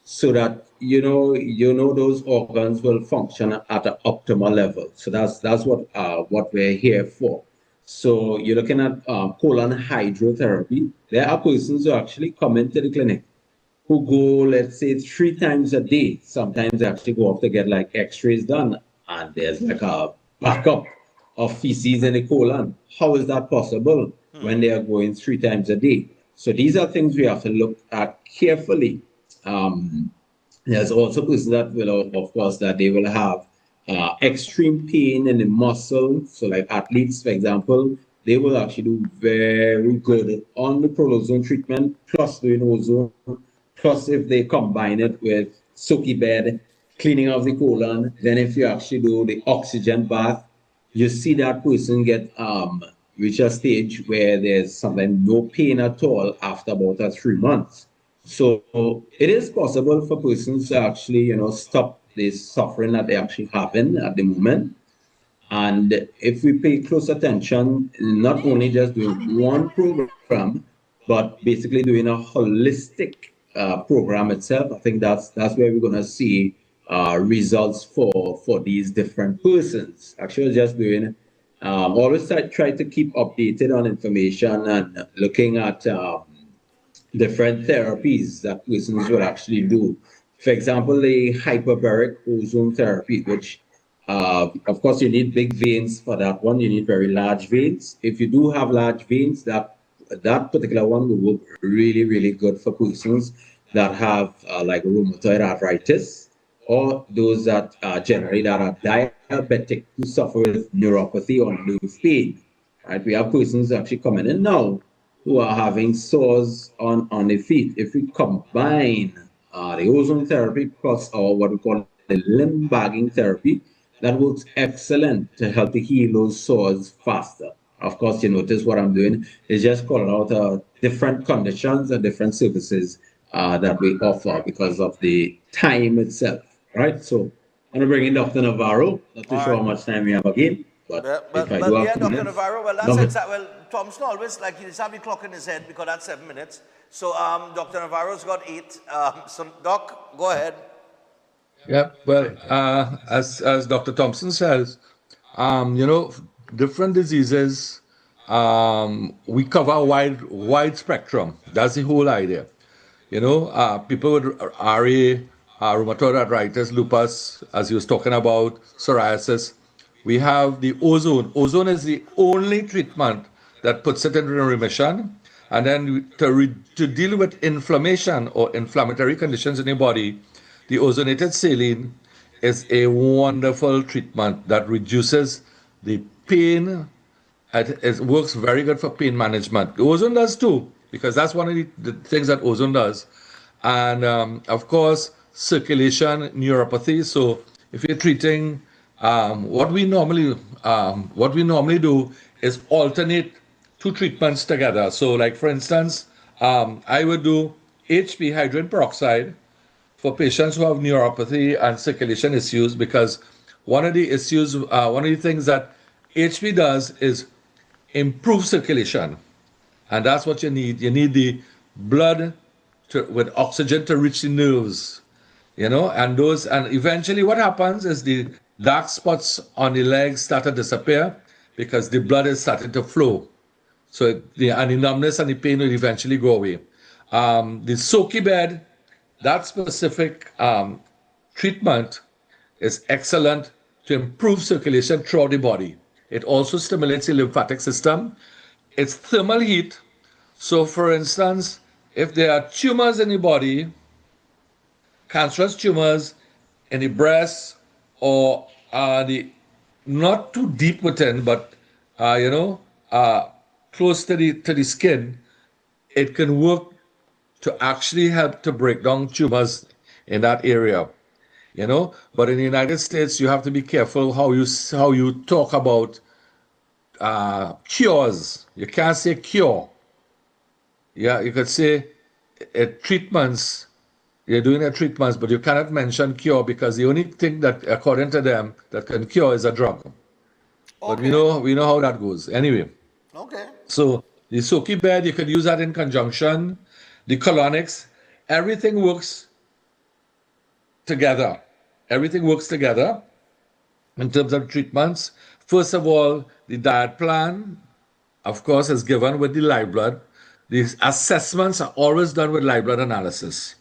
so that, those organs will function at an optimal level. So that's what we're here for. So you're looking at colon hydrotherapy. There are persons who actually come into the clinic who go, let's say, 3 times a day. Sometimes they actually go off to get like x-rays done, and there's like a backup of feces in the colon. How is that possible when they are going 3 times a day? So these are things we have to look at carefully. There's also persons that will, of course, that they will have extreme pain in the muscle. So like athletes, for example, they will actually do very good on the prolozone treatment, plus doing ozone, plus if they combine it with soaky bed, cleaning of the colon, then if you actually do the oxygen bath, you see that person get reach a stage where there's sometimes no pain at all after about 3 months. So it is possible for persons to actually, stop this suffering that they actually having at the moment. And if we pay close attention, not only just doing one program, but basically doing a holistic program itself, I think that's where we're going to see results for these different persons. Actually, just doing, always try to keep updated on information and looking at different therapies that persons will actually do. For example, the hyperbaric ozone therapy, which of course you need big veins for that one. You need very large veins. If you do have large veins, that particular one will work really, really good for persons that have like rheumatoid arthritis, or those that generally that are diabetic who suffer with neuropathy or nerve pain. Right? We have persons actually coming in now who are having sores on the feet. If we combine the ozone therapy plus or what we call the limb bagging therapy, that works excellent to help to heal those sores faster. Of course, you notice what I'm doing is just calling out different conditions and different services that we offer because of the time itself, right? So I'm going to bring in Dr. Navarro, not too sure how much time we have again. But if I do have Dr. minutes, Navarro, well, that's exactly, well, Thompson always, like, he just have the clock in his head because that's 7 minutes. So Dr. Navarro's got 8. So, Doc, go ahead. Yeah, well, as Dr. Thompson says, different diseases, we cover a wide spectrum. That's the whole idea. People with RA, rheumatoid arthritis, lupus, as he was talking about, psoriasis. We have the ozone. Ozone is the only treatment that puts it into remission. And then to deal with inflammation or inflammatory conditions in your body, the ozonated saline is a wonderful treatment that reduces the pain. It works very good for pain management. The ozone does too, because that's one of the things that ozone does. And of course, circulation, neuropathy. So if you're treating, what we normally do is alternate 2 treatments together. So like for instance, I would do HP, hydrogen peroxide, for patients who have neuropathy and circulation issues, because one of the things that HP does is improve circulation. And that's what you need. You need the blood with oxygen to reach the nerves, and eventually what happens is the dark spots on the legs start to disappear because the blood is starting to flow. So the numbness and the pain will eventually go away. The soaky bed, that specific treatment is excellent to improve circulation throughout the body. It also stimulates the lymphatic system. It's thermal heat. So for instance, if there are tumors in the body, cancerous tumors in the breast or the not too deep within, but close to the skin, it can work to actually help to break down tumors in that area, But in the United States, you have to be careful how you talk about cures. You can't say cure. Yeah, you could say treatments. You're doing a treatments, but you cannot mention cure because the only thing that, according to them, that can cure is a drug. Okay. But we know how that goes. Anyway. Okay. So the soaky bed, you could use that in conjunction. The colonics, everything works together. Everything works together in terms of treatments. First of all, the diet plan, of course, is given with the live blood. These assessments are always done with live blood analysis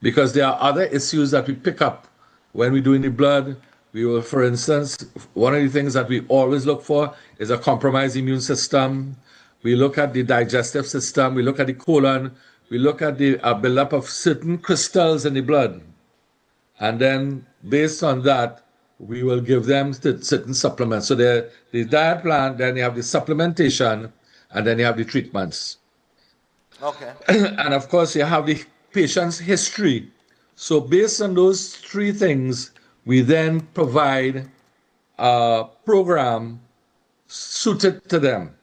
because there are other issues that we pick up when we're doing the blood. We will, for instance, one of the things that we always look for is a compromised immune system. we look at the digestive system, we look at the colon, we look at the buildup of certain crystals in the blood. And then based on that, we will give them certain supplements. So the diet plan, then you have the supplementation, and then you have the treatments. Okay. And of course, you have the patient's history. So based on those three things, we then provide a program suited to them.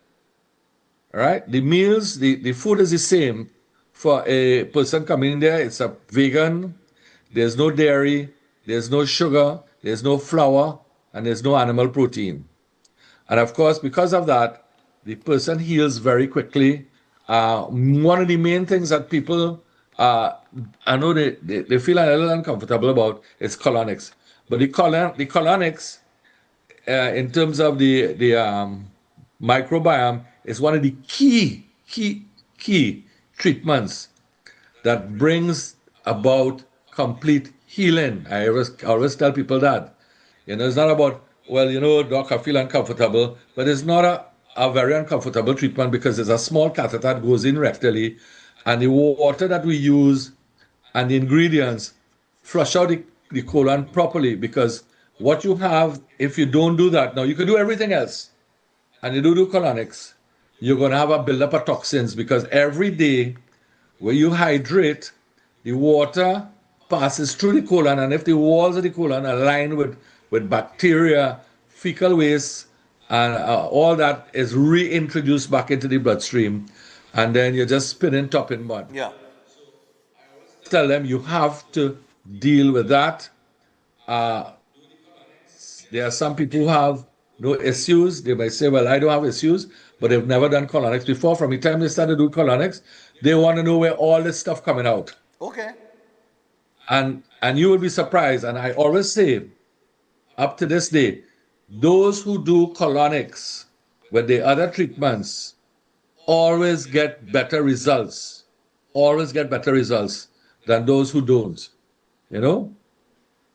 All right? The meals, the food is the same. For a person coming in there, it's a vegan, there's no dairy, there's no sugar, there's no flour, and there's no animal protein. And of course, because of that, the person heals very quickly. One of the main things that people, I know they feel a little uncomfortable about is colonics. But the colonics, in terms of the microbiome, is one of the key treatments that brings about complete healing. I always tell people that. It's not about, doc, I feel uncomfortable, but it's not a very uncomfortable treatment because there's a small catheter that goes in rectally, and the water that we use and the ingredients flush out the colon properly, because what you have, if you don't do that, now you can do everything else, and you do colonics, you're going to have a buildup of toxins, because every day when you hydrate, the water passes through the colon, and if the walls of the colon are lined with bacteria, fecal waste, and all that is reintroduced back into the bloodstream, and then you're just spinning top in mud. Yeah. Tell them you have to deal with that. There are some people who have no issues. They might say, well, I don't have issues, but they've never done colonics before. From the time they started doing colonics, they want to know where all this stuff coming out. Okay. And you will be surprised. And I always say, up to this day, those who do colonics with the other treatments always get better results. Always get better results than those who don't.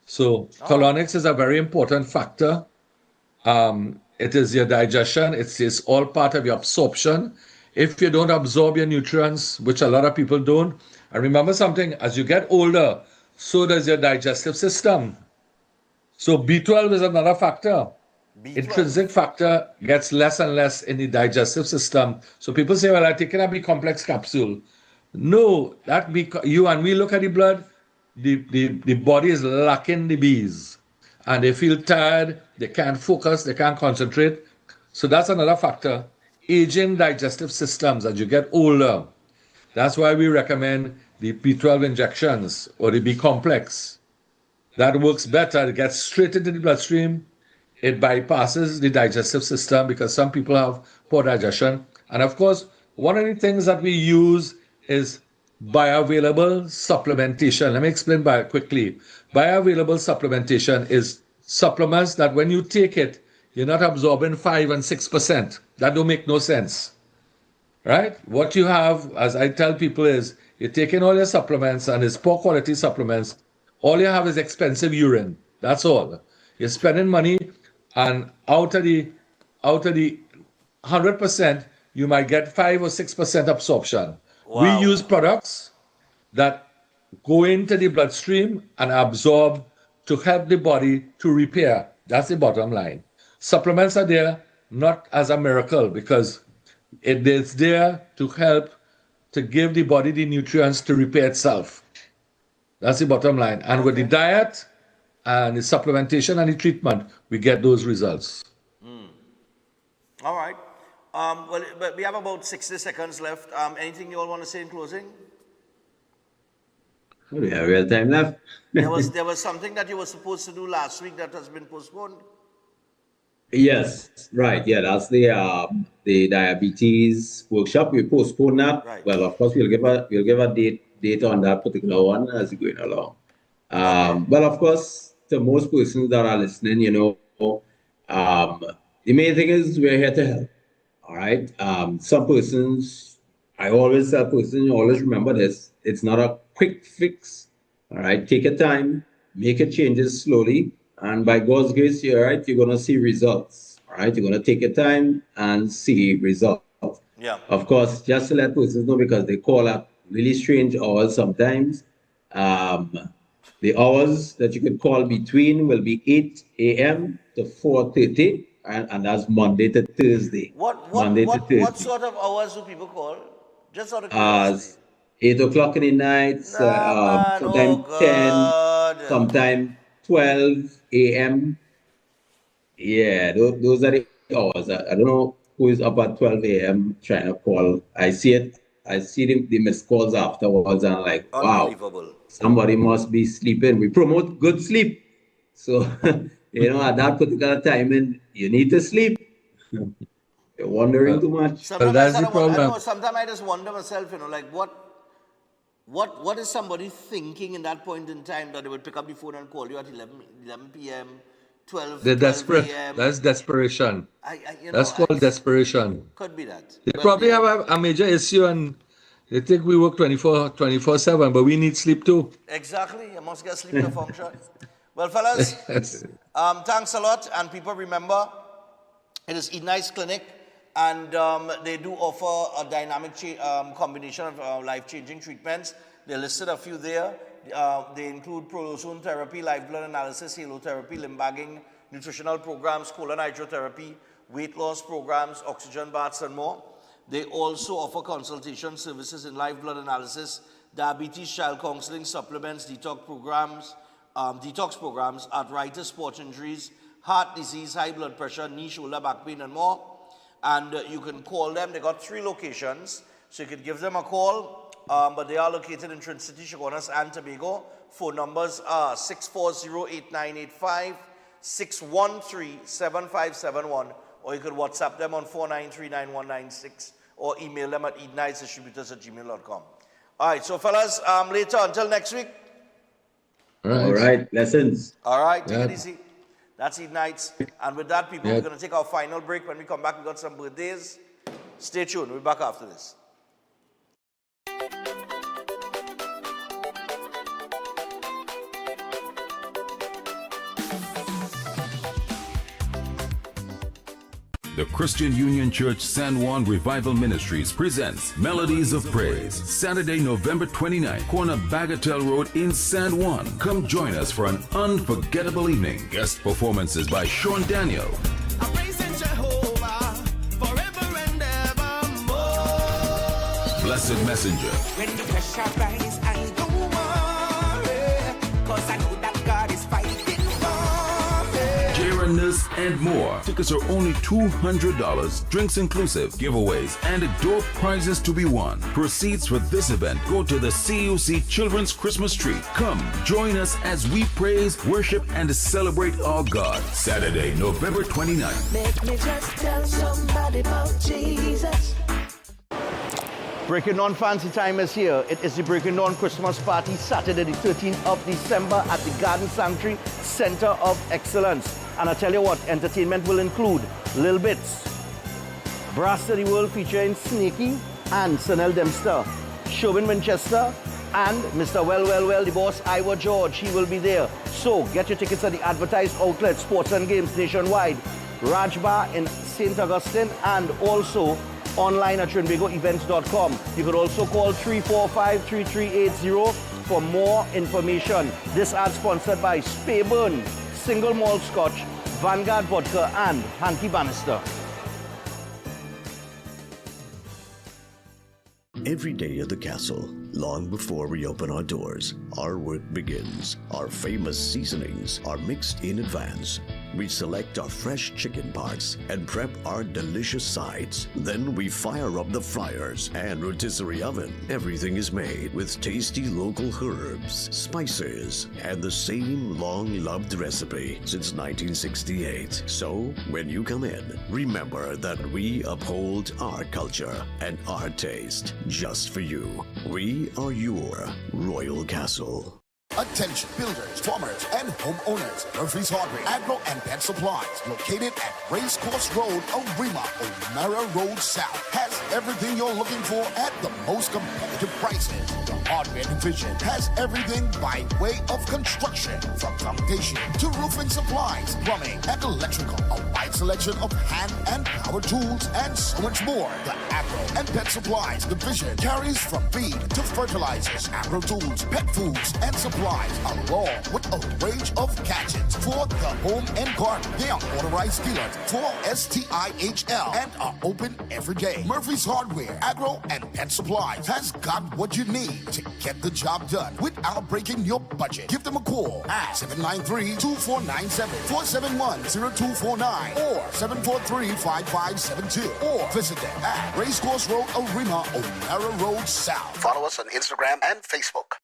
So colonics is a very important factor. It is your digestion. It's all part of your absorption. If you don't absorb your nutrients, which a lot of people don't, and remember something, as you get older, so does your digestive system. So B12 is another factor. B12. Intrinsic factor gets less and less in the digestive system. So people say, well, I'm taking a B-complex capsule. No, you and me look at the blood, the body is lacking the Bs. And they feel tired, they can't focus, they can't concentrate. So that's another factor. Aging digestive systems as you get older. That's why we recommend the B12 injections or the B-complex. That works better. It gets straight into the bloodstream. It bypasses the digestive system because some people have poor digestion. And of course, one of the things that we use is bioavailable supplementation. Let me explain quickly. Bioavailable supplementation is supplements that when you take it, you're not absorbing 5 and 6%. That don't make no sense. Right? What you have, as I tell people, is you're taking all your supplements and it's poor quality supplements. All you have is expensive urine. That's all. You're spending money, and out of the 100%, you might get 5 or 6% absorption. Wow. We use products that go into the bloodstream and absorb to help the body to repair. That's the bottom line. Supplements are there not as a miracle, because it is there to help to give the body the nutrients to repair itself. That's the bottom line. And with the diet and the supplementation and the treatment, we get those results. All right. But we have about 60 seconds left. Anything you all want to say in closing? We have real time left. There was something that you were supposed to do last week that has been postponed. Yes, right. Yeah, that's the diabetes workshop. We postponed that. Right. Well, of course, we'll give a date on that particular one as we're going along. But of course, to most persons that are listening, the main thing is we're here to help. All right. Some persons, I always tell persons, always remember this. It's not a quick fix. All right. Take your time, make your changes slowly. And by God's grace, you're going to see results. All right. You're going to take your time and see results. Yeah. Of course, just to let persons know, because they call up really strange hours sometimes. The hours that you can call between will be 8 a.m. to 4:30, and that's Monday to Thursday. What sort of hours do people call? Just out of curiosity. 8 o'clock in the night, sometimes 10, sometimes 12 a.m. Yeah, those are the hours. I don't know who is up at 12 a.m. trying to call. I see the missed calls afterwards, and I'm like, wow, somebody must be sleeping. We promote good sleep. So, at that particular time, you need to sleep. You're wondering too much. Sometimes sometimes I just wonder myself, like what is somebody thinking in that point in time that they would pick up the phone and call you at 11 p.m., 12 They're desperate. a.m. That's desperation. That's called desperation. Could be that. They probably have a major issue, and they think we work 24/7, but we need sleep too. Exactly. You must get sleep to function. Well, fellas, thanks a lot. And people, remember, it is Ignites Clinic, and they do offer a dynamic combination of life-changing treatments. They listed a few there. They include prolozone therapy, live blood analysis, halotherapy, limb bagging, nutritional programs, colon hydrotherapy, weight loss programs, oxygen baths, and more. They also offer consultation services in live blood analysis, diabetes, child counseling, supplements, detox programs, arthritis, sports injuries, heart disease, high blood pressure, knee, shoulder, back pain, and more. And you can call them. They got 3 locations, so you can give them a call. But they are located in Trinity, Chaguanas, and Tobago. Phone numbers are 640-8985, 613-7571, or you could WhatsApp them on 493-9196, or email them at ignitesdistributors@gmail.com. All right, so fellas, later, until next week. All right, lessons. All right, take it easy. That's Ignites. And with that, people, we're going to take our final break. When we come back, we got some birthdays. Stay tuned. We'll be back after this. The Christian Union Church San Juan Revival Ministries presents Melodies of Praise, Saturday, November 29th, corner Bagatelle Road in San Juan. Come join us for an unforgettable evening. Guest performances by Sean Daniel, Blessed Messenger, When the pressure rise, I don't worry, 'cause I know that God is fighting for me. Jaron and more. Tickets are only $200, drinks inclusive, giveaways, and door prizes to be won. Proceeds for this event go to the CUC Children's Christmas Tree. Come, join us as we praise, worship, and celebrate our God. Saturday, November 29th. Let me just tell somebody about Jesus. Breaking On Fancy Time is here. It is the Breaking On Christmas Party, Saturday the 13th of December at the Garden Sanctuary Center of Excellence. And I tell you what, entertainment will include Lil Bits, Brass to the World featuring Sneaky and Sanel Dempster, Chauvin Winchester, and Mr. Well, the boss, Iowa George. He will be there. So get your tickets at the advertised outlets, Sports and Games nationwide, Raj Bar in St. Augustine, and also online at trinbagoevents.com. You could also call 345-3380 for more information. This ad sponsored by Speyburn, Single Malt Scotch, Vanguard Vodka, and Hanky Bannister. Every day at the castle, long before we open our doors, our work begins. Our famous seasonings are mixed in advance. We select our fresh chicken parts and prep our delicious sides. Then we fire up the fryers and rotisserie oven. Everything is made with tasty local herbs, spices, and the same long-loved recipe since 1968. So, when you come in, remember that we uphold our culture and our taste just for you. We are your Royal Castle. Attention builders, plumbers, and homeowners. Murphy's Hardware, Agro and Pet Supplies, located at Racecourse Road, Arima, O'Mara Road South, has everything you're looking for at the most competitive prices. Hardware Division has everything by way of construction, from foundation to roofing supplies, plumbing and electrical, a wide selection of hand and power tools, and so much more. The Agro and Pet Supplies Division carries from feed to fertilizers, agro tools, pet foods, and supplies, along with a range of gadgets for the home and garden. They are authorized dealers for STIHL and are open every day. Murphy's Hardware, Agro, and Pet Supplies has got what you need to get the job done without breaking your budget. Give them a call at 793-2497, 471-0249, or 743-5572, or visit them at Racecourse Road, Arima, O'Mara Road South. Follow us on Instagram and Facebook.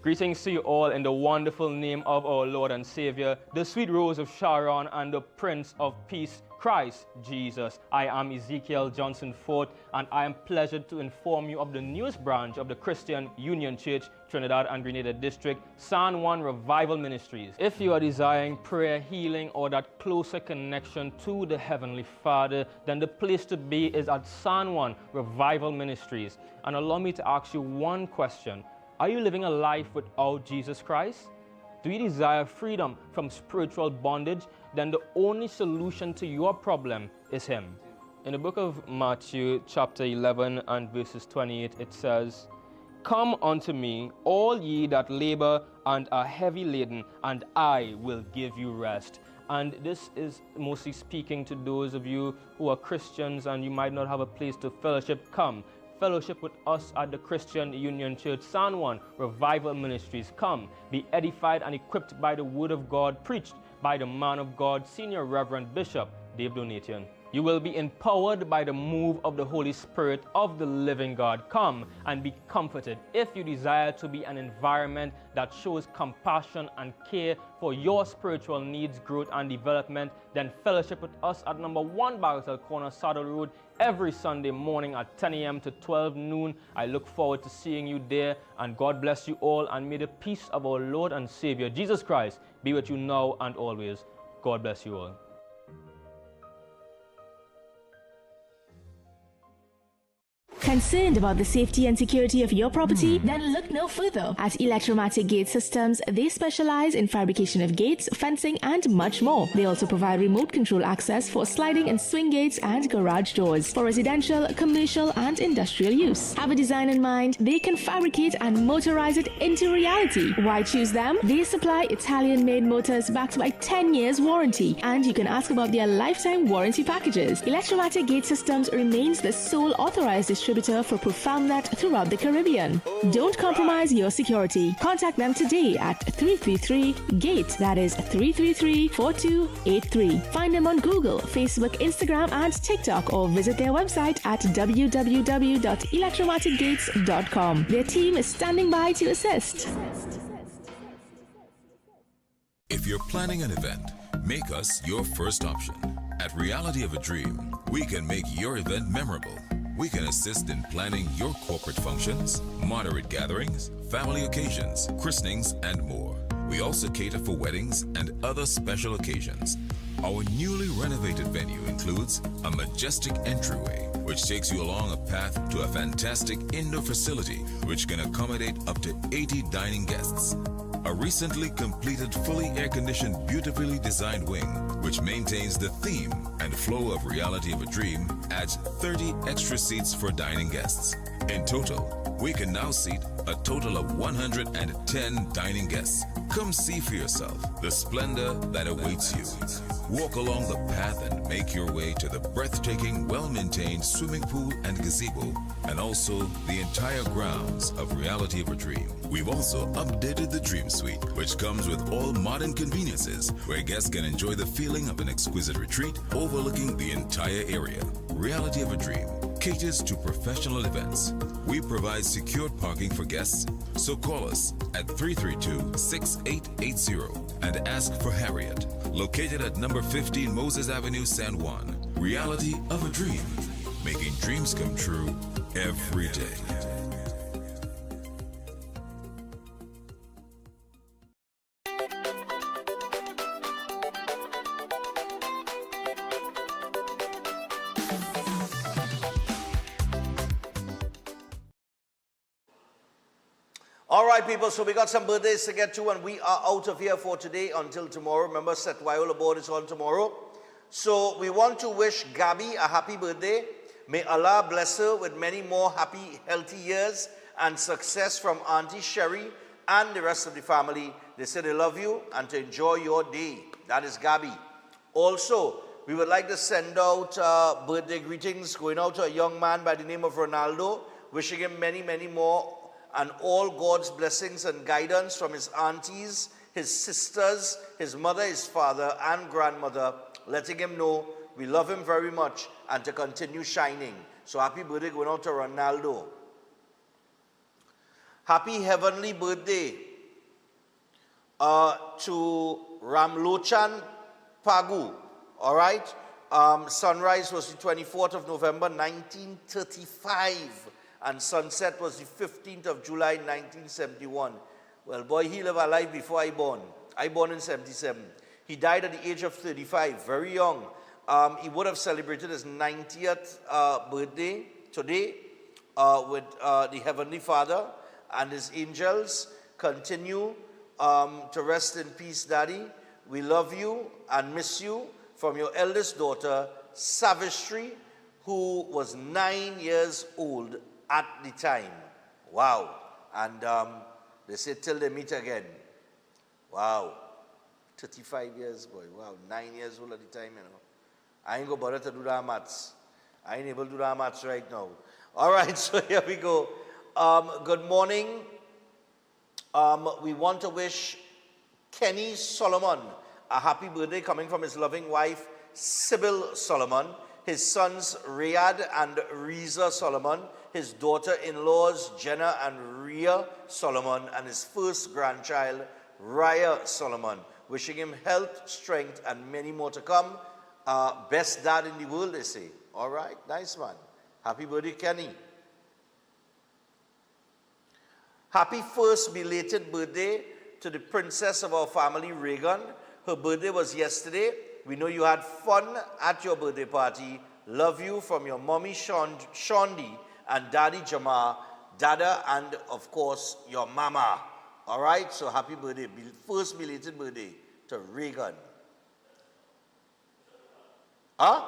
Greetings to you all in the wonderful name of our Lord and Savior, the sweet Rose of Sharon and the Prince of Peace, Christ Jesus. I am Ezekiel Johnson Fort, and I am pleasured to inform you of the newest branch of the Christian Union Church, Trinidad and Grenada District, San Juan Revival Ministries. If you are desiring prayer, healing, or that closer connection to the Heavenly Father, then the place to be is at San Juan Revival Ministries. And allow me to ask you one question. Are you living a life without Jesus Christ? Do you desire freedom from spiritual bondage? Then the only solution to your problem is Him. In the book of Matthew, chapter 11 and verses 28, it says, "Come unto me, all ye that labor and are heavy laden, and I will give you rest." And this is mostly speaking to those of you who are Christians and you might not have a place to fellowship. Come. Fellowship with us at the Christian Union Church, San Juan Revival Ministries. Come, be edified and equipped by the Word of God, preached by the man of God, Senior Reverend Bishop Dave Donation. You will be empowered by the move of the Holy Spirit of the living God. Come and be comforted. If you desire to be an environment that shows compassion and care for your spiritual needs, growth, and development, then fellowship with us at number 1 Bagatelle Corner, Saddle Road, every Sunday morning at 10 a.m. to 12 noon. I look forward to seeing you there, and God bless you all, and may the peace of our Lord and Savior, Jesus Christ, be with you now and always. God bless you all. Concerned about the safety and security of your property? Then look no further. At Electromatic Gate Systems, they specialize in fabrication of gates, fencing, and much more. They also provide remote control access for sliding and swing gates and garage doors for residential, commercial, and industrial use. Have a design in mind? They can fabricate and motorize it into reality. Why choose them? They supply Italian-made motors backed by 10 years warranty, and you can ask about their lifetime warranty packages. Electromatic Gate Systems remains the sole authorized distributor for ProfoundNet throughout the Caribbean. Don't compromise your security. Contact them today at 333-GATE. That is 333-4283. Find them on Google, Facebook, Instagram, and TikTok, or visit their website at www.electromaticgates.com. Their team is standing by to assist. If you're planning an event, make us your first option. At Reality of a Dream, we can make your event memorable. We can assist in planning your corporate functions, moderate gatherings, family occasions, christenings, and more. We also cater for weddings and other special occasions. Our newly renovated venue includes a majestic entryway, which takes you along a path to a fantastic indoor facility which can accommodate up to 80 dining guests. A recently completed, fully air-conditioned, beautifully designed wing, which maintains the theme and flow of Reality of a Dream, adds 30 extra seats for dining guests. In total, we can now seat a total of 110 dining guests. Come see for yourself the splendor that awaits you. Walk along the path and make your way to the breathtaking, well-maintained swimming pool and gazebo, and also the entire grounds of Reality of a Dream. We've also updated the Dream Suite, which comes with all modern conveniences, where guests can enjoy the feeling of an exquisite retreat overlooking the entire area. Reality of a Dream caters to professional events. We provide secured parking for guests, so call us at 332-6880 and ask for Harriet, located at number 15 Moses Avenue, San Juan. Reality of a Dream, making dreams come true every day. All right, people, so we got some birthdays to get to, and we are out of here for today until tomorrow. Remember, Set Viola board is on tomorrow. So we want to wish Gabby a happy birthday. May Allah bless her with many more happy, healthy years and success from Auntie Sherry and the rest of the family. They say they love you and to enjoy your day. That is Gabby. Also, we would like to send out birthday greetings going out to a young man by the name of Ronaldo, wishing him many, many more and all God's blessings and guidance from his aunties, his sisters, his mother, his father, and grandmother, letting him know we love him very much and to continue shining. So happy birthday going out to Ronaldo. Happy heavenly birthday to Ramlochan Pagu. All right? Sunrise was the 24th of November, 1935. And sunset was the 15th of July, 1971. Well, boy, he lived a life before I born. I born in 77. He died at the age of 35, very young. He would have celebrated his 90th birthday today with the Heavenly Father and his angels. Continue to rest in peace, Daddy. We love you and miss you. From your eldest daughter, Savistry, who was 9 years old at the time. Wow. And they say till they meet again. Wow. 35 years, boy. Wow. 9 years old at the time, you know. I ain't gonna bother to do that maths. I ain't able to do that maths right now. All right, so here we go. Good morning. We want to wish Kenny Solomon a happy birthday coming from his loving wife, Sybil Solomon, his sons Riyad and Riza Solomon, his daughter-in-laws Jenna and Rhea Solomon, and his first grandchild, Raya Solomon. Wishing him health, strength, and many more to come. Best dad in the world, they say. All right, nice one. Happy birthday, Kenny. Happy first belated birthday to the princess of our family, Reagan. Her birthday was yesterday. We know you had fun at your birthday party. Love you from your mommy Shondi and daddy Jamar, Dada, and of course your mama. All right, so happy birthday. First belated birthday to Reagan. Huh?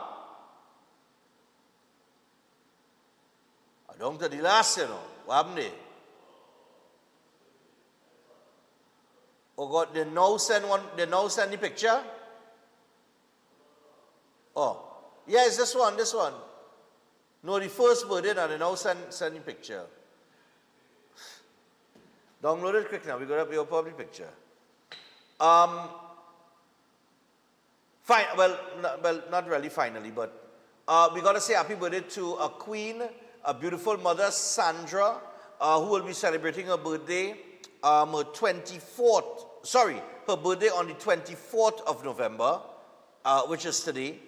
I don't to the last, you know. What happened there? Oh God, they now send the picture? Oh. Yeah, it's this one. No, the first birthday, now they now send the picture. Download it quick now, we got up your public picture. Fine, well, not really finally, but we got to say happy birthday to a queen, a beautiful mother, Sandra, who will be celebrating her birthday, her birthday on the 24th of November, which is today.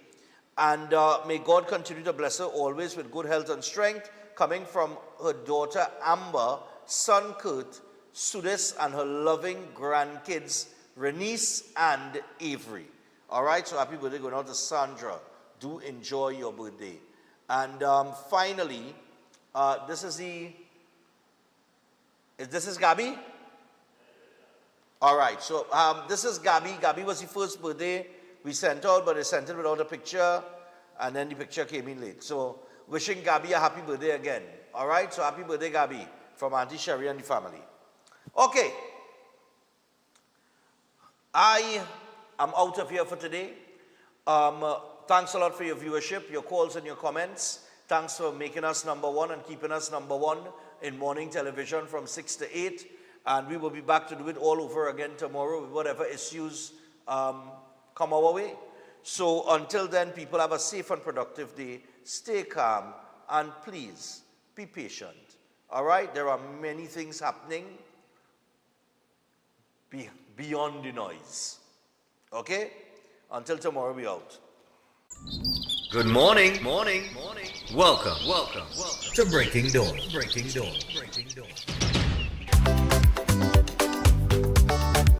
And may God continue to bless her always with good health and strength, coming from her daughter Amber, son Kurt, Sudis, and her loving grandkids, Renice and Avery. All right, so happy birthday going out to Sandra. Do enjoy your birthday. And finally, this is Gabby? All right, so this is Gabby. Gabby was the first birthday we sent out, but they sent it without a picture, and then the picture came in late. So wishing Gabby a happy birthday again. All right, so happy birthday, Gabby, from Auntie Sherry and the family. Okay. I am out of here for today. Thanks a lot for your viewership, your calls and your comments. Thanks for making us #1 and keeping us #1 in morning television from 6 to 8. And we will be back to do it all over again tomorrow with whatever issues come our way. So until then, people, have a safe and productive day. Stay calm and please be patient. All right? There are many things happening beyond the noise. Okay? Until tomorrow, we out. Good morning. Welcome to Breaking Dawn.